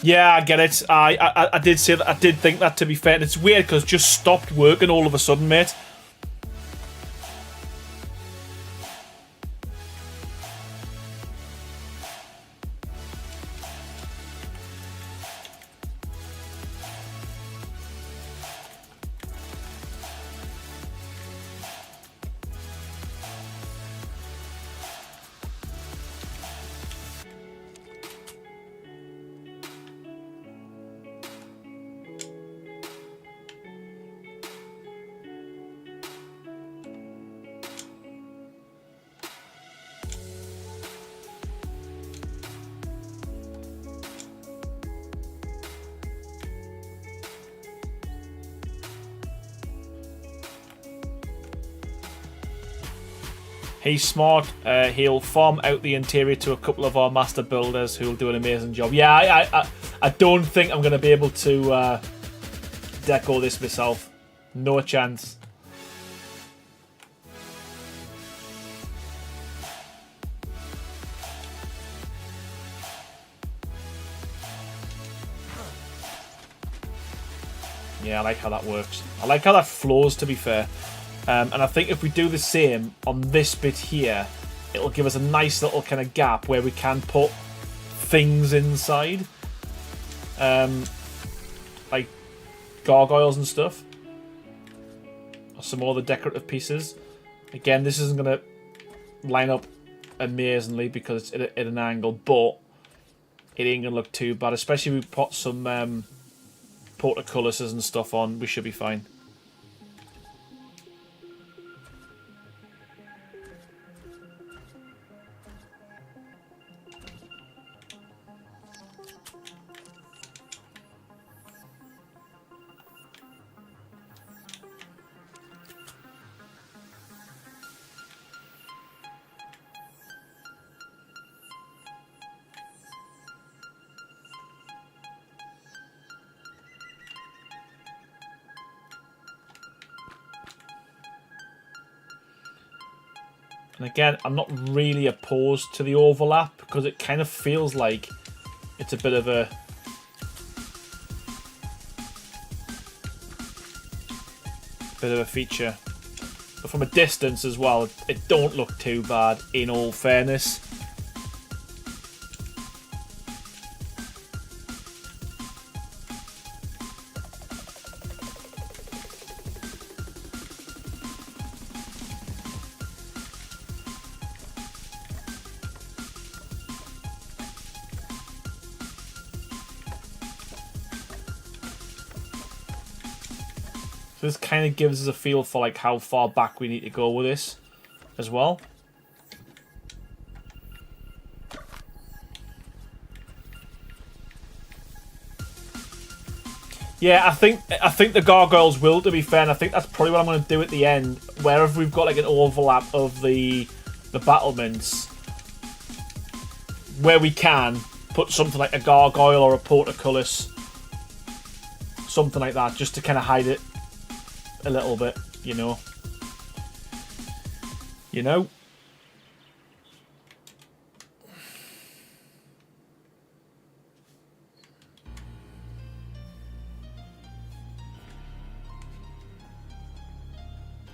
Yeah, I get it. I did say that. I did think that, to be fair. And it's weird because it just stopped working all of a sudden, mate. He's smart. He'll farm out the interior to a couple of our master builders who will do an amazing job. Yeah, I don't think I'm going to be able to deco this myself. No chance. Yeah, I like how that works. I like how that flows, to be fair. And I think if we do the same on this bit here, it'll give us a nice little kind of gap where we can put things inside. Like gargoyles and stuff. Or some more of the decorative pieces. Again, this isn't going to line up amazingly because it's at an angle, but it ain't going to look too bad. Especially if we put some portcullises and stuff on, we should be fine. And again, I'm not really opposed to the overlap because it kind of feels like it's a bit of a feature. But from a distance as well, it don't look too bad in all fairness. This kind of gives us a feel for like how far back we need to go with this as well. Yeah, I think the gargoyles will, to be fair, and I think that's probably what I'm going to do at the end. Wherever we've got like an overlap of the battlements, where we can put something like a gargoyle or a portcullis, something like that, just to kind of hide it a little bit, you know.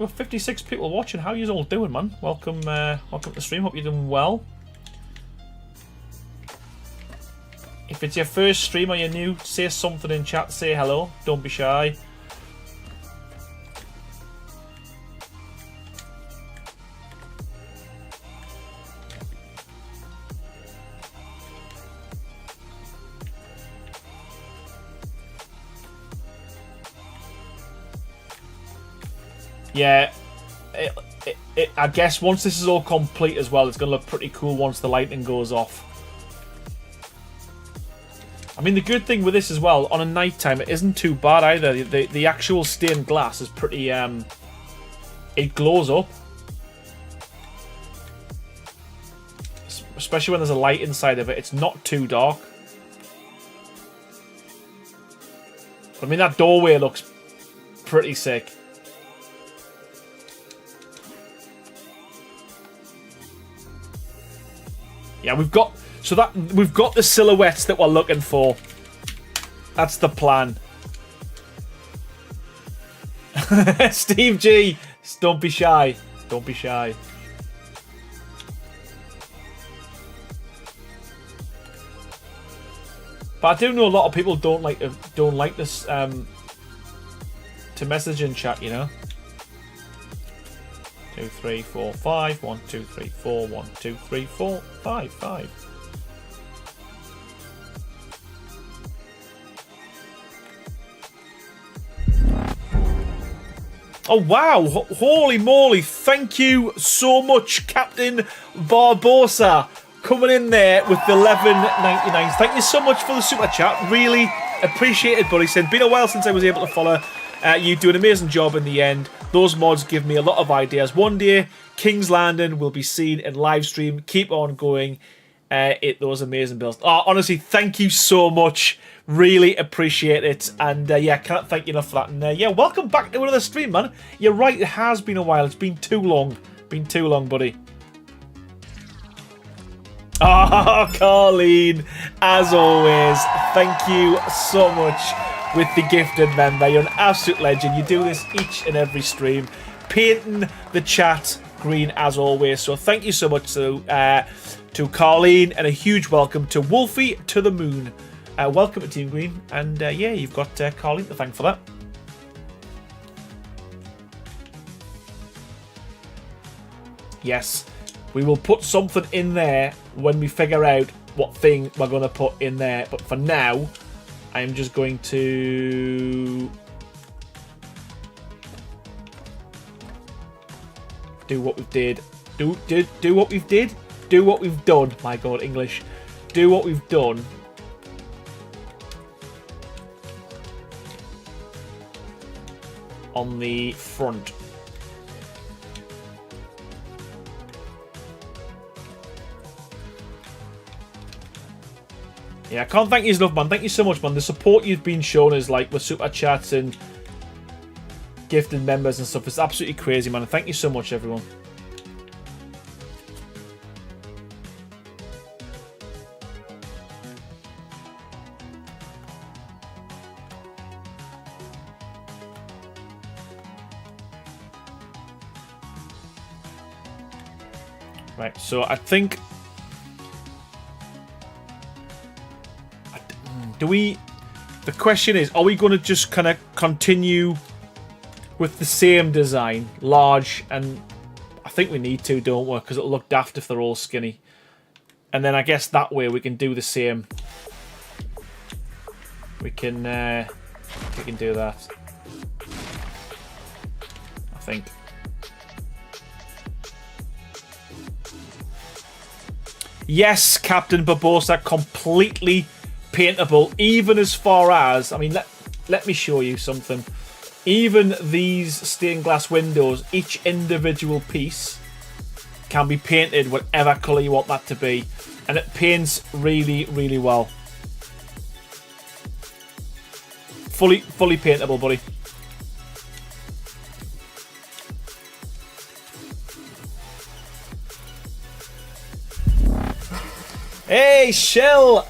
Well, 56 people watching. How you all doing, man? Welcome to the stream. Hope you're doing well. If it's your first stream or you're new, say something in chat. Say hello. Don't be shy. Yeah, I guess once this is all complete as well, it's going to look pretty cool once the lighting goes off. I mean, the good thing with this as well, on a night time, it isn't too bad either. The actual stained glass is pretty, it glows up. Especially when there's a light inside of it, it's not too dark. I mean, that doorway looks pretty sick. Yeah, we've got the silhouettes that we're looking for. That's the plan. Steve G, don't be shy. Don't be shy. But I do know a lot of people don't like this to message in chat, you know. 2, 3, 4, 5. 1, 2, 3, 4. 1, 2, 3, 4, 5, 5. Oh wow! Holy moly! Thank you so much, Captain Barbosa, coming in there with the 11.99. Thank you so much for the super chat. Really appreciate it, buddy. Said been a while since I was able to follow. You do an amazing job in the end. Those mods give me a lot of ideas. One day, King's Landing will be seen in live stream. Keep on going. Those amazing builds. Oh, honestly, thank you so much. Really appreciate it, and yeah, can't thank you enough for that. And yeah, welcome back to another stream, man. You're right, it has been a while. It's been too long. Been too long, buddy. Oh, Colleen, as always, thank you so much with the gifted member. You're an absolute legend. You do this each and every stream, painting the chat green as always. So thank you so much to Colleen, and a huge welcome to Wolfie to the Moon. Welcome to Team Green, and yeah, you've got Colleen to thank for that. Yes, we will put something in there when we figure out what thing we're going to put in there, but for now, I'm just going to do what we did. Do what we've did. Do what we've done. My God, English. Do what we've done. On the front. Yeah, I can't thank you enough, man. Thank you so much, man. The support you've been shown is like with super chats and gifted members and stuff. It's absolutely crazy, man. Thank you so much, everyone. Right, so I think... The question is, are we going to just kind of continue with the same design? Large, and I think we need to, don't we? Because it'll look daft if they're all skinny. And then I guess that way we can do the same. We can do that. I think. Yes, Captain Barbosa, completely paintable, even as far as, I mean, let me show you something. Even these stained glass windows, each individual piece can be painted whatever colour you want that to be, and it paints really, really well. Fully paintable, buddy. Hey, Shell!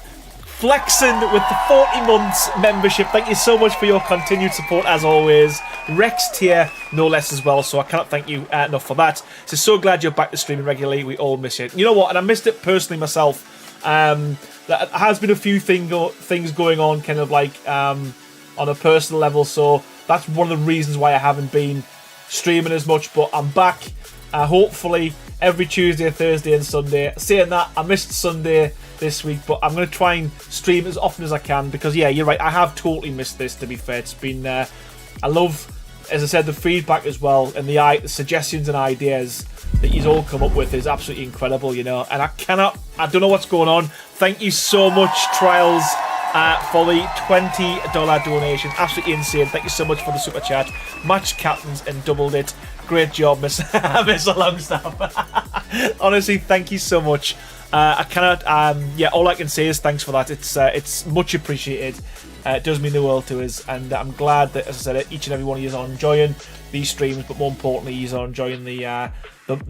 Flexing with the 40 months membership. Thank you so much for your continued support as always. Rex tier, no less as well, so I cannot thank you enough for that. So glad you're back to streaming regularly. We all miss you. You know what? And I missed it personally myself. There has been a few things going on kind of like on a personal level, so that's one of the reasons why I haven't been streaming as much, but I'm back. Hopefully every Tuesday, Thursday and Sunday. Saying that, I missed Sunday this week, but I'm going to try and stream as often as I can, because yeah, you're right, I have totally missed this, to be fair. It's been I love, as I said, the feedback as well, and the suggestions and ideas that you've all come up with is absolutely incredible, you know, and I don't know what's going on. Thank you so much, Trials, for the $20 donation. Absolutely insane. Thank you so much for the super chat. Matched captains and doubled it. Great job, Miss Longstaff. Honestly, thank you so much. I cannot. Yeah, all I can say is thanks for that. It's much appreciated. It does mean the world to us, and I'm glad that, as I said, each and every one of you are enjoying these streams, but more importantly, you are enjoying the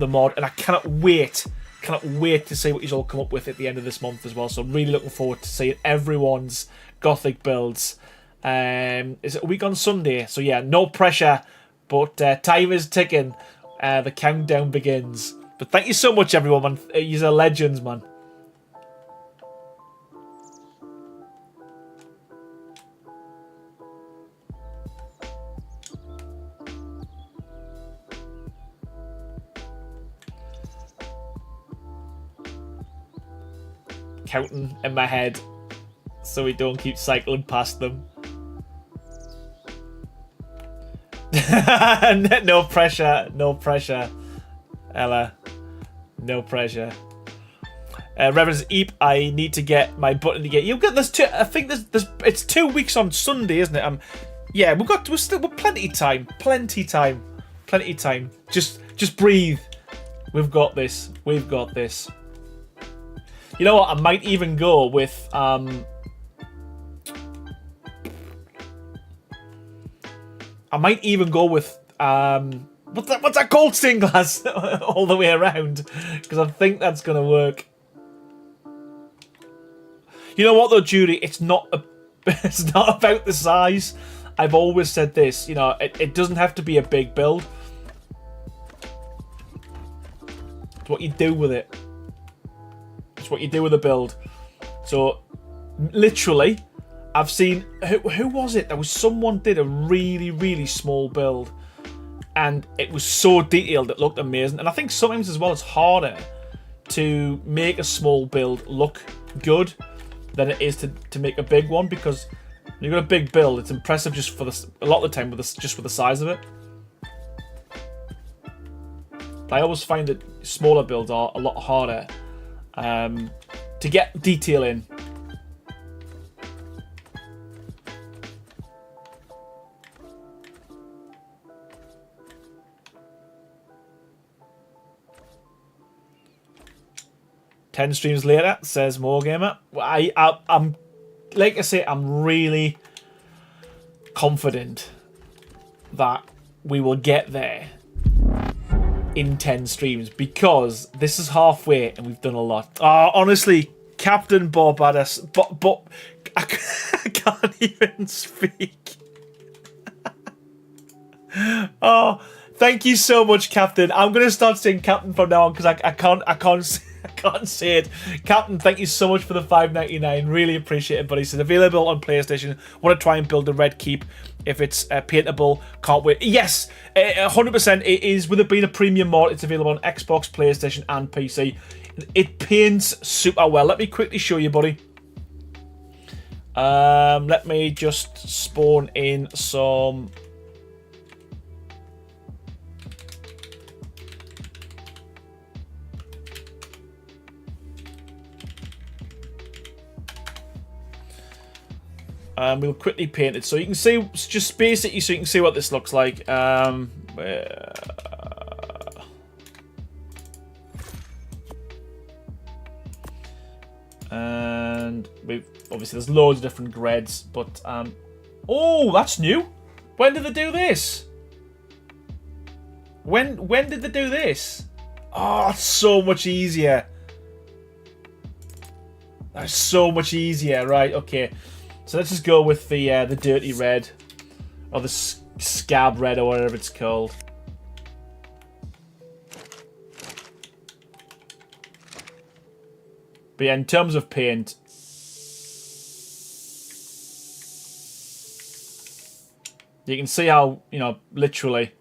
mod, and I cannot wait to see what you all come up with at the end of this month as well. So I'm really looking forward to seeing everyone's Gothic builds. Is it a week on Sunday? So yeah, no pressure, but time is ticking. The countdown begins. But thank you so much, everyone, man. You're legends, man. Counting in my head so we don't keep cycling past them. No pressure, Ella. No pressure. Reverend Eep, I need to get my button to get. You've got this. I think there's. It's 2 weeks on Sunday, isn't it? Yeah, we're plenty time. Plenty time. Just breathe. We've got this. You know what? I might even go with I might even go with what's that gold stained glass all the way around, because I think that's gonna work. You know what though, Judy? It's not about the size. I've always said this. You know, it doesn't have to be a big build. It's what you do with it. It's what you do with a build. So, literally, I've seen who was it? There was someone did a really, really small build, and it was so detailed it looked amazing. And I think sometimes as well it's harder to make a small build look good than it is to make a big one, because when you've got a big build, it's impressive just for a lot of the time just with the size of it. But I always find that smaller builds are a lot harder to get detail in. "10 streams later," says More Gamer. I'm like I say, I'm really confident that we will get there in 10 streams, because this is halfway and we've done a lot. Honestly, Captain Barbados, but I can't even speak. Oh, thank you so much, Captain. I'm gonna start saying Captain from now on, because I can't say it. Captain, thank you so much for the $5.99. Really appreciate it, buddy. He says, available on PlayStation. Want to try and build a red keep if it's paintable. Can't wait. Yes, 100%. It is. With it being a premium mod, it's available on Xbox, PlayStation, and PC. It paints super well. Let me quickly show you, buddy. Let me just spawn in some. We'll quickly paint it so you can see, just space it so you can see what this looks like. And we've obviously there's loads of different grids, but oh, that's new. When did they do this? When did they do this? Oh, it's so much easier. That's so much easier, right? Okay. So let's just go with the dirty red, or the scab red, or whatever it's called. But yeah, in terms of paint, you can see how, you know, literally.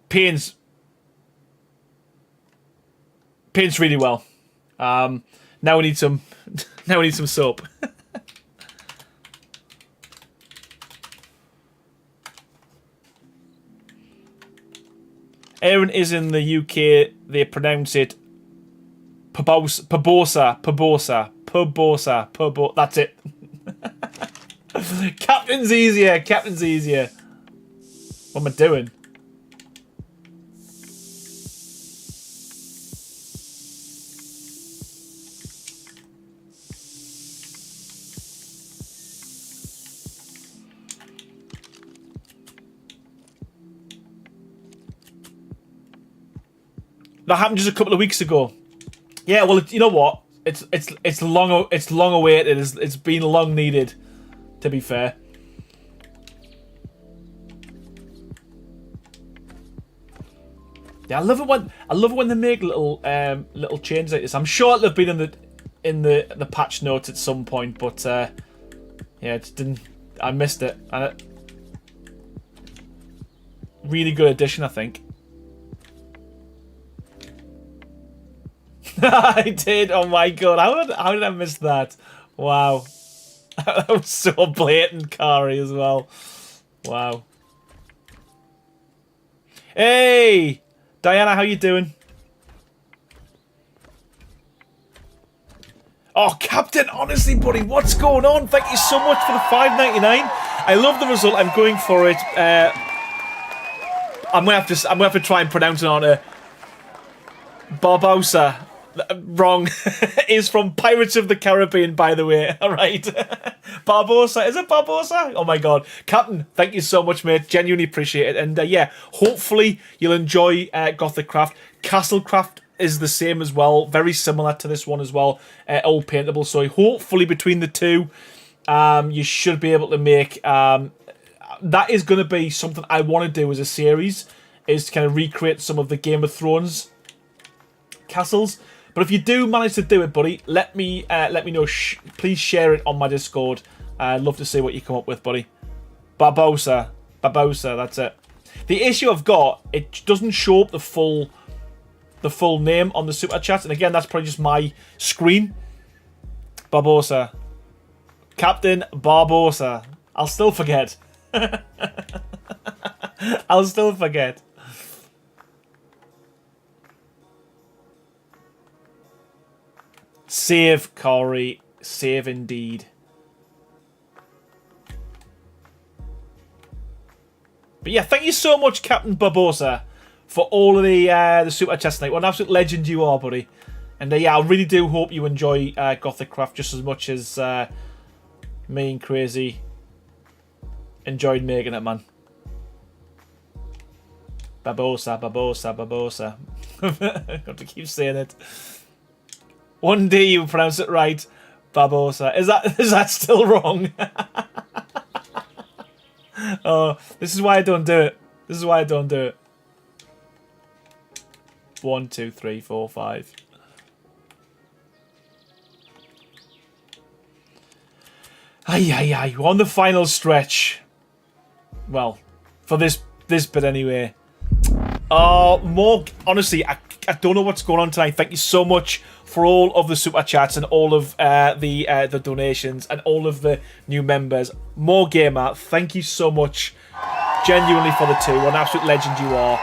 Paints really well. Now we need some soap. Aaron is in the UK. They pronounce it Pabosa. That's it. Captain's easier. Captain's easier. What am I doing? That happened just a couple of weeks ago. Yeah, well, you know what? It's long awaited. It's been long needed. To be fair. Yeah, I love it when they make little changes like this. I'm sure they've been in the patch notes at some point, but yeah, it didn't. I missed it. And really good addition, I think. I did. Oh my god! How did I miss that? Wow, that was so blatant, Kari, as well. Wow. Hey, Diana, how you doing? Oh, Captain, honestly, buddy, what's going on? Thank you so much for the $5.99. I love the result. I'm going for it. I'm gonna have to try and pronounce it on a Barbosa. Wrong. Is from Pirates of the Caribbean, by the way. All right. Barbosa. Is it Barbosa? Oh my god. Captain, thank you so much, mate. Genuinely appreciate it. And yeah, hopefully you'll enjoy Gothic Craft. Castlecraft is the same as well. Very similar to this one as well. All paintable. So hopefully between the two, you should be able to make... that is going to be something I want to do as a series, is to kind of recreate some of the Game of Thrones castles. But if you do manage to do it, buddy, let me know. Please share it on my Discord. I'd love to see what you come up with, buddy. Barbosa, that's it. The issue I've got, it doesn't show up the full name on the super chat, and again, that's probably just my screen. Barbosa, Captain Barbosa. I'll still forget. I'll still forget. Save, Corey. Save indeed. But yeah, thank you so much, Captain Barbosa, for all of the super chats tonight. What an absolute legend you are, buddy. And yeah, I really do hope you enjoy Gothic Craft just as much as me and Crazy enjoyed making it, man. Barbosa, Barbosa, Barbosa. Got to keep saying it. One day you pronounce it right, Barbosa. Is that still wrong? Oh, this is why I don't do it. This is why I don't do it. 1, 2, 3, 4, 5. We're on the final stretch. Well, for this bit anyway. More honestly, I don't know what's going on tonight. Thank you so much for all of the super chats and all of the donations and all of the new members. More Gamer, thank you so much, genuinely, for the 2. What an absolute legend you are.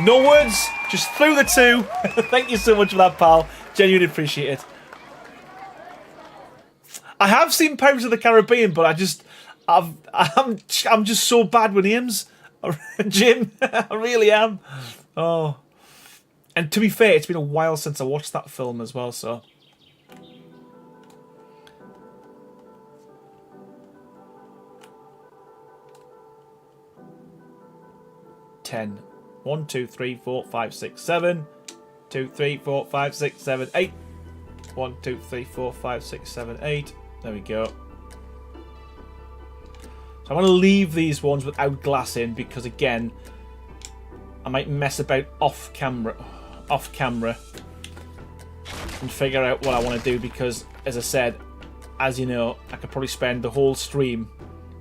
No words, just through the 2. Thank you so much for that, pal. Genuinely appreciate it. I have seen Pirates of the Caribbean, but I'm just so bad with names, Jim. I really am. Oh, and to be fair, it's been a while since I watched that film as well. So, 10. 1, 2, 3, 4, 5, 6, 7. 2, 3, 4, 5, 6, 7, 8. 1, 2, 3, 4, 5, 6, 7, 8. There we go. So I want to leave these ones without glass in because, again, I might mess about off camera and figure out what I want to do because, as I said, as you know, I could probably spend the whole stream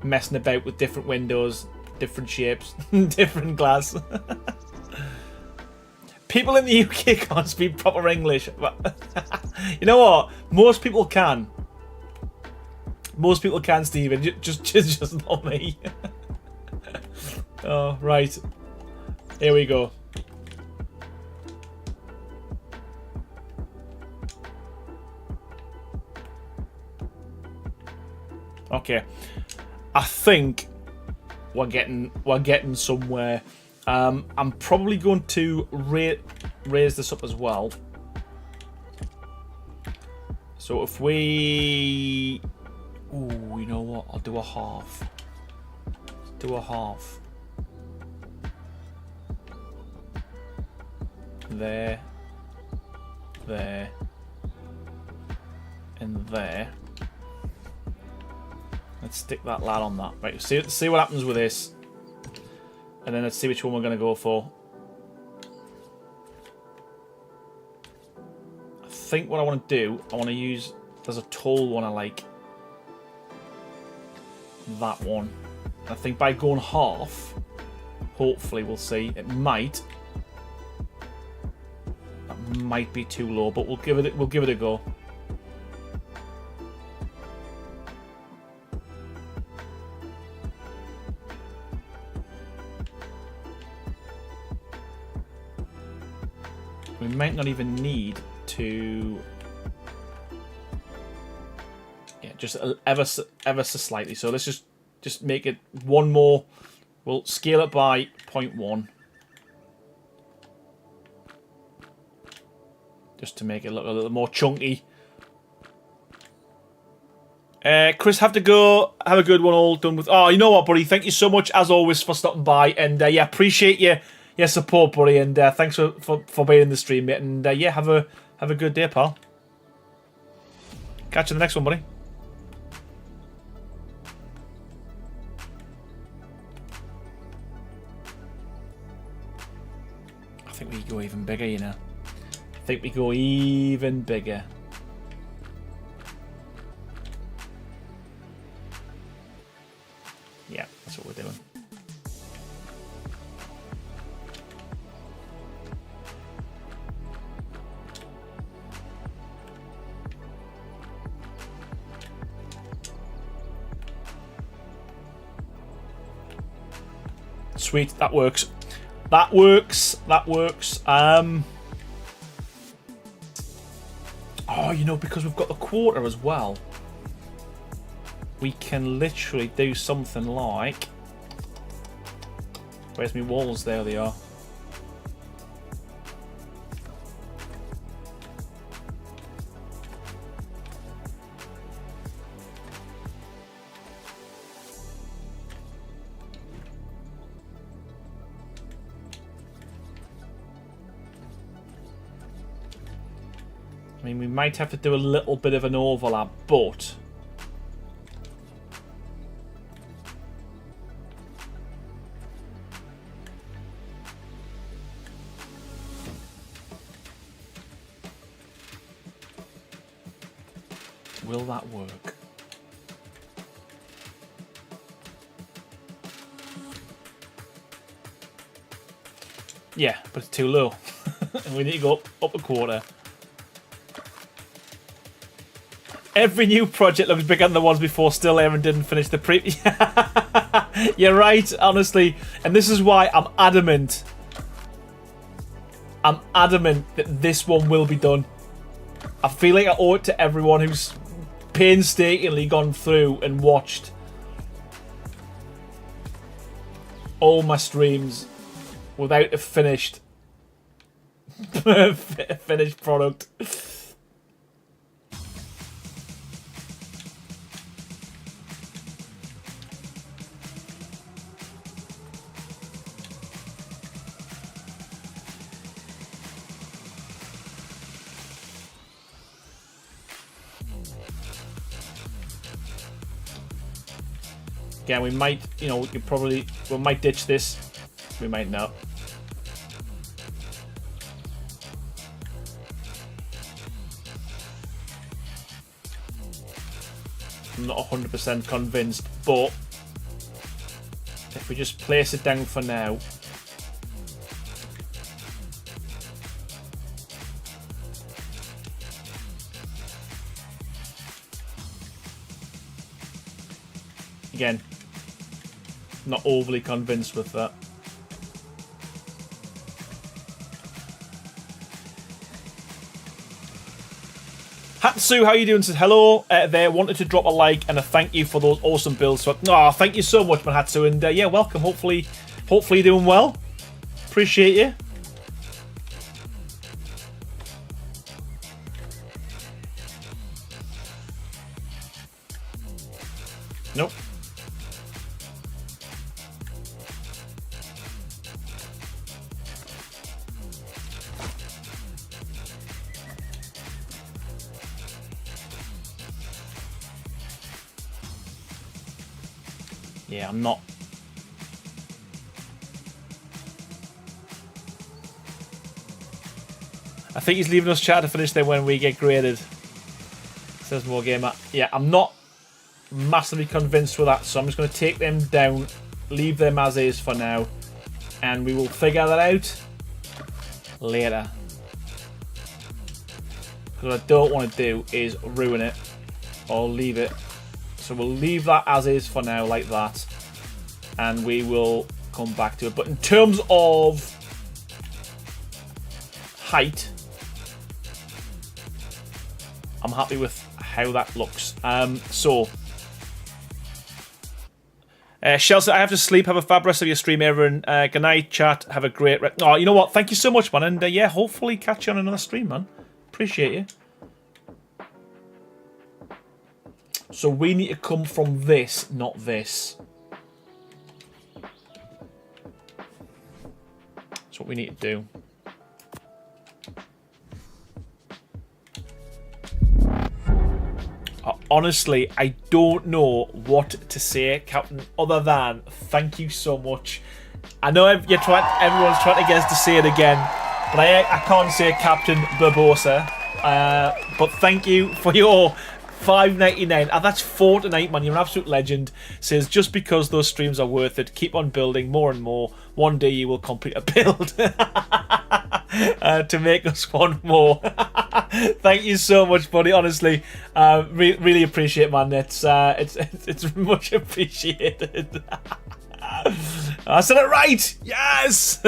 messing about with different windows, different shapes, different glass. People in the UK can't speak proper English. But you know what? Most people can. Most people can, Stephen. Just not me. Oh, right. Here we go. Okay. I think we're getting somewhere. I'm probably going to raise this up as well. So if we... Ooh, you know what? I'll do a half. Do a half. There. There. And there. Let's stick that lad on that. Right, see what happens with this. And then let's see which one we're going to go for. I think what I want to do, I want to use... There's a tall one I like. That one. I think by going half, hopefully we'll see. It might. That might be too low, but we'll give it a go. We might not even need to... Yeah, just ever so slightly. So let's just make it one more. We'll scale it by 0.1. just to make it look a little more chunky. Chris, have to go. Have a good one. All done with. Oh, you know what, buddy? Thank you so much as always for stopping by, and yeah, appreciate your support, buddy, and thanks for being in the stream, mate. And yeah, have a good day, pal. Catch you in the next one, buddy. I think we go even bigger, you know. I think we go even bigger. Yeah, that's what we're doing. Sweet, that works. That works. That works. Oh, you know, because we've got the quarter as well, we can literally do something like... Where's my walls? There they are. I mean, we might have to do a little bit of an overlap, but... Will that work? Yeah, but it's too low. We need to go up a quarter. Every new project looks bigger than the ones before. Still, Aaron didn't finish the pre. You're right, honestly, and this is why I'm adamant. I'm adamant that this one will be done. I feel like I owe it to everyone who's painstakingly gone through and watched all my streams without a finished finished product. Again, we might, you know, we might ditch this. We might not. I'm not 100% convinced, but if we just place it down for now. Again, not overly convinced with that. Hatsu, how you doing? Says hello there. Wanted to drop a like and a thank you for those awesome builds. So, oh, thank you so much, man, Hatsu, and yeah, welcome. Hopefully you're doing well. Appreciate you. Nope. Yeah, I'm not. I think he's leaving us chat to finish there when we get graded. Says more gamer. Yeah, I'm not massively convinced with that, so I'm just going to take them down, leave them as is for now, and we will figure that out later. Because what I don't want to do is ruin it or leave it. So we'll leave that as is for now, like that, and we will come back to it. But in terms of height, I'm happy with how that looks. Shell said, I have to sleep. Have a fab rest of your stream, everyone. Good night, chat. Have a great... Oh, you know what? Thank you so much, man. And yeah, hopefully catch you on another stream, man. Appreciate you. So we need to come from this, not this. That's what we need to do. Honestly, I don't know what to say, Captain, other than thank you so much. I know everyone's trying to get us to say it again, but I can't say Captain Barbosa. But thank you for your $5.99. That's Fortnite, man. You're an absolute legend. Says, just because those streams are worth it, keep on building more and more. One day you will complete a build to make us want more. Thank you so much, buddy. Honestly, really appreciate it, man. It's much appreciated. I said it right. Yes.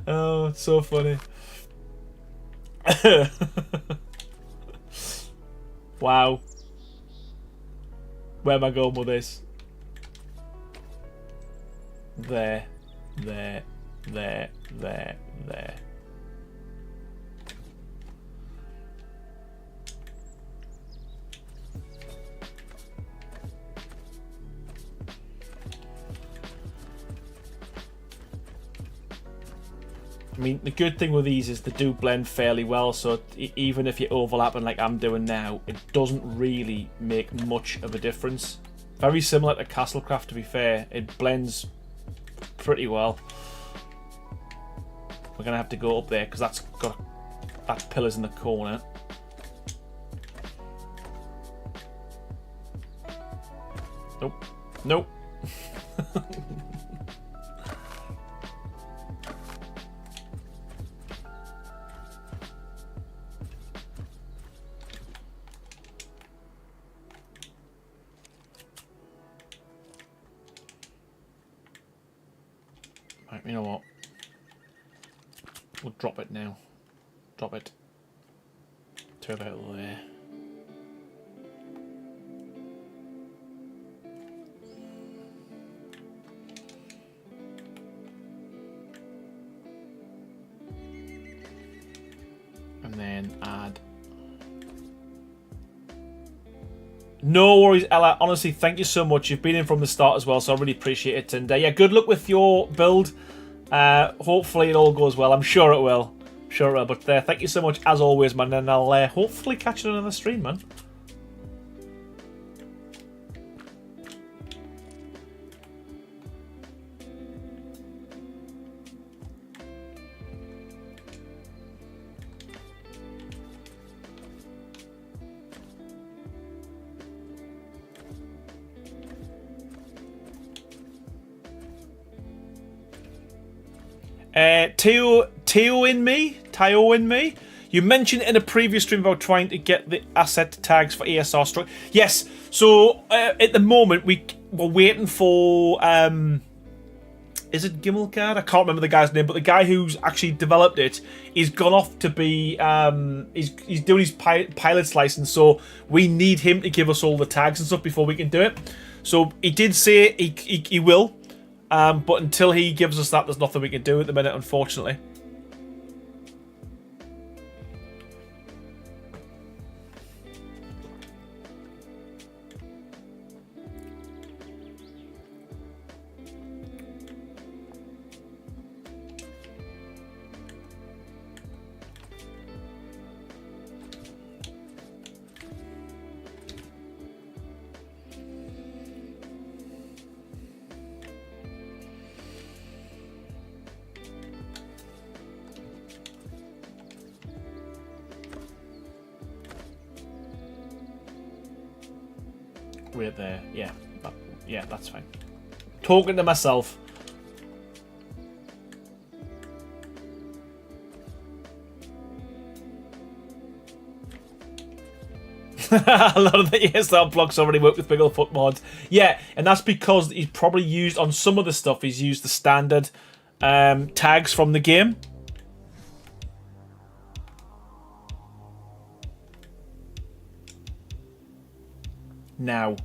Oh, it's so funny. Wow. Where am I going with this? There. I mean, the good thing with these is they do blend fairly well, so even if you're overlapping like I'm doing now, it doesn't really make much of a difference. Very similar to Castlecraft, to be fair. It blends pretty well. We're going to have to go up there because that pillar's in the corner. Nope. Nope. You know what? We'll drop it now. Drop it to about there. And then add. No worries, Ella. Honestly, thank you so much. You've been in from the start as well, so I really appreciate it. And yeah, good luck with your build. Hopefully it all goes well. I'm sure it will. But thank you so much as always, man. And I'll hopefully catch you on another stream, man. Teo in me. You mentioned in a previous stream about trying to get the asset tags for ASR Struck. Yes. So at the moment we're waiting for is it Gimmelcard? I can't remember the guy's name, but the guy who's actually developed it, he's gone off to be he's doing his pilot's license. So we need him to give us all the tags and stuff before we can do it. So he did say he will. But until he gives us that, there's nothing we can do at the minute, unfortunately. We're there. Yeah, that's fine. Talking to myself. A lot of the ESR blocks already work with Biglefoot mods. Yeah, and that's because he's probably used on some of the stuff. He's used the standard tags from the game. Now,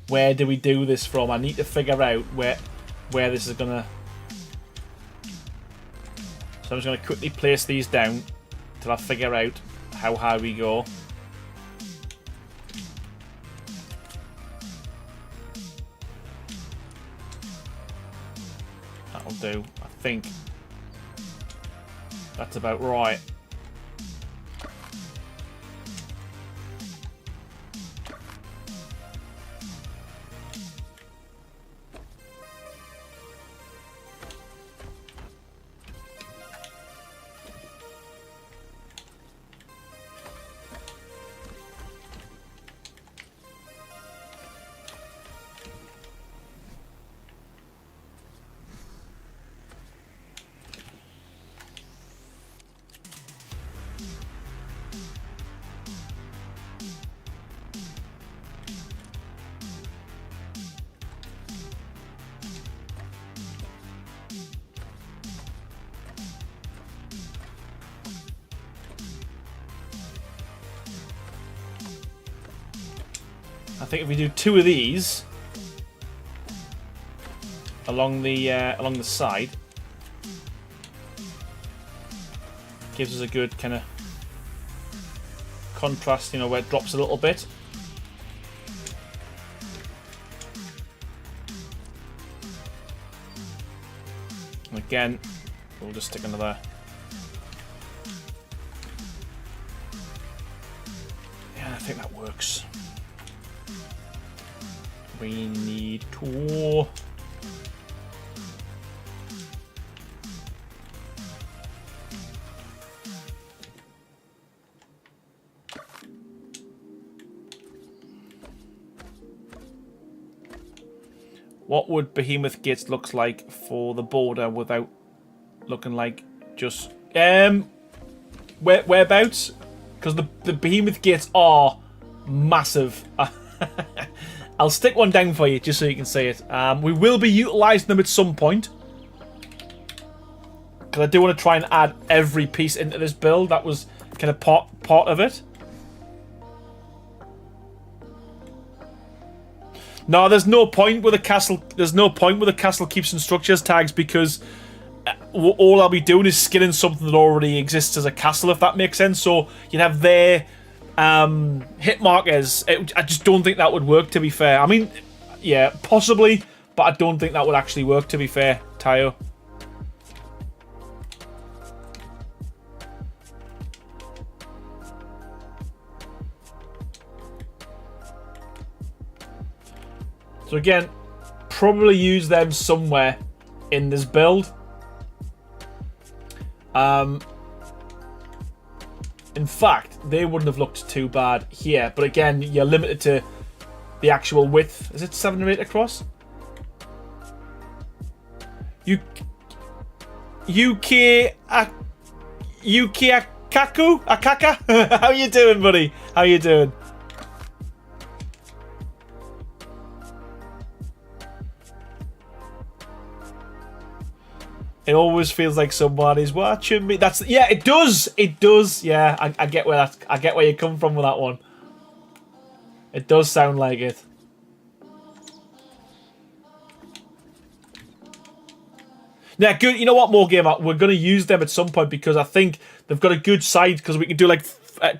where do we do this from? I need to figure out where this is gonna So I'm just going to quickly place these down till I figure out how high we go. That'll do. I think that's about right. I think if we do 2 of these along the side, gives us a good kind of contrast, you know, where it drops a little bit. And again, we'll just stick another. Yeah, I think that works. We need 2. What would Behemoth Gates looks like for the border without looking like just whereabouts? Because the Behemoth Gates are massive. I'll stick one down for you just so you can see it. We will be utilising them at some point, because I do want to try and add every piece into this build. That was kind of part of it. No, there's no point with a castle. There's no point with the castle keeps and structures tags, because all I'll be doing is skinning something that already exists as a castle, if that makes sense. So you'd have their hit markers. I just don't think that would work, to be fair. I mean, yeah, possibly, but I don't think that would actually work, to be fair, Tayo. So again, probably use them somewhere in this build. In fact, they wouldn't have looked too bad here. But again, you're limited to the actual width. Is it 7 or 8 across? Akaka? How you doing, buddy? How you doing? It always feels like somebody's watching me. That's, yeah, it does. It does. Yeah, I get where you come from with that one. It does sound like it. Yeah, good. You know what, more game? We're going to use them at some point, because I think they've got a good side, because we can do like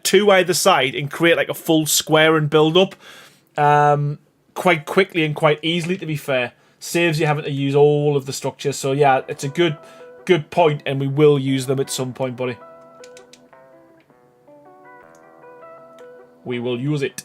2 either side and create like a full square and build up quite quickly and quite easily, to be fair. Saves you having to use all of the structures. So yeah, it's a good point, and we will use them at some point, buddy. We will use it.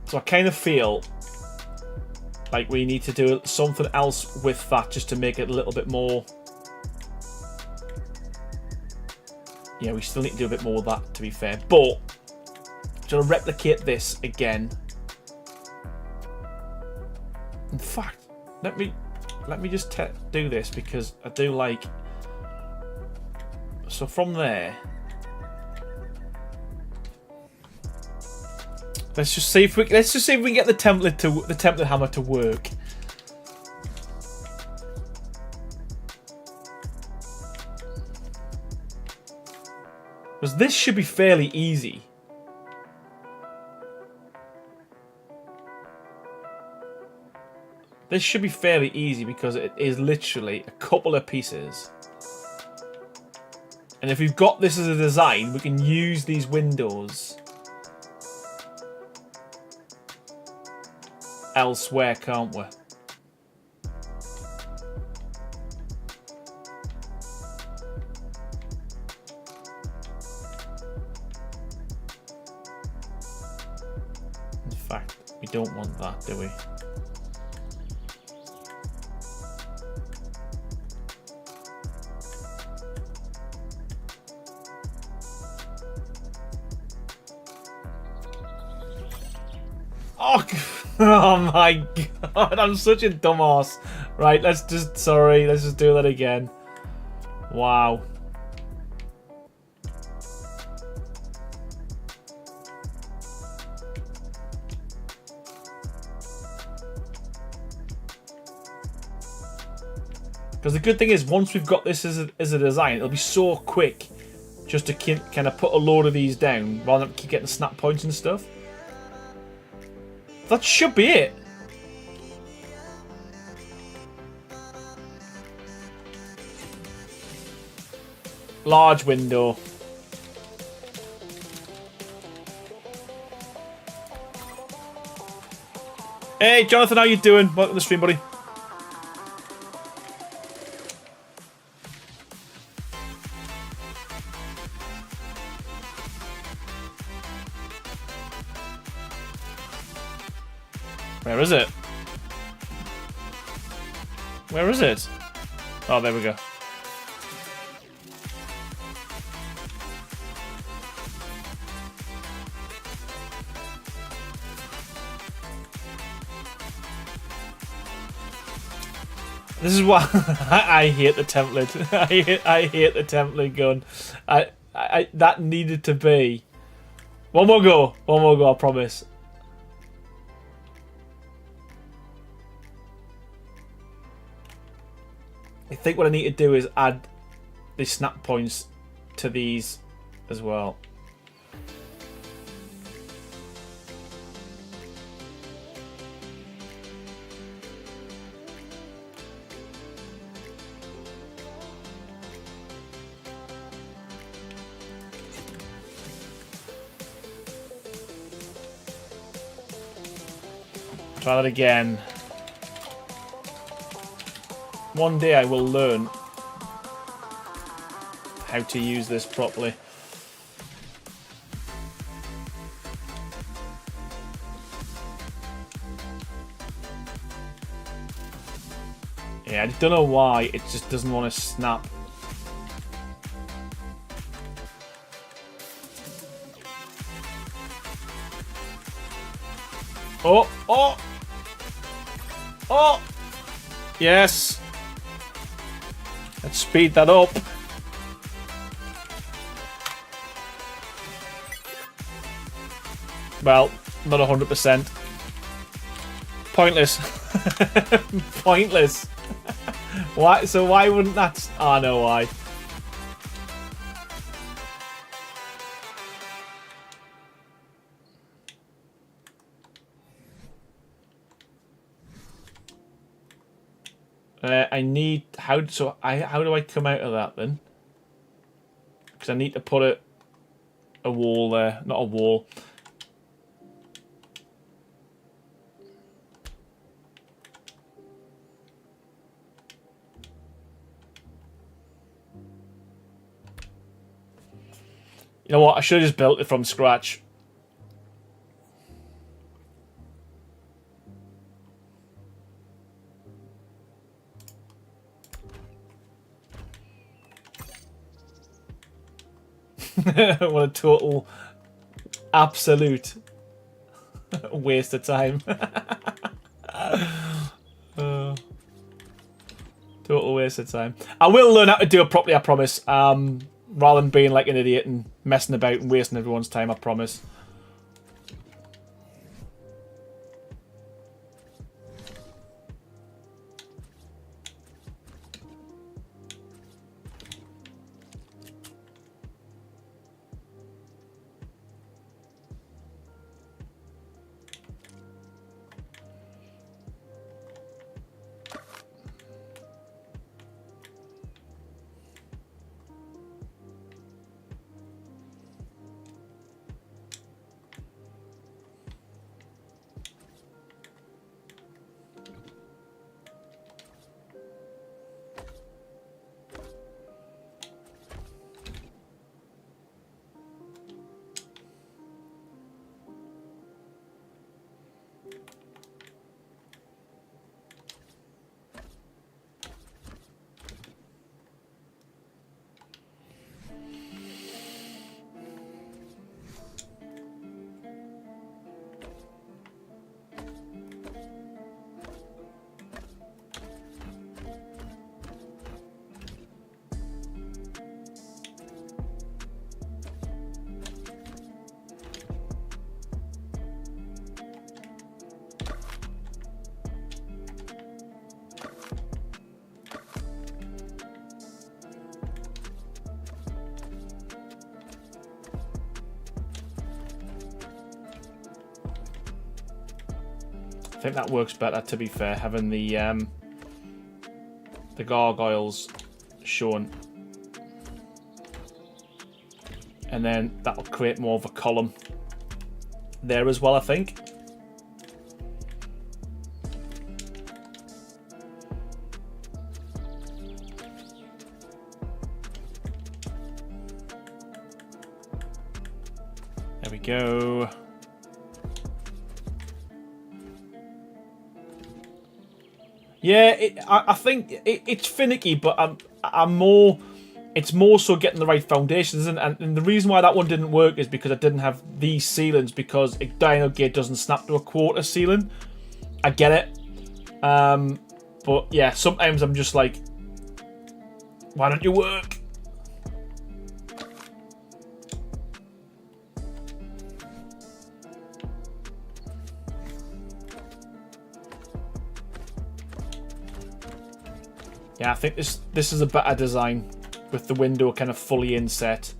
So I kind of feel like we need to do something else with that, just to make it a little bit more. Yeah, we still need to do a bit more with that, to be fair. But I'm going to replicate this again. In fact, let me just do this, because I do like. So from there, Let's just see if we can get the template hammer to work. Because this should be fairly easy. This should be fairly easy because it is literally a couple of pieces. And if we've got this as a design, we can use these windows elsewhere, can't we? In fact, we don't want that, do we? Oh my god, I'm such a dumbass. Right, let's just do that again. Wow. Because the good thing is, once we've got this as a design, it'll be so quick just to kind of put a load of these down rather than keep getting snap points and stuff. That should be it. Large window. Hey, Jonathan, how you doing? Welcome to the stream, buddy. Where is it? Where is it? Oh, there we go. This is why I hate the template. I hate the template gun. That needed to be. One more go, I promise. I think what I need to do is add the snap points to these as well. Try that again. One day I will learn how to use this properly. Yeah, I don't know why it just doesn't want to snap. Oh, oh, oh, yes. Let's speed that up. Well, not 100%. Pointless. Pointless. Why? So why wouldn't that? Oh, I know why. I need how do I come out of that then? Because I need to put a wall there, not a wall. You know what? I should have just built it from scratch. What a total, absolute waste of time. Total waste of time. I will learn how to do it properly, I promise. Rather than being like an idiot and messing about and wasting everyone's time, I promise. I think that works better, to be fair, having the gargoyles shown. And then that'll create more of a column there as well, I think. There we go. Yeah, I think it's finicky, but I'm more. It's more so getting the right foundations, and the reason why that one didn't work is because I didn't have these ceilings, because a Dino Gate doesn't snap to a quarter ceiling. I get it, but yeah, sometimes I'm just like, why don't you work? Yeah, I think this is a better design with the window kind of fully inset.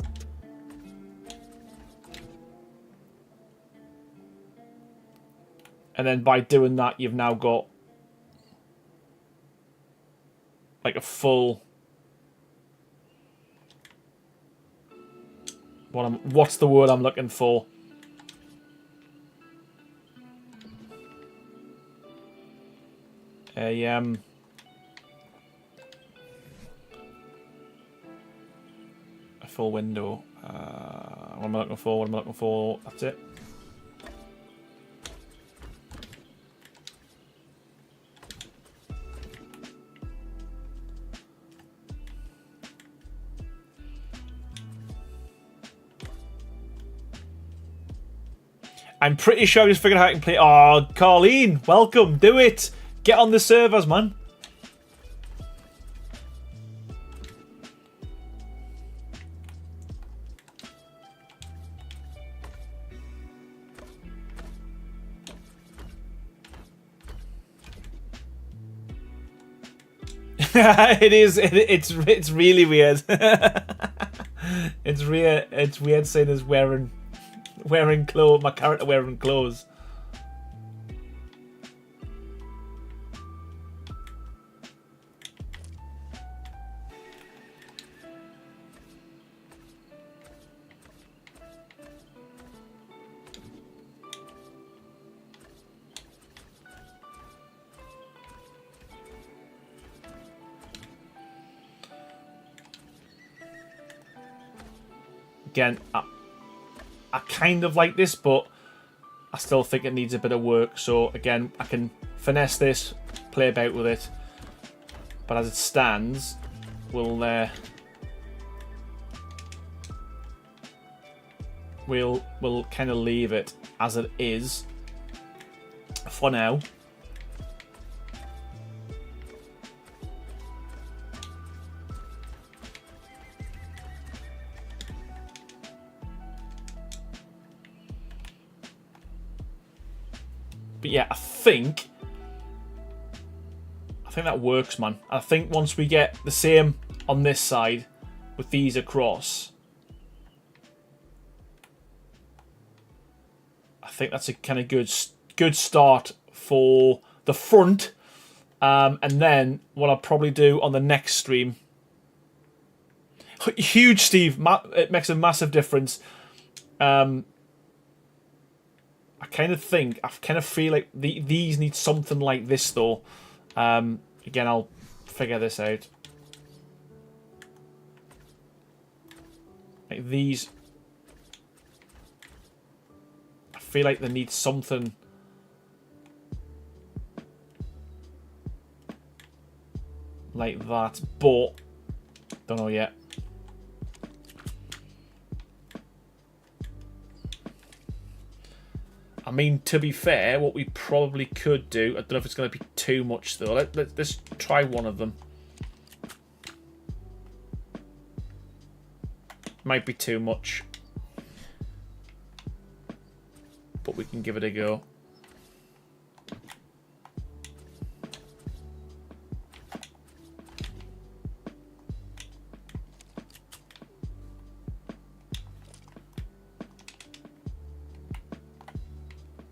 And then by doing that, you've now got like a full... What's the word I'm looking for? A full window. What am I looking for? What am I looking for? That's it. I'm pretty sure I just figured out how I can play. Oh, Colleen, welcome. Do it. Get on the servers, man. It is. It's really weird. It's weird. It's weird seeing us wearing clothes. My character wearing clothes. Again, I kind of like this, but I still think it needs a bit of work. So again, I can finesse this, play about with it, but as it stands, we'll kind of leave it as it is for now. But yeah, I think that works, man. I think once we get the same on this side with these across, I think that's a kind of good start for the front. And then what I'll probably do on the next stream, huge, Steve. It makes a massive difference. I kind of feel like these need something like this, though. Again, I'll figure this out. Like these, I feel like they need something like that, but don't know yet. I mean, to be fair, what we probably could do, I don't know if it's going to be too much though. Let's try one of them. Might be too much, but we can give it a go.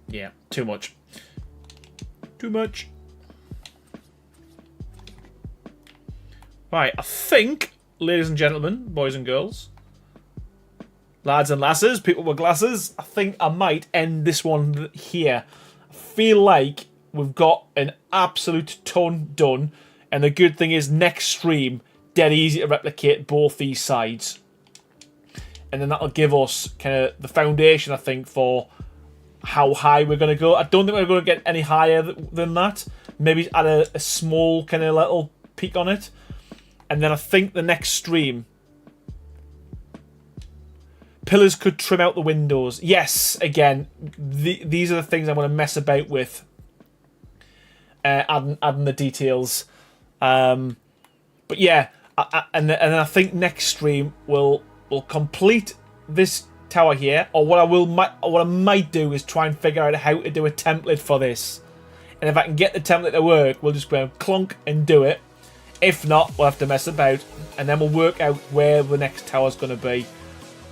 Yeah, too much. Too much. Right, I think, ladies and gentlemen, boys and girls, lads and lasses, people with glasses, I think I might end this one here. I feel like we've got an absolute ton done. And the good thing is, next stream, dead easy to replicate both these sides. And then that'll give us kind of the foundation, I think, for how high we're going to go. I don't think we're going to get any higher than that. Maybe add a small kind of little peak on it. And then I think the next stream, pillars could trim out the windows. Yes, again, these are the things I want to mess about with. Adding the details. But yeah, and then I think next stream we'll complete this tower here, or what I might do is try and figure out how to do a template for this. And if I can get the template to work, we'll just go clunk and do it. If not, we'll have to mess about, and then we'll work out where the next tower's going to be.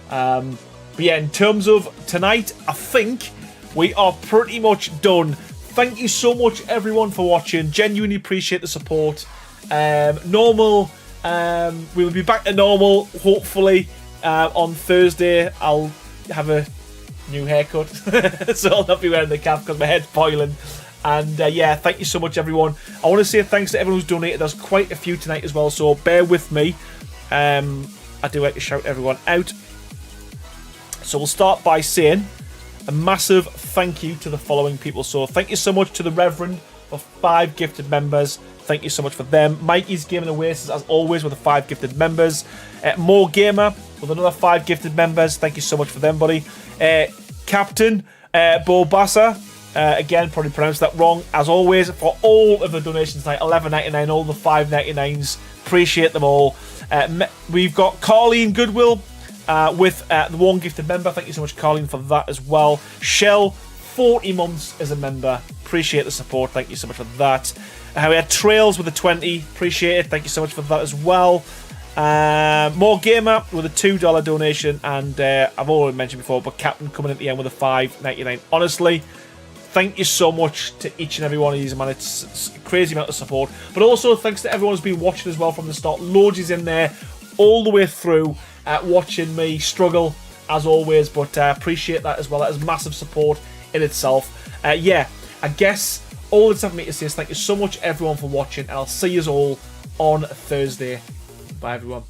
But yeah, in terms of tonight, I think we are pretty much done. Thank you so much, everyone, for watching. Genuinely appreciate the support. Normal, we will be back to normal, hopefully, on Thursday. I'll have a new haircut, so I'll not be wearing the cap because my head's boiling. And yeah, thank you so much, everyone. I want to say thanks to everyone who's donated. There's quite a few tonight as well, so bear with me. I do like to shout everyone out. So we'll start by saying a massive thank you to the following people. So thank you so much to the Reverend for 5 gifted members. Thank you so much for them. Mikey's Gaming Oasis, as always, with the 5 gifted members. More Gamer with another 5 gifted members. Thank you so much for them, buddy. Captain Bobassa. Again, probably pronounced that wrong. As always, for all of the donations tonight, $11.99, all the $5.99s. Appreciate them all. We've got Carleen Goodwill with the 1 gifted member. Thank you so much, Carleen, for that as well. Shell, 40 months as a member. Appreciate the support. Thank you so much for that. We had Trails with a 20. Appreciate it. Thank you so much for that as well. More Gamer with a $2 donation. And I've already mentioned before, but Captain coming at the end with a $5.99. Honestly, thank you so much to each and every one of these, man. It's a crazy amount of support. But also, thanks to everyone who's been watching as well from the start. Loads is in there all the way through, watching me struggle, as always. But I appreciate that as well. That is massive support in itself. Yeah, I guess all that's left for me to say is thank you so much, everyone, for watching. And I'll see you all on Thursday. Bye, everyone.